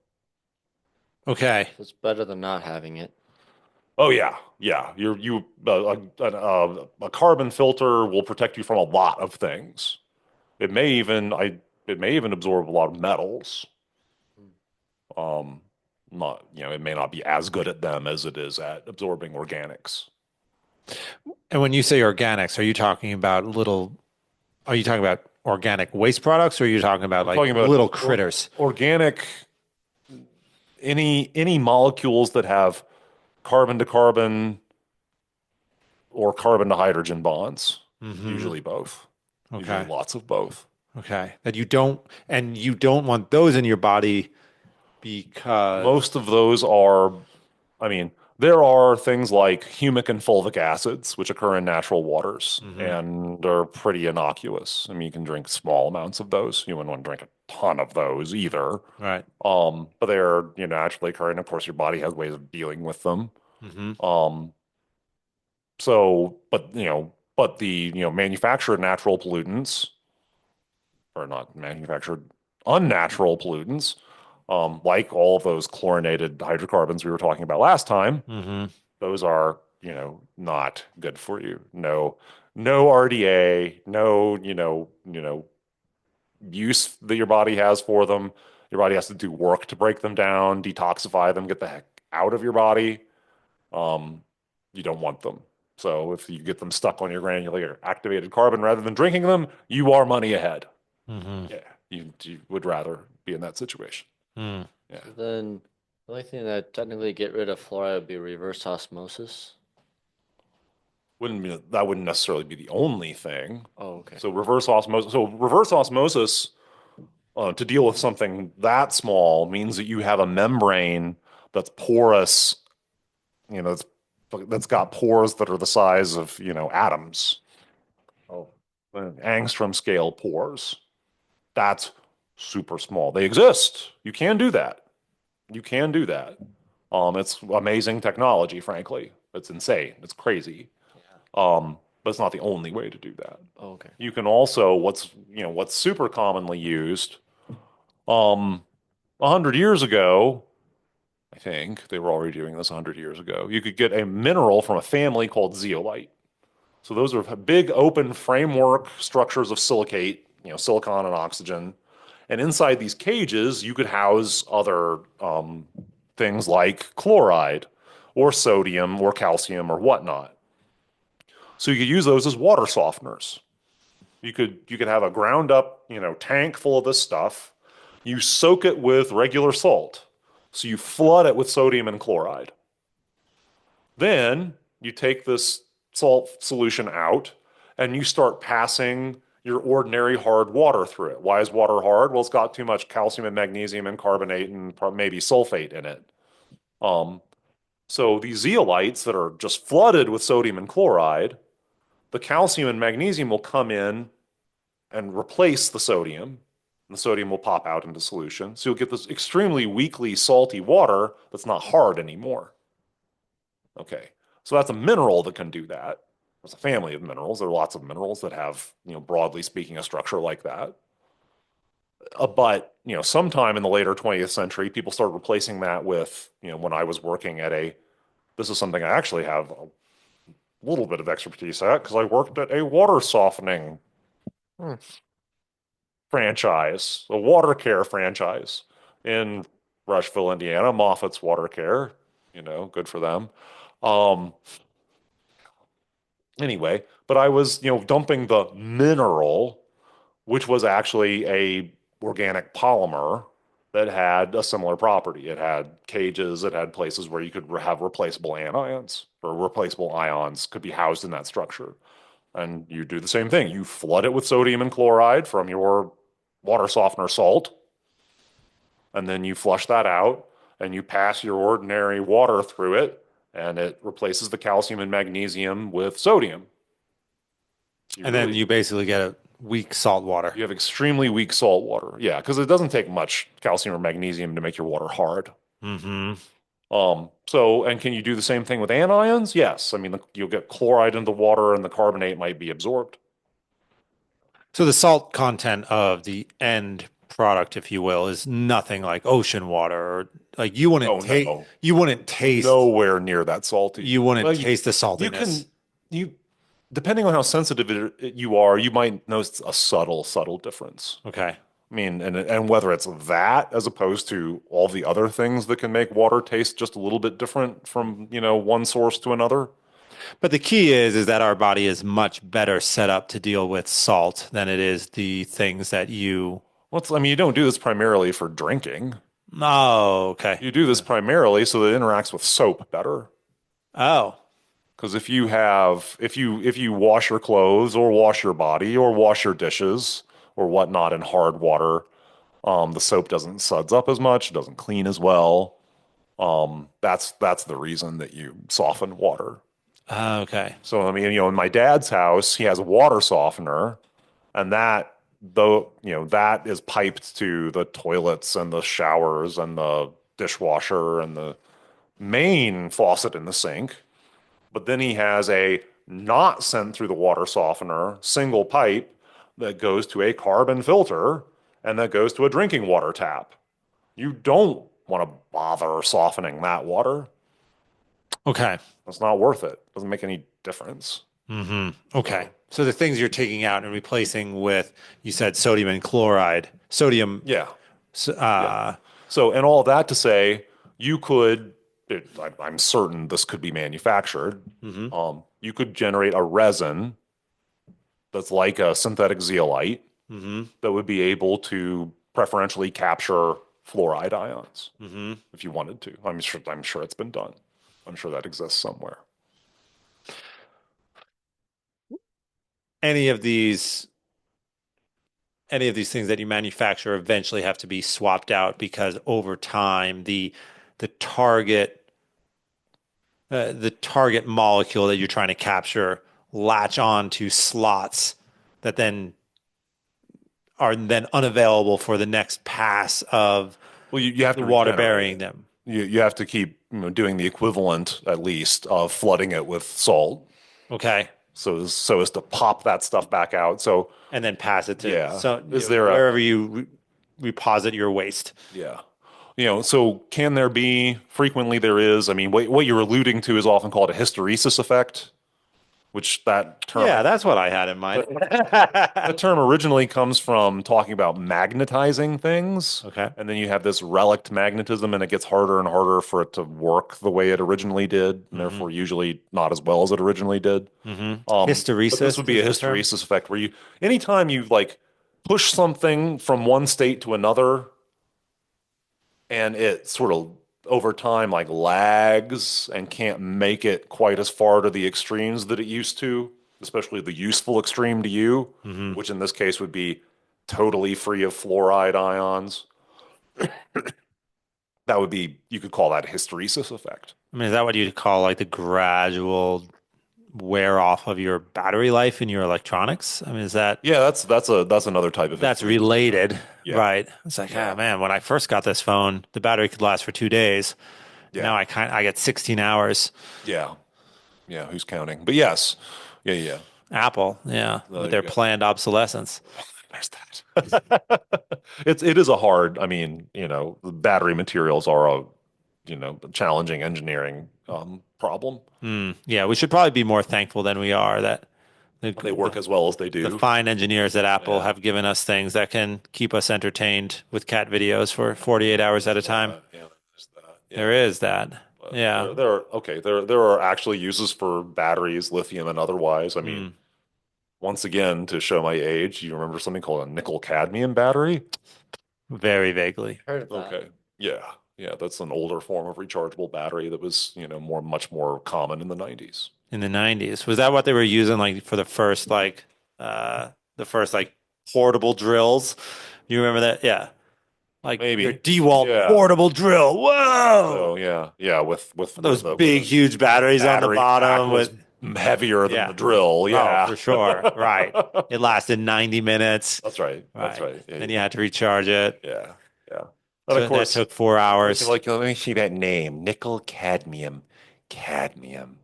Okay. So it's better than not having it. oh yeah, yeah, a carbon filter will protect you from a lot of things. It may even I it may even absorb a lot of metals. Um, not, it may not be as good at them as it is at absorbing organics. And when you say organics, are you talking about organic waste products, or are you talking about I'm like talking about little critters? organic, any molecules that have carbon to carbon or carbon to hydrogen bonds, Mm-hmm. usually both, usually Okay. lots of both. Okay. And you don't want those in your body because, Most of those are, I mean, there are things like humic and fulvic acids, which occur in natural waters hmm and are pretty innocuous. I mean, you can drink small amounts of those. You wouldn't want to drink a ton of those either. right. But they're, naturally occurring. Of course, your body has ways of dealing with them. hmm Um, but the, manufactured natural pollutants, or not manufactured, unnatural pollutants, like all of those chlorinated hydrocarbons we were talking about last time, hmm those are, not good for you. No, no RDA, no, use that your body has for them. Your body has to do work to break them down, detoxify them, get the heck out of your body. Um, you don't want them. So if you get them stuck on your granular activated carbon rather than drinking them, you are money ahead. hmm Yeah, you would rather be in that situation. mm. Yeah. So then the only thing that technically get rid of fluoride would be reverse osmosis. That wouldn't necessarily be the only thing. Oh, okay. So reverse osmosis to deal with something that small means that you have a membrane that's porous, that's got pores that are the size of, atoms. Oh, angstrom scale pores. That's super small. They exist. You can do that. You can do that. It's amazing technology, frankly. It's insane. It's crazy. Yeah. But it's not the only way to do that. Oh, okay. You can also, what's super commonly used, 100 years ago, I think they were already doing this 100 years ago. You could get a mineral from a family called zeolite. So those are big open framework structures of silicate, silicon and oxygen, And inside these cages, you could house other things like chloride or sodium or calcium or whatnot. So you could use those as water softeners. You could have a ground up, tank full of this stuff. You soak it with regular salt. So you flood it with sodium and chloride. Then you take this salt solution out and you start passing your ordinary hard water through it. Why is water hard? Well, it's got too much calcium and magnesium and carbonate and maybe sulfate in it. Um, so these zeolites that are just flooded with sodium and chloride, the calcium and magnesium will come in and replace the sodium. And the sodium will pop out into solution. So you'll get this extremely weakly salty water that's not hard anymore. Okay, so that's a mineral that can do that. There's a family of minerals. There are lots of minerals that have, broadly speaking, a structure like that. But sometime in the later 20th century, people started replacing that with, when I was working at this is something I actually have a little bit of expertise at because I worked at a water softening franchise, a water care franchise in Rushville, Indiana, Moffitt's Water Care. Good for them. Um, anyway, but I was, dumping the mineral, which was actually a organic polymer that had a similar property. It had cages, it had places where you could have replaceable anions or replaceable ions could be housed in that structure. And you do the same thing. You flood it with sodium and chloride from your water softener salt, and then you flush that out and you pass your ordinary water through it, and it replaces the calcium and magnesium with sodium. And then you basically get a weak salt water. You have extremely weak salt water. Yeah, because it doesn't take much calcium or magnesium to make your water hard. Mm-hmm. And can you do the same thing with anions? Yes. I mean, you'll get chloride in the water and the carbonate might be absorbed. So the salt content of the end product, if you will, is nothing like ocean water, or like No. you wouldn't taste Nowhere near that salty. you wouldn't Well, taste the you saltiness. can, you, depending on how sensitive you are, you might notice a subtle difference. Okay. I mean, and whether it's that as opposed to all the other things that can make water taste just a little bit different from, one source to another. But the key is that our body is much better set up to deal with salt than it is the things that you. I mean, you don't do this primarily for drinking. Oh, okay. You do this primarily so that it interacts with soap better. Oh, Because if you wash your clothes or wash your body or wash your dishes or whatnot in hard water, the soap doesn't suds up as much, it doesn't clean as well. That's the reason that you soften water. okay. So I mean, in my dad's house, he has a water softener, and that is piped to the toilets and the showers and the dishwasher and the main faucet in the sink. But then he has a not sent through the water softener single pipe that goes to a carbon filter and that goes to a drinking water tap. You don't want to bother softening that water. Okay. It's not worth it. Doesn't make any difference. Mm-hmm. Okay. So the things you're taking out and replacing with, you said sodium and chloride. Sodium. Yeah. Uh, So, and all that to say, you could, I'm certain this could be manufactured. You could generate a resin that's like a synthetic zeolite that would be able to preferentially capture fluoride ions if you wanted to. I'm sure it's been done. I'm sure that exists somewhere. any of these any of these things that you manufacture eventually have to be swapped out because over time the target the target molecule that you're trying to capture latch on to slots that then are then unavailable for the next pass of Well, you have the to water regenerate burying it. them. You have to keep doing the equivalent at least of flooding it with salt, Okay. so as to pop that stuff back out. So And then pass it to yeah, is there wherever you reposit your waste. yeah. So can there be, frequently there is, I mean, what you're alluding to is often called a hysteresis effect. which that term Yeah, that's what I had in mind. that term originally comes from talking about magnetizing things. Okay. And then you have this relict magnetism, and it gets harder and harder for it to work the way it originally did, and Hmm. therefore usually not as well as it originally did. Hmm. But this would Hysteresis be a is the term. hysteresis effect where anytime you like push something from one state to another, and it sort of over time like lags and can't make it quite as far to the extremes that it used to, especially the useful extreme to you, Hmm. which in this case would be totally free of fluoride ions. That would be, you could call that a hysteresis effect. I mean, is that what you'd call like the gradual wear off of your battery life in your electronics? I mean, is that Yeah, that's another type of that's hysteresis effect. related, Yeah, right? It's like, ah, yeah, man, when I first got this phone, the battery could last for 2 days. Now yeah, I get 16 hours. yeah, yeah. Who's counting? But yes, yeah, yeah. Apple, yeah, Well, with there you their go. planned obsolescence. There's that. It is a hard, I mean, the battery materials are a, challenging engineering problem. Yeah, we should probably be more thankful than we are that the, They the work as well as they the do. fine engineers at Apple Yeah. have given us things that can keep us entertained with cat videos for 48 hours at a time. Yeah, there's that. There Yeah. is that. But Yeah. there are actually uses for batteries, lithium and otherwise. I mean, Mm, once again, to show my age, you remember something called a nickel cadmium battery? very vaguely. Heard of that. Okay. Yeah. Yeah, that's an older form of rechargeable battery that was, much more common in the 90s. In the 90s. Was that what they were using like for the first like portable drills? You remember that? Yeah. Like your Maybe. DeWalt Yeah. portable drill. So Whoa. yeah, yeah, with Those a with big, a huge batteries on the battery pack bottom was with heavier than yeah. the drill. Oh, Yeah. for sure. Right. It lasted 90 minutes. That's right. That's Right. right. Yeah, Then yeah, you had to recharge it. yeah, yeah. And of So that course, took 4 hours. you're like, let me see that name, nickel cadmium. Cadmium.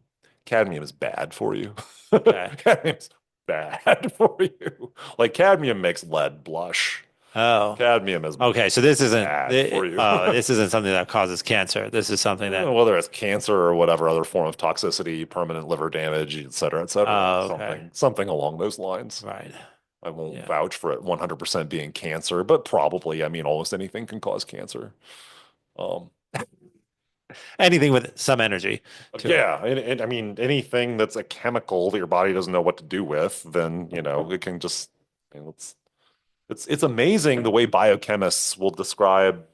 Cadmium is bad for you. Okay. Cadmium's bad for you. Like cadmium makes lead blush. Oh. Cadmium is Okay. So this isn't bad for you. this isn't something that causes cancer. This is something that Whether it's cancer or whatever other form of toxicity, permanent liver damage, et cetera, et cetera. oh, okay. Something along those lines. Right. I won't Yeah. vouch for it 100% being cancer, but probably, I mean, almost anything can cause cancer. Um, Anything with some energy to it. yeah, and I mean, anything that's a chemical that your body doesn't know what to do with, then, it can just, it's amazing the way biochemists will describe,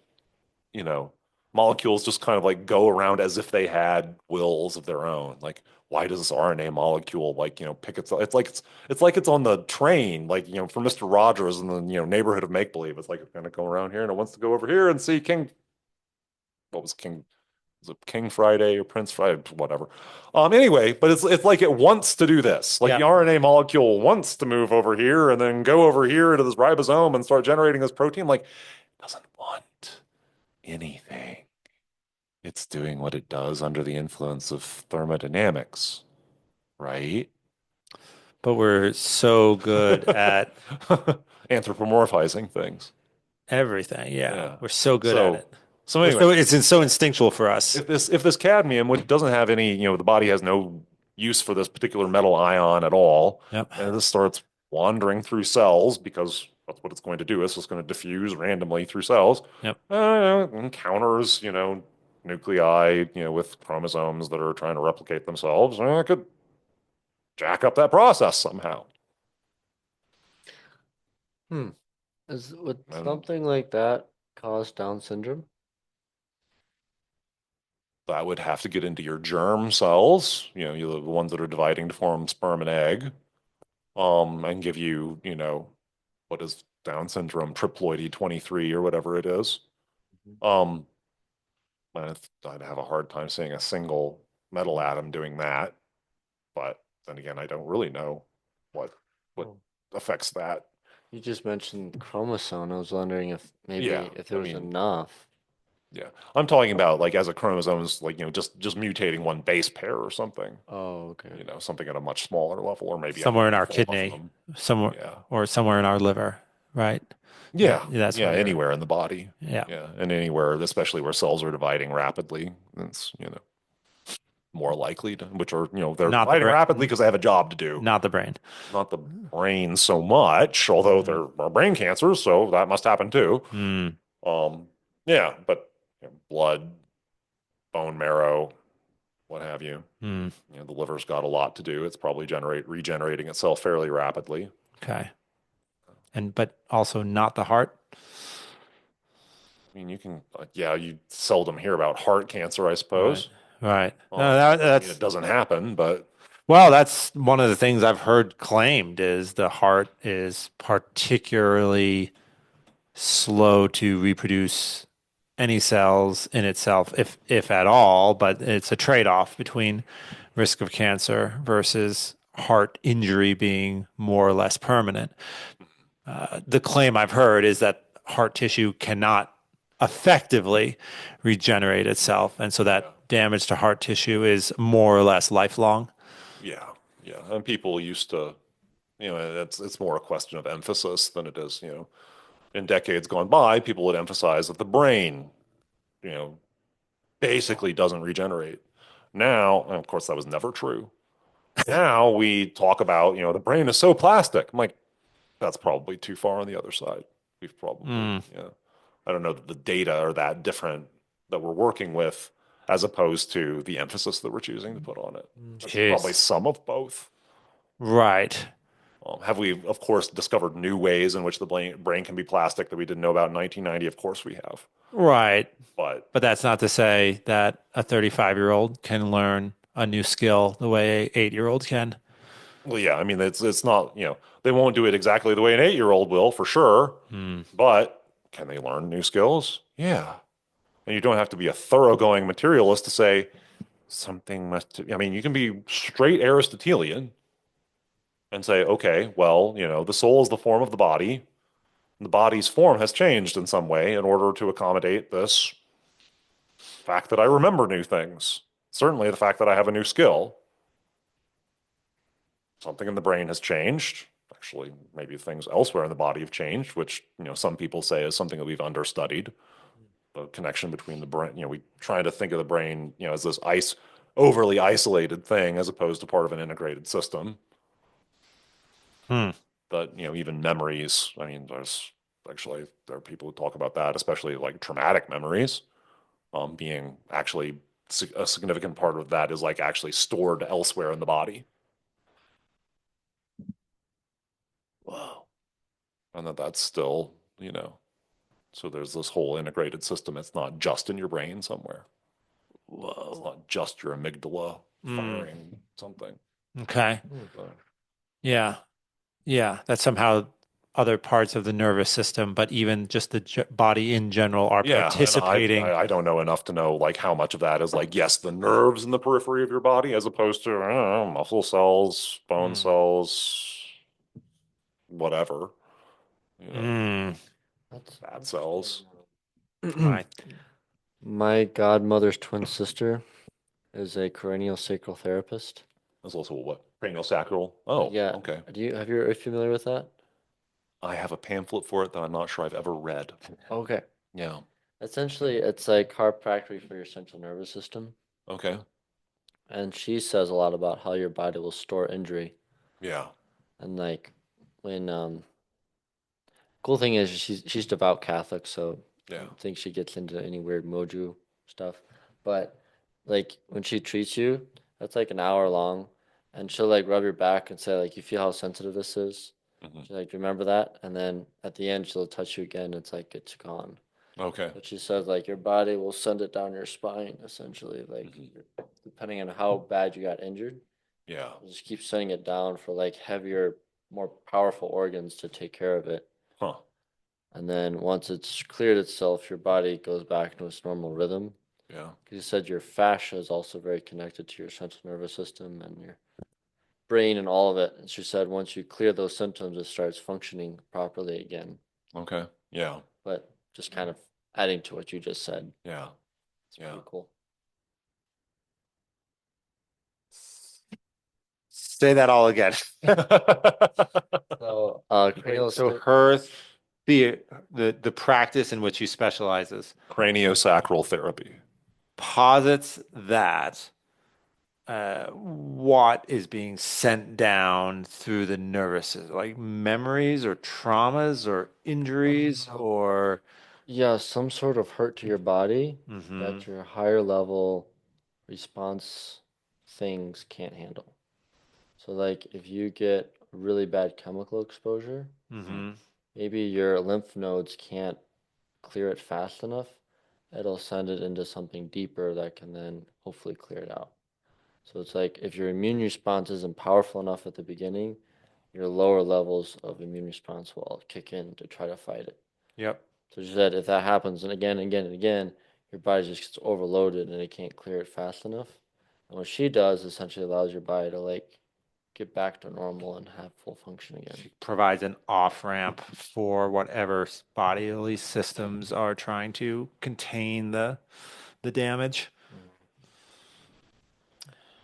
you know, molecules just kind of like go around as if they had wills of their own. Like, why does this RNA molecule like, pick itself? It's like it's on the train, like, for Mr. Rogers in the, neighborhood of make believe. It's like it's gonna go around here and it wants to go over here and see King. What was King? Was it King Friday or Prince Friday? Whatever. Anyway, but it's like it wants to do this. Like Yeah. the RNA molecule wants to move over here and then go over here into this ribosome and start generating this protein. Like, it doesn't want anything. It's doing what it does under the influence of thermodynamics, right? But we're so good at Anthropomorphizing things. everything. Yeah. Yeah. We're so good at So, it. so We're anyway, so instinctual for us. if this cadmium, which doesn't have any, the body has no use for this particular metal ion at all, Yep. and this starts wandering through cells because that's what it's going to do. It's just going to diffuse randomly through cells. Yep. Encounters, nuclei, with chromosomes that are trying to replicate themselves. It could jack up that process somehow. Hmm. Would And something like that cause Down syndrome? that would have to get into your germ cells, the ones that are dividing to form sperm and egg, and give you, what is Down syndrome, triploidy 23 or whatever it is. Mhm. Um, I'd have a hard time seeing a single metal atom doing that. But then again, I don't really know what Oh. affects that. You just mentioned chromosome. I was wondering if maybe Yeah, if there I was mean, enough. yeah, I'm talking about like as a chromosome is like just mutating one base pair or something. Oh, okay. Something at a much smaller level, or maybe Somewhere in our full of kidney, them. somewhere Yeah, or somewhere in our liver, right? yeah, That's yeah. where you're. Anywhere in the body. Yeah. Yeah, and anywhere, especially where cells are dividing rapidly. That's more likely to, which are, they're Not the dividing brain, rapidly because they have a job to do. not the brain. Not the brain so much, although Mm. there are brain cancers, so that must happen too. Mm. Um, yeah, but blood, bone marrow, what have you. Mm. The liver's got a lot to do. It's probably regenerating itself fairly rapidly. Okay. But also not the heart. I mean, you can, yeah, you seldom hear about heart cancer, I Right. suppose. Right. No, Doesn't mean it doesn't happen, but well, that's one of the things I've heard claimed is the heart is particularly slow to reproduce any cells in itself, if at all, but it's a trade-off between risk of cancer versus heart injury being more or less permanent. The claim I've heard is that heart tissue cannot effectively regenerate itself, and so yeah, that damage to heart tissue is more or less lifelong. yeah, yeah. And people used to, it's more a question of emphasis than it is, in decades gone by, people would emphasize that the brain, you know, basically doesn't regenerate. Now, and of course, that was never true. Now we talk about, the brain is so plastic. I'm like, that's probably too far on the other side. We've probably, Mm, yeah. I don't know that the data are that different that we're working with as opposed to the emphasis that we're choosing to put on it. It's probably jeez. some of both. Right. Have we, of course, discovered new ways in which the brain can be plastic that we didn't know about in 1990? Of course we have. Right. But But that's not to say that a 35-year-old can learn a new skill the way a 8-year-old can. well, yeah, I mean, it's not, they won't do it exactly the way an 8-year-old will for sure. Hmm. But can they learn new skills? Yeah. And you don't have to be a thoroughgoing materialist to say something must, I mean, you can be straight Aristotelian and say, okay, well, the soul is the form of the body. The body's form has changed in some way in order to accommodate this fact that I remember new things. Certainly the fact that I have a new skill. Something in the brain has changed. Actually, maybe things elsewhere in the body have changed, which, some people say is something that we've understudied. The connection between the brain, we trying to think of the brain, as this overly isolated thing as opposed to part of an integrated system. Hmm. But, even memories, I mean, there are people who talk about that, especially like traumatic memories, being actually a significant part of that is like actually stored elsewhere in the body. Whoa. And that's still, so there's this whole integrated system. It's not just in your brain somewhere. It's Whoa. not just your amygdala Mm. firing something. Okay. So, Yeah. Yeah. That somehow other parts of the nervous system, but even just the body in general are yeah, and participating. I don't know enough to know like how much of that is like yes, the nerves in the periphery of your body as opposed to I don't know, muscle cells, bone Mm. cells, whatever, you know, Mm. That's fat cells. interesting. Right. My godmother's twin sister is a craniosacral therapist. There's also what craniosacral. Oh, Yeah. okay. Are you familiar with that? I have a pamphlet for it that I'm not sure I've ever read. Okay. Yeah. Essentially, it's like chiropractic for your central nervous system. Okay. And she says a lot about how your body will store injury. Yeah. And like when cool thing is she's devout Catholic, so I Yeah. don't think she gets into any weird moju stuff. But like when she treats you, that's like an hour long, and she'll like rub your back and say like, "You feel how sensitive this is?" Hmm. She's like, "Remember that?" And then at the end, she'll touch you again. It's like it's gone. Okay. But she says like your body will send it down your spine, essentially. Like Hmm. depending on how bad you got injured, Yeah. it'll just keep sending it down for like heavier, more powerful organs to take care of it. Huh. And then once it's cleared itself, your body goes back into its normal rhythm. Yeah. Because you said your fascia is also very connected to your central nervous system and your brain and all of it. And she said once you clear those symptoms, it starts functioning properly again. Okay. Yeah. But just kind of adding to what you just said, Yeah. it's Yeah. pretty cool. Say that all again. So, Wait, cranial so st- the practice in which she specializes Craniosacral therapy. posits that what is being sent down through the nervous system, like memories or traumas or injuries or Yeah, some sort of hurt to your body hmm that your higher level response things can't handle. So, like, if you get really bad chemical exposure, hmm maybe your lymph nodes can't clear it fast enough. It'll send it into something deeper that can then hopefully clear it out. So, it's like if your immune response isn't powerful enough at the beginning, your lower levels of immune response will kick in to try to fight it. Yep. So she said if that happens and again and again and again, your body just gets overloaded and it can't clear it fast enough. And what she does essentially allows your body to like get back to normal and have full function again. She provides an off ramp for whatever bodily systems are trying to contain the damage.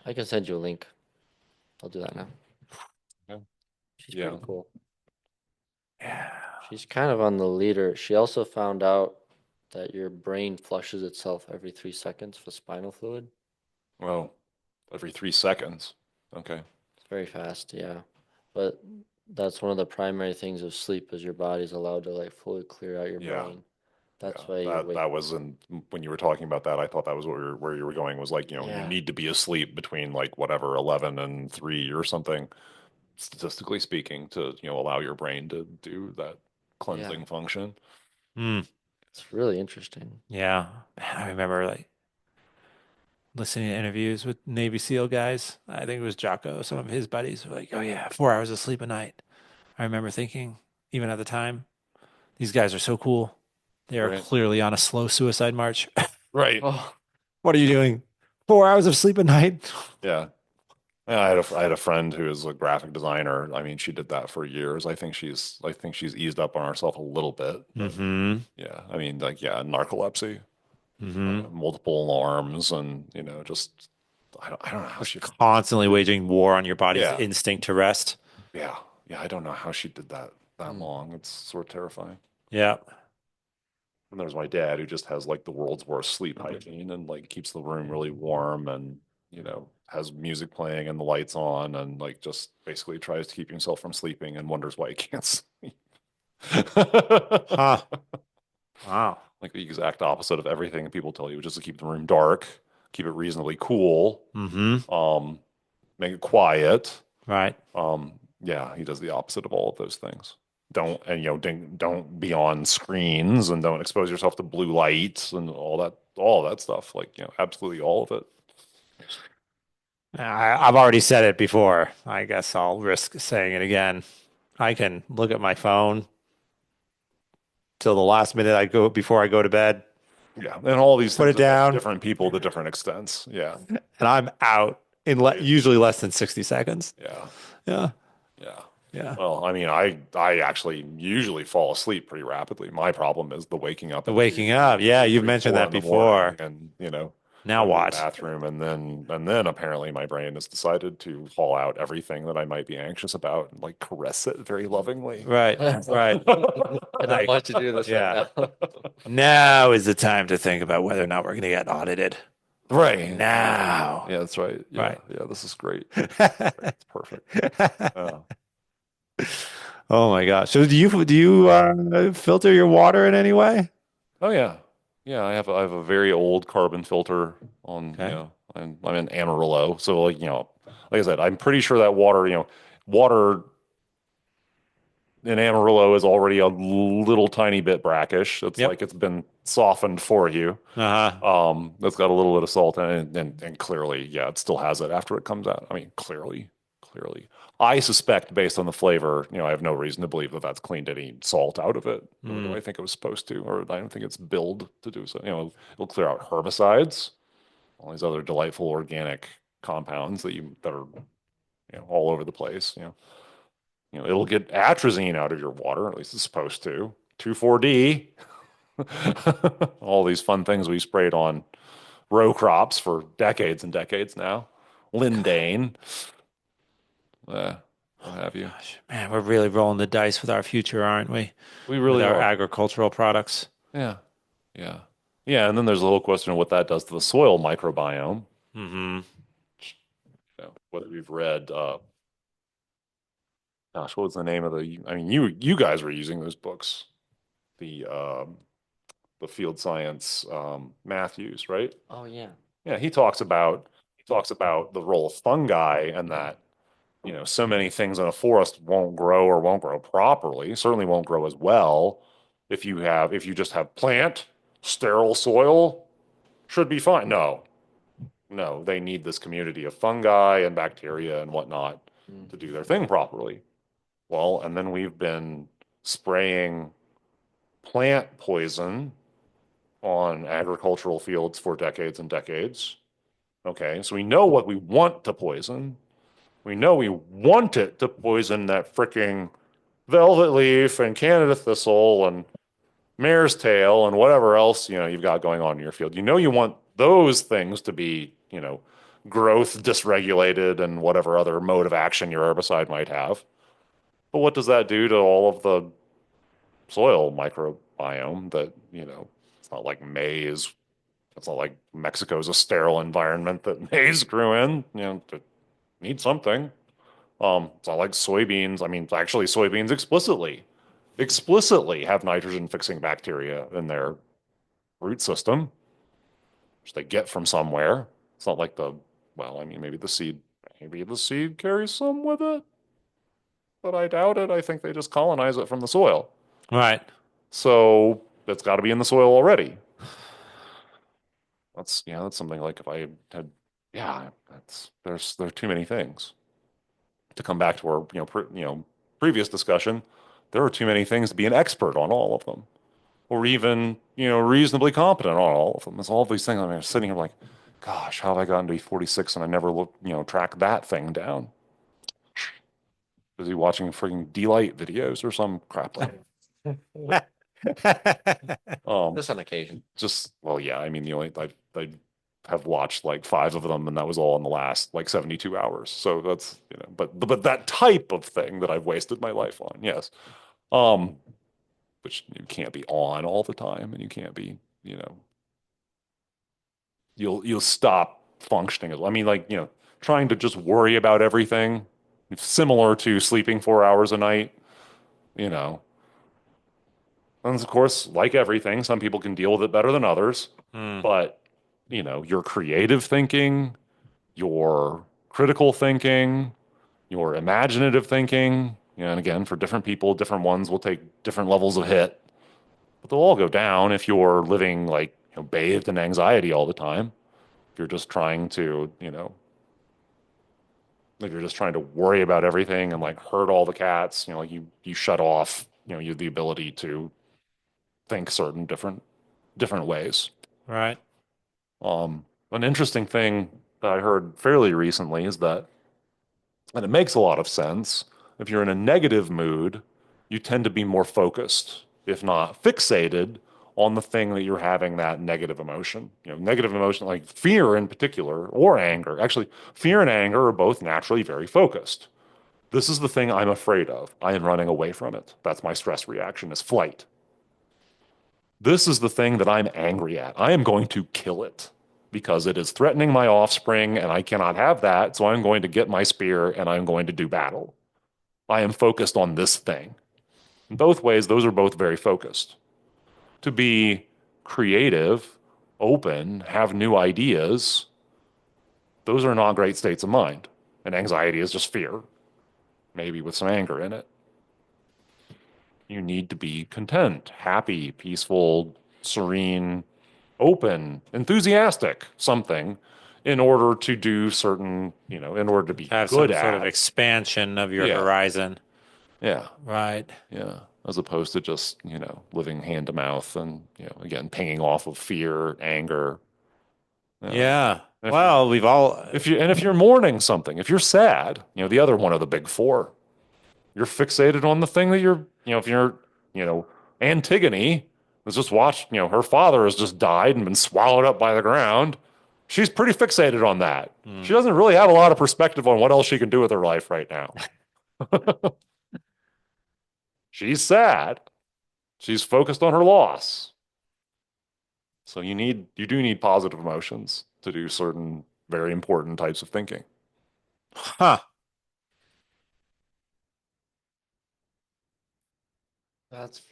I can send you a link. I'll do that now. Yeah. She's Yeah. pretty cool. Yeah. She's kind of on the leader. She also found out that your brain flushes itself every 3 seconds with spinal fluid. Well, every 3 seconds. Okay. It's very fast, yeah. But that's one of the primary things of sleep is your body's allowed to like fully clear out your Yeah. brain. Yeah. That's why you That wake. that was in when you were talking about that, I thought that was where you were going was like, you Yeah, need to be asleep between like whatever 11 and 3 or something, statistically speaking, to, allow your brain to do that yeah. cleansing function. Mm, It's really interesting. yeah. Man, I remember like listening to interviews with Navy SEAL guys. I think it was Jocko, some of his buddies were like, oh yeah, 4 hours of sleep a night. I remember thinking, even at the time, these guys are so cool. They are Right. clearly on a slow suicide march. Right. Oh, What are you doing? 4 hours of sleep a night? Yeah. Yeah, I had a friend who is a graphic designer. I mean, she did that for years. I think she's eased up on herself a little bit, but Mm-hmm. yeah, I mean, like, yeah, narcolepsy, Mm-hmm. multiple alarms, and just I don't know how Just she, constantly waging war on your body's yeah, instinct to rest. yeah, yeah. I don't know how she did that mm, long. It's sort of terrifying. Yeah. And there's my dad who just has like the world's worst sleep hygiene and like keeps the room really warm and has music playing and the lights on and like just basically tries to keep himself from sleeping and wonders why he can't sleep. Huh. Wow. Like the exact opposite of everything people tell you, just to keep the room dark, keep it reasonably cool, Mm-hmm. um, make it quiet. Right. Yeah, he does the opposite of all of those things. Don't be on screens and don't expose yourself to blue lights and all that stuff. Like, absolutely all of it. I've already said it before. I guess I'll risk saying it again. I can look at my phone till the last minute I go before I go to bed, Yeah, and all these put things it affect down, different people to different extents. Yeah, and I'm out in right. usually less than 60 seconds. Yeah, Yeah. yeah. Yeah. Well, I mean, I actually usually fall asleep pretty rapidly. My problem is the waking up The at waking two, up. Yeah, you've three, mentioned four that in the morning, before. and Now going to the what? bathroom, and then apparently my brain has decided to haul out everything that I might be anxious about and like caress it very lovingly. Right. Right. I don't Like, want to do this right yeah. now. Now is the time to think about whether or not we're going to get audited. Right. Now. Yeah, that's right. Yeah, Right. yeah, this is great. It's perfect. Oh my gosh. So do you filter your water in any way? Oh yeah, yeah. I have a very old carbon filter on. Okay. I'm in Amarillo, so like like I said, I'm pretty sure that water in Amarillo is already a little tiny bit brackish. It's Yep. like it's been softened for you. Uh-huh. That's got a little bit of salt in it, and clearly, yeah, it still has it after it comes out. I mean, clearly. I suspect, based on the flavor, I have no reason to believe that that's cleaned any salt out of it, nor do Mm. I think it was supposed to, or I don't think it's billed to do so. It'll clear out herbicides, all these other delightful organic compounds that are all over the place. It'll get atrazine out of your water, at least it's supposed to. 2,4-D, all these fun things we sprayed on row crops for decades and decades now. Lindane, uh, what have you. Gosh, man, we're really rolling the dice with our future, aren't we? We With really our are. agricultural products. Yeah, yeah, and then there's the whole question of what that does to the soil microbiome. Mm-hmm. whether you've read, gosh, what was the name of I mean, you guys were using those books, the the field science Matthews, right? Oh yeah. Yeah, he talks about the role of fungi and that, you know, so many things in a forest won't grow or won't grow properly, certainly won't grow as well if you just have plant, sterile soil, should be fine. No, no, they need this community of fungi and bacteria and whatnot Mm. to do their thing properly. Well, and then we've been spraying plant poison on agricultural fields for decades and decades. Okay, so we know what we want to poison. We know we want it to poison that freaking velvet leaf and Canada thistle and mare's tail and whatever else, you know, you've got going on in your field. You know you want those things to be, you know, growth dysregulated and whatever other mode of action your herbicide might have. But what does that do to all of the soil microbiome that, you know, it's not like maize. It's not like Mexico's a sterile environment that maize grew in, you know, to need something. It's not like soybeans. I mean, actually, soybeans explicitly have nitrogen fixing bacteria in their root system, which they get from somewhere. It's not like well, I mean, maybe the seed carries some with it, but I doubt it. I think they just colonize it from the soil. Right. So it's got to be in the soil already. That's something like if I had, yeah, there are too many things. To come back to our, previous discussion, there are too many things to be an expert on all of them, or even, reasonably competent on all of them. It's all these things. I mean, I'm sitting here like, gosh, how have I gotten to be 46 and I never track that thing down? Busy watching freaking delight videos or some crap like that. Just on occasion. Well, yeah, I mean, I have watched like five of them, and that was all in the last like 72 hours. So that's, but that type of thing that I've wasted my life on, yes. Um, which you can't be on all the time, and you can't be, you'll stop functioning as well. I mean, like, trying to just worry about everything, similar to sleeping 4 hours a night, you know. And of course, like everything, some people can deal with it better than others. Hmm. But, your creative thinking, your critical thinking, your imaginative thinking, and again, for different people, different ones will take different levels of hit, but they'll all go down if you're living like, bathed in anxiety all the time. If you're just trying to, if you're just trying to worry about everything and like hurt all the cats, like you shut off, you the ability to think certain different ways. Right. An interesting thing that I heard fairly recently is that, and it makes a lot of sense, if you're in a negative mood, you tend to be more focused, if not fixated, on the thing that you're having that negative emotion. Negative emotion like fear in particular, or anger. Actually, fear and anger are both naturally very focused. This is the thing I'm afraid of. I am running away from it. That's my stress reaction is flight. This is the thing that I'm angry at. I am going to kill it because it is threatening my offspring and I cannot have that. So I'm going to get my spear and I'm going to do battle. I am focused on this thing. In both ways, those are both very focused. To be creative, open, have new ideas, those are not great states of mind. And anxiety is just fear, maybe with some anger in it. You need to be content, happy, peaceful, serene, open, enthusiastic, something in order to do certain, in order to be Have good some sort of at. expansion of your Yeah. horizon. Yeah. Right. Yeah. As opposed to just, living hand to mouth and, again, pinging off of fear, anger. Yeah. And if you're, Well, we've all, if you're mourning something, if you're sad, the other one of the big four, you're fixated on the thing that if you're, you know, Antigone has just watched, her father has just died and been swallowed up by the ground. She's pretty fixated on that. She Hmm. doesn't really have a lot of perspective on what else she can do with her life right now. She's sad. She's focused on her loss. So you do need positive emotions to do certain very important types of thinking. Huh. That's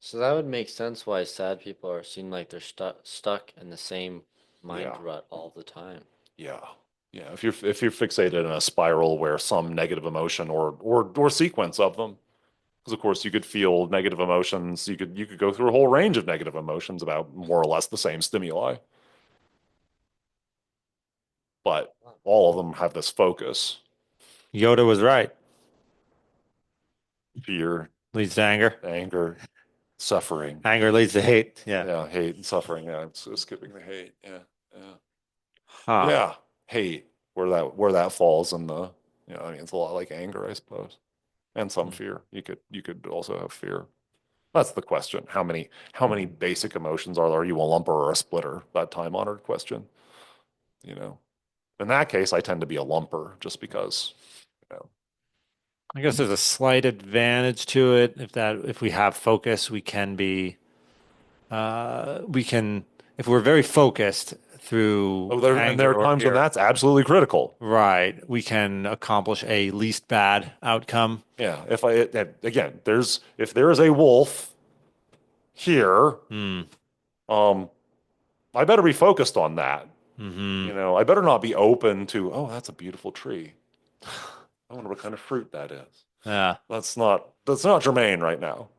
so that would make sense why sad people are seem like they're stuck in the same mind Yeah. rut all the time. Yeah. Yeah. If you're fixated in a spiral where some negative emotion or sequence of them, because of course you could feel negative emotions, you could go through a whole range of negative emotions about more or less the same stimuli, but all of them have this focus: Yoda was right. fear, Leads to anger. anger, suffering. Anger leads to hate. Yeah. Yeah, hate and suffering. Yeah, I'm so skipping the hate. Yeah, yeah, Huh. yeah. Hate, where that falls in the, I mean, it's a lot like anger, I suppose, and some Hmm. fear. You could also have fear. That's the question. How many basic emotions are there? Are you a lumper or a splitter? That time-honored question. You know, in that case, I tend to be a lumper just because, you know, I guess there's a slight advantage to it. If we have focus, we can, if we're very focused through oh, there anger are or times when fear, that's absolutely critical. right, we can accomplish a least bad outcome. Yeah. Again, if there is a wolf here, Hmm. um, I better be focused on that. Hmm. I better not be open to, oh, that's a beautiful tree. I wonder what kind of fruit that is. Yeah. That's not germane right now.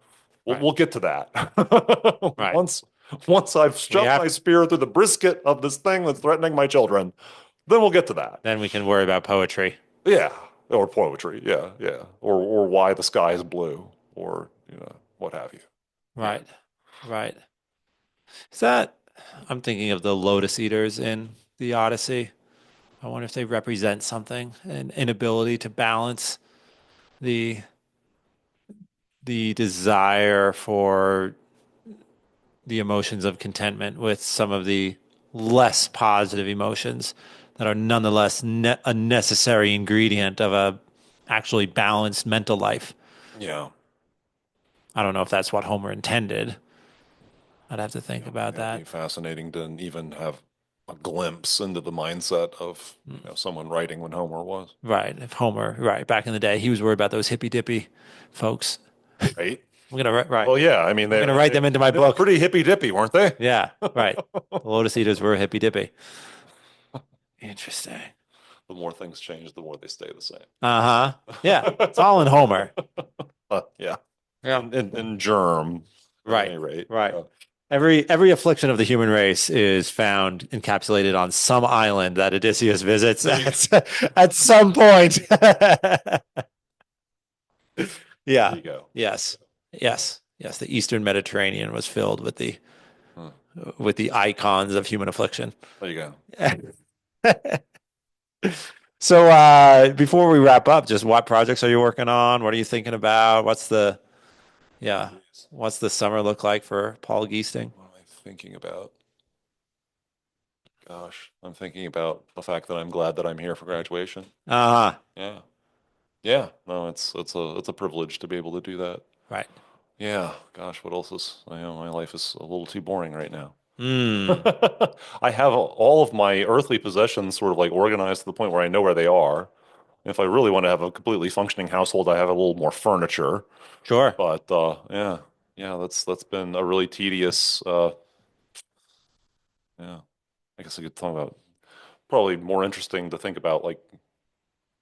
We'll Right. we'll get to that. Right. Once I've We shoved have, my spear through the brisket of this thing that's threatening my children, then we'll get to that. then we can worry about poetry. Yeah, or poetry. Yeah, yeah, or why the sky is blue, or what have you. Yeah. Right. Right. Is that, I'm thinking of the lotus eaters in the Odyssey. I wonder if they represent something, an inability to balance the the desire for the emotions of contentment with some of the less positive emotions that are nonetheless a necessary ingredient of a actually balanced mental life. Yeah. I don't know if that's what Homer intended. I'd have to think Yeah. about It'd be that. fascinating to even have a glimpse into the mindset of someone writing when Homer was. Right. If Homer, right, back in the day, he was worried about those hippy dippy folks. Right? I'm gonna write, right. Well, yeah. I mean, I'm gonna write them into my they were book. pretty hippy dippy, weren't they? Yeah, right. The Lotus Eaters were hippy dippy. Interesting. The more things change, the more they stay the same. Uh-huh. Yeah. It's all in Homer. Yeah. Yeah. In germ, at Right. any rate. Right. Every affliction of the human race is found encapsulated on some island that Odysseus visits There you, at some point. there Yeah. you go. Yes. Yes. Yes. The Eastern Mediterranean was filled Huh. with the icons of human affliction. There you go. So before we wrap up, just what projects are you working on? What are you thinking about? Yeah, what's the summer look like for Paul Giesting? What am I thinking about? Gosh, I'm thinking about the fact that I'm glad that I'm here for graduation. Uh-huh. Yeah. Yeah. No, it's a privilege to be able to do that. Right. Yeah. Gosh, what else is, my life is a little too boring right now. Hmm. I have all of my earthly possessions sort of like organized to the point where I know where they are. If I really want to have a completely functioning household, I have a little more furniture. Sure. But yeah, yeah, that's been a really tedious. Yeah, I guess I could talk about probably more interesting to think about like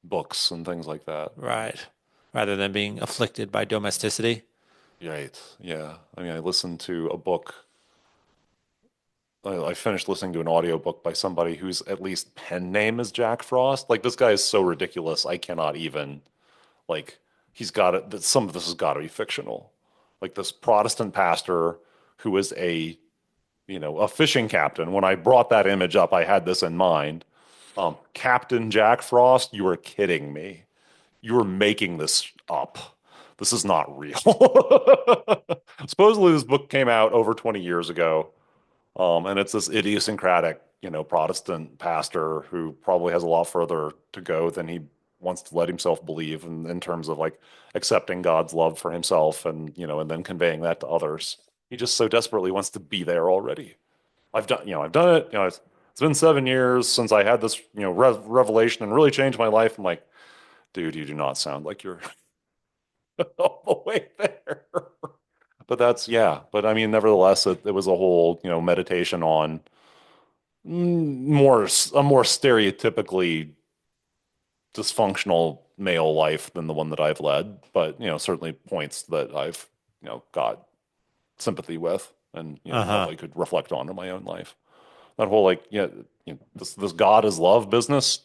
books and things like that. Right. Rather than being afflicted by domesticity. Right. Yeah. I mean, I listened to a book. I finished listening to an audiobook by somebody whose at least pen name is Jack Frost. Like this guy is so ridiculous. I cannot even like he's got it. Some of this has got to be fictional. Like this Protestant pastor who is a fishing captain. When I brought that image up, I had this in mind. Captain Jack Frost, you are kidding me. You are making this up. This is not real. Supposedly, this book came out over 20 years ago. And it's this idiosyncratic, Protestant pastor who probably has a lot further to go than he wants to let himself believe in terms of like accepting God's love for himself and then conveying that to others. He just so desperately wants to be there already. I've done it. it's been 7 years since I had this, revelation and really changed my life. I'm like, dude, you do not sound like you're all the way there. But that's, yeah. But I mean, nevertheless, it was a whole, meditation on a more stereotypically dysfunctional male life than the one that I've led, but certainly points that I've got sympathy with and Uh-huh. probably could reflect on in my own life. That whole like this God is love business.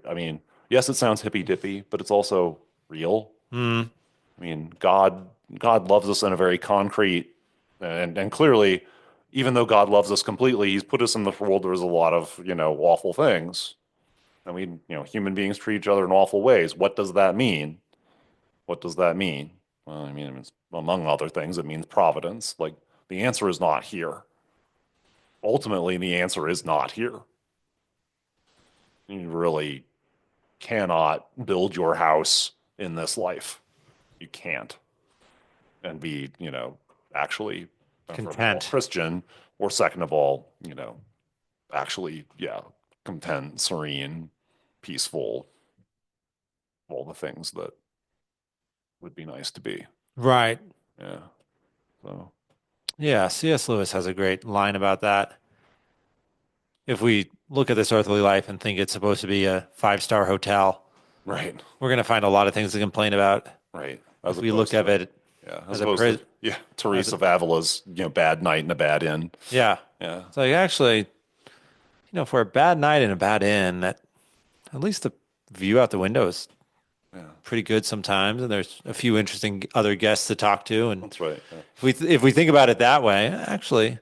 I mean, yes, it sounds hippy dippy, but it's also real. Mm. I mean, God loves us in a very concrete and clearly, even though God loves us completely, He's put us in the world. There's a lot of awful things. I mean, human beings treat each other in awful ways. What does that mean? What does that mean? Well, I mean, among other things, it means providence. Like the answer is not here. Ultimately, the answer is not here. You really cannot build your house in this life. You can't. And be, actually, first of all, Content. Christian, or second of all, actually, yeah, content, serene, peaceful, all the things that would be nice to be. Right. Yeah. So, Yeah, C.S. Lewis has a great line about that. If we look at this earthly life and think it's supposed to be a five-star hotel, right, we're going to find a lot of things to complain about. right. As If we look opposed at to, it yeah, as as a opposed to, pri yeah, as Teresa a, of Avila's, bad night and a bad inn. yeah, Yeah. it's like actually, for a bad night and a bad inn, that at least the view out the window is Yeah. pretty good sometimes, and there's a few interesting other guests to talk to. And That's right. Yeah. if we think about it that way, actually,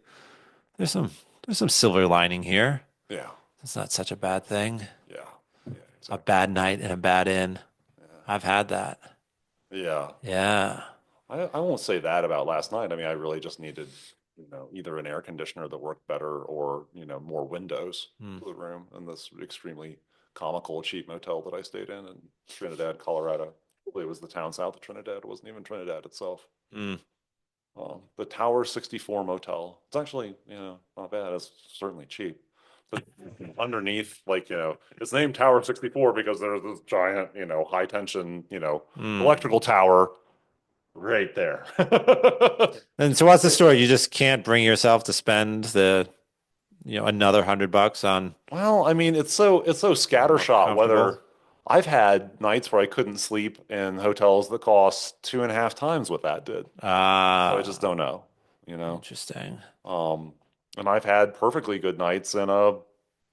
there's some there's some silver lining here. Yeah. It's not such a bad thing. Yeah. Yeah. A Exactly. bad night and a bad inn. Yeah. I've had that. Yeah. Yeah. I won't say that about last night. I mean, I really just needed, either an air conditioner that worked better or, more windows Hmm. to the room in this extremely comical, cheap motel that I stayed in Trinidad, Colorado. It was the town south of Trinidad. It wasn't even Trinidad itself. Hmm. The Tower 64 Motel. It's actually, not bad. It's certainly cheap. But underneath, like, it's named Tower 64 because there's this giant, high tension, Hmm. electrical tower right there. And so what's the story? You just can't bring yourself to spend another $100 on Well, I mean, it's so more scattershot comfortable. whether I've had nights where I couldn't sleep in hotels that cost two and a half times what that did. So I just Ah, don't know, you know. interesting. Um, and I've had perfectly good nights in a,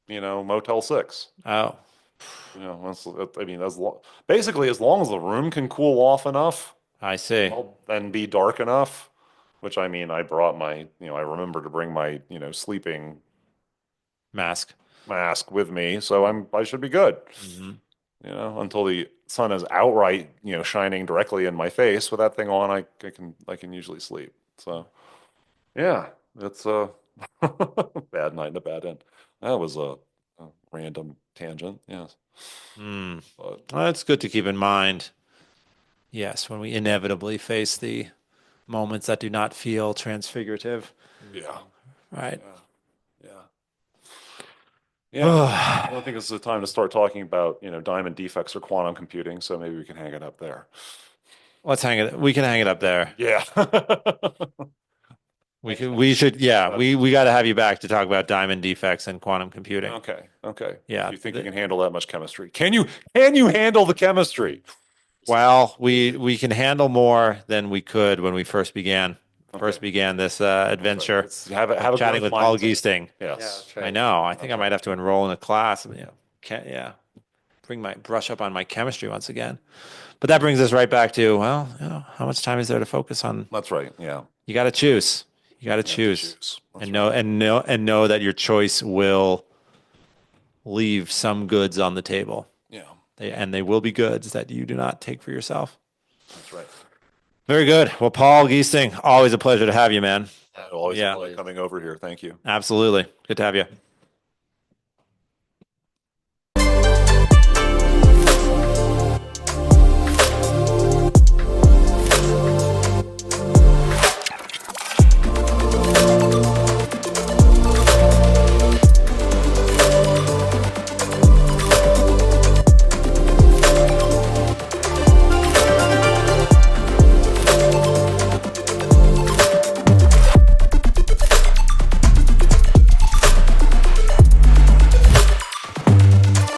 Motel 6. Oh, I mean, basically as long as the room can cool off enough, I see. and be dark enough, which I mean, I brought I remember to bring my, sleeping Mask. mask with me, so I should be good, Hmm. until the sun is outright, shining directly in my face. With that thing on, I can usually sleep. So yeah, it's a bad night and a bad end. That was a random tangent, yes, Hmm. but Well, that's good to keep in mind. Yes, when we inevitably face the moments that do not feel transfigurative. yeah, Right. yeah, yeah, yeah. I don't think it's the time to start talking about, diamond defects or quantum computing, so maybe we can hang it up there. Let's hang it. We can hang it up there. Yeah. We could, we should, yeah, we got to have you back to talk about diamond defects and quantum computing. Okay. Okay. Yeah. You think you can handle that much chemistry? Can you handle the chemistry? Well, we can handle more than we could when we Okay. first began this That's right. adventure Let's have a of chatting growth with Paul mindset. Giesting. Yeah, Yes. that's I right. know. I think I That's might right. have to enroll in a class. Can't, yeah, bring my brush up on my chemistry once again. But that brings us right back to, well, how much time is there to focus on? That's right. Yeah. You got to choose. You got to You have to choose, choose. That's and right. know that your choice will leave some goods on the table. Yeah. They will be goods that you do not take for yourself. That's right. Very good. Well, Paul Giesting, always a pleasure to have you, man. Always a Yeah, pleasure coming over here. Thank you. absolutely. Good to have you.